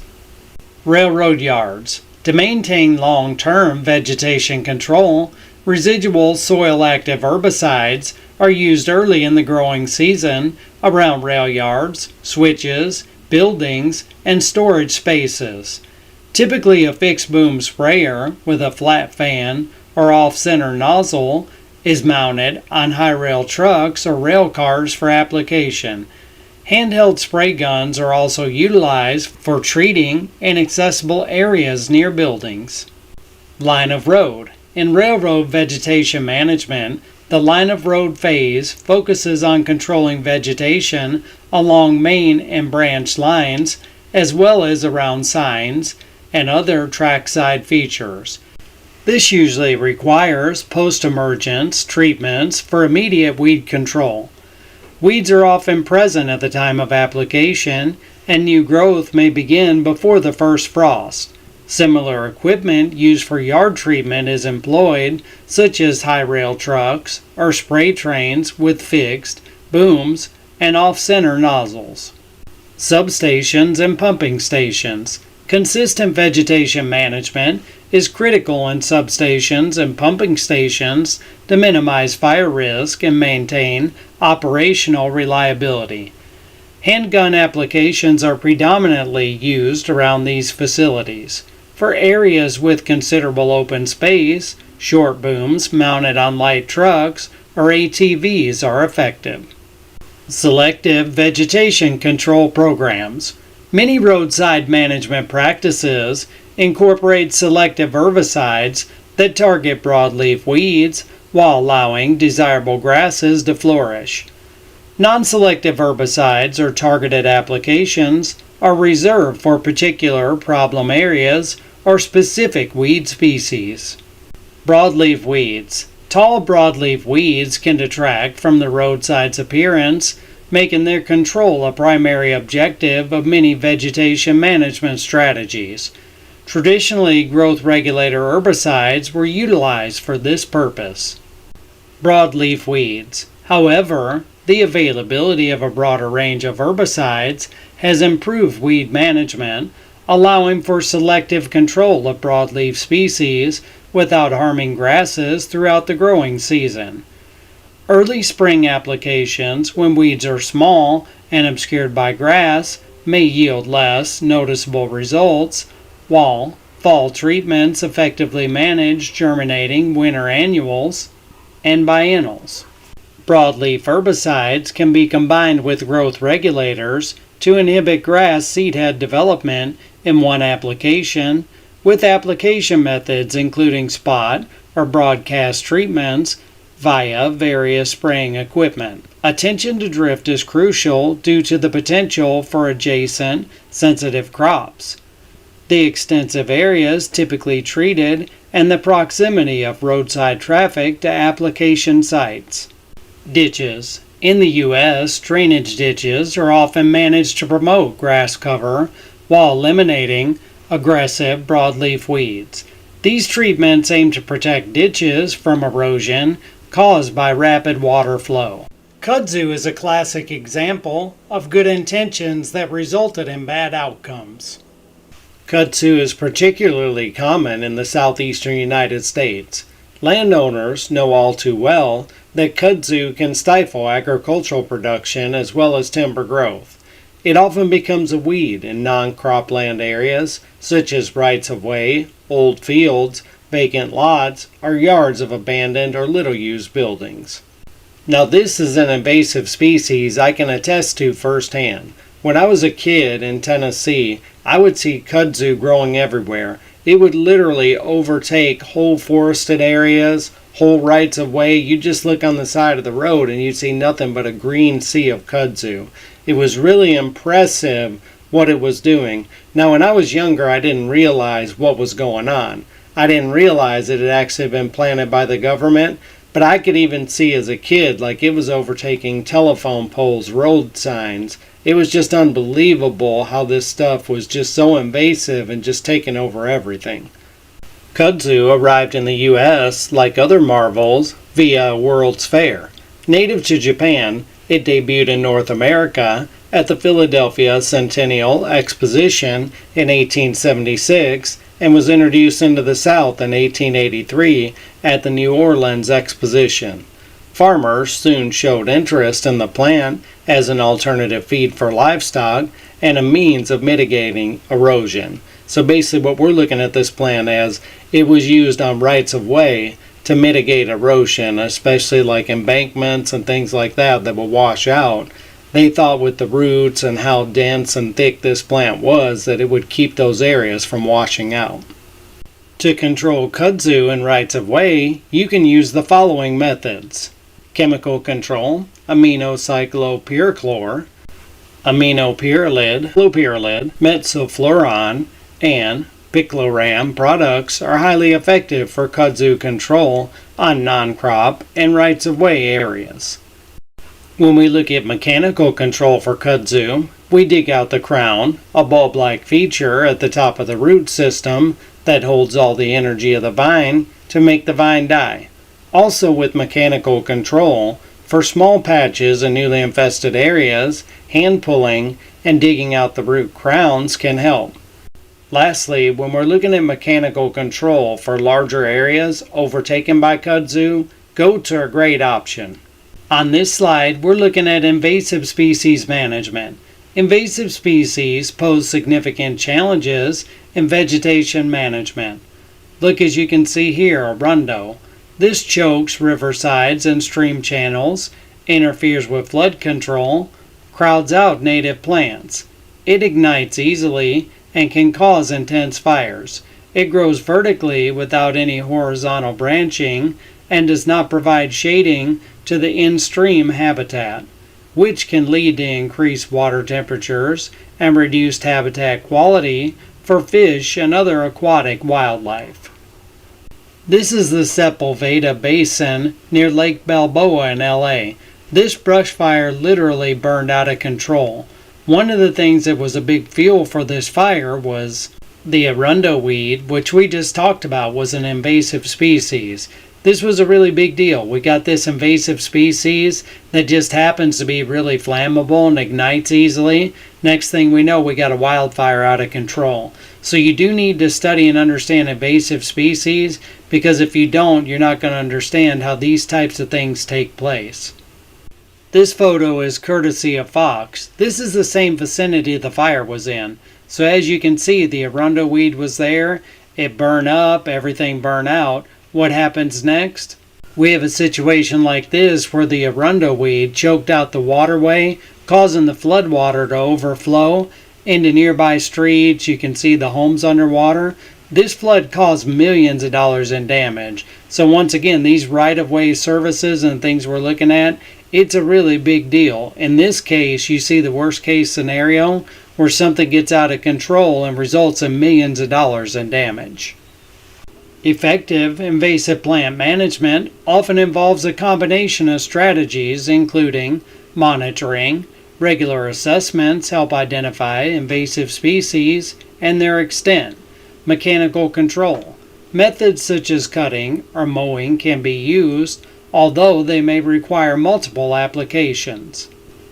Railroad yards. To maintain long-term vegetation control, residual soil-active herbicides are used early in the growing season around rail yards, switches, buildings, and storage spaces. Typically, a fixed boom sprayer with a flat fan or off-center nozzle is mounted on high rail trucks or rail cars for application. Handheld spray guns are also utilized for treating inaccessible areas near buildings. Line of road. In railroad vegetation management, the line of road phase focuses on controlling vegetation along main and branch lines, as well as around signs and other trackside features. This usually requires post-emergence treatments for immediate weed control. Weeds are often present at the time of application, and new growth may begin before the first frost. Similar equipment used for yard treatment is employed, such as high rail trucks or spray trains with fixed booms and off-center nozzles. Substations and pumping stations. Consistent vegetation management is critical in substations and pumping stations to minimize fire risk and maintain operational reliability. Handgun applications are predominantly used around these facilities. For areas with considerable open space, short booms mounted on light trucks or ATVs are effective. Selective vegetation control programs. Many roadside management practices incorporate selective herbicides that target broadleaf weeds while allowing desirable grasses to flourish. Non-selective herbicides or targeted applications are reserved for particular problem areas or specific weed species. Broadleaf weeds. Tall broadleaf weeds can detract from the roadside's appearance, making their control a primary objective of many vegetation management strategies. Traditionally, growth regulator herbicides were utilized for this purpose. Broadleaf weeds. However, the availability of a broader range of herbicides has improved weed management, allowing for selective control of broadleaf species without harming grasses throughout the growing season. Early spring applications, when weeds are small and obscured by grass, may yield less noticeable results, while fall treatments effectively manage germinating winter annuals and biennials. Broadleaf herbicides can be combined with growth regulators to inhibit grass seedhead development in one application, with application methods including spot or broadcast treatments via various spraying equipment. Attention to drift is crucial due to the potential for adjacent, sensitive crops, the extensive areas typically treated, and the proximity of roadside traffic to application sites. Ditches. In the U.S., drainage ditches are often managed to promote grass cover while eliminating aggressive broadleaf weeds. These treatments aim to protect ditches from erosion caused by rapid water flow. Kudzu is a classic example of good intentions that resulted in bad outcomes. Kudzu is particularly common in the southeastern United States. Landowners know all too well that kudzu can stifle agricultural production as well as timber growth. It often becomes a weed in non-cropland areas, such as rights-of-way, old fields, vacant lots, or yards of abandoned or little-used buildings. Now, this is an invasive species I can attest to firsthand. When I was a kid in Tennessee, I would see kudzu growing everywhere. It would literally overtake whole forested areas, whole rights of way. You just look on the side of the road and you'd see nothing but a green sea of kudzu. It was really impressive what it was doing. Now, when I was younger, I didn't realize what was going on. I didn't realize it had actually been planted by the government, but I could even see as a kid, like it was overtaking telephone poles, road signs. It was just unbelievable how this stuff was just so invasive and just taking over everything. Kudzu arrived in the U.S., like other marvels, via World's Fair. Native to Japan, it debuted in North America at the Philadelphia Centennial Exposition in 1876 and was introduced into the South in 1883 at the New Orleans Exposition. Farmers soon showed interest in the plant as an alternative feed for livestock and a means of mitigating erosion. So basically what we're looking at this plant as, it was used on rights of way to mitigate erosion, especially like embankments and things like that will wash out. They thought with the roots and how dense and thick this plant was that it would keep those areas from washing out. To control kudzu in rights of way, you can use the following methods: chemical control, aminocyclopyrachlor, aminopyrrolid, clopyrrolid, metsofluron, and picloram products are highly effective for kudzu control on non-crop and rights-of-way areas. When we look at mechanical control for kudzu, we dig out the crown, a bulb-like feature at the top of the root system that holds all the energy of the vine to make the vine die. Also with mechanical control, for small patches in newly infested areas, hand pulling and digging out the root crowns can help. Lastly, when we're looking at mechanical control for larger areas overtaken by kudzu, goats are a great option. On this slide, we're looking at invasive species management. Invasive species pose significant challenges in vegetation management. Look, as you can see here, arundo. This chokes riversides and stream channels, interferes with flood control, crowds out native plants. It ignites easily and can cause intense fires. It grows vertically without any horizontal branching and does not provide shading to the in-stream habitat, which can lead to increased water temperatures and reduced habitat quality for fish and other aquatic wildlife. This is the Sepulveda Basin near Lake Balboa in LA. This brush fire literally burned out of control. One of the things that was a big fuel for this fire was the arundo weed, which we just talked about was an invasive species. This was a really big deal. We got this invasive species that just happens to be really flammable and ignites easily. Next thing we know, we got a wildfire out of control. So you do need to study and understand invasive species, because if you don't, you're not going to understand how these types of things take place. This photo is courtesy of Fox. This is the same vicinity the fire was in. So as you can see, the arundo weed was there. It burned up, everything burned out. What happens next? We have a situation like this where the arundo weed choked out the waterway, causing the floodwater to overflow into nearby streets. You can see the homes underwater. This flood caused millions of dollars in damage. So once again, these right-of-way services and things we're looking at, it's a really big deal. In this case, you see the worst case scenario where something gets out of control and results in millions of dollars in damage. Effective invasive plant management often involves a combination of strategies including monitoring, regular assessments help identify invasive species and their extent, mechanical control. Methods such as cutting or mowing can be used, although they may require multiple applications.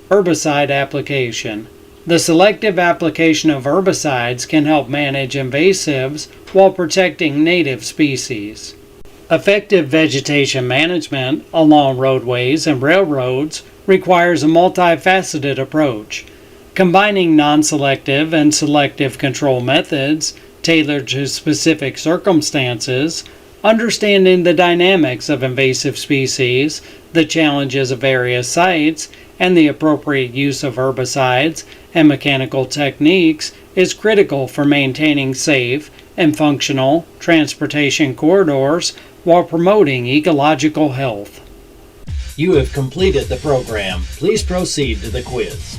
Herbicide application. The selective application of herbicides can help manage invasives while protecting native species. Effective vegetation management along roadways and railroads requires a multifaceted approach, combining non-selective and selective control methods tailored to specific circumstances, understanding the dynamics of invasive species, the challenges of various sites, and the appropriate use of herbicides and mechanical techniques is critical for maintaining safe and functional transportation corridors while promoting ecological health. You have completed the program. Please proceed to the quiz.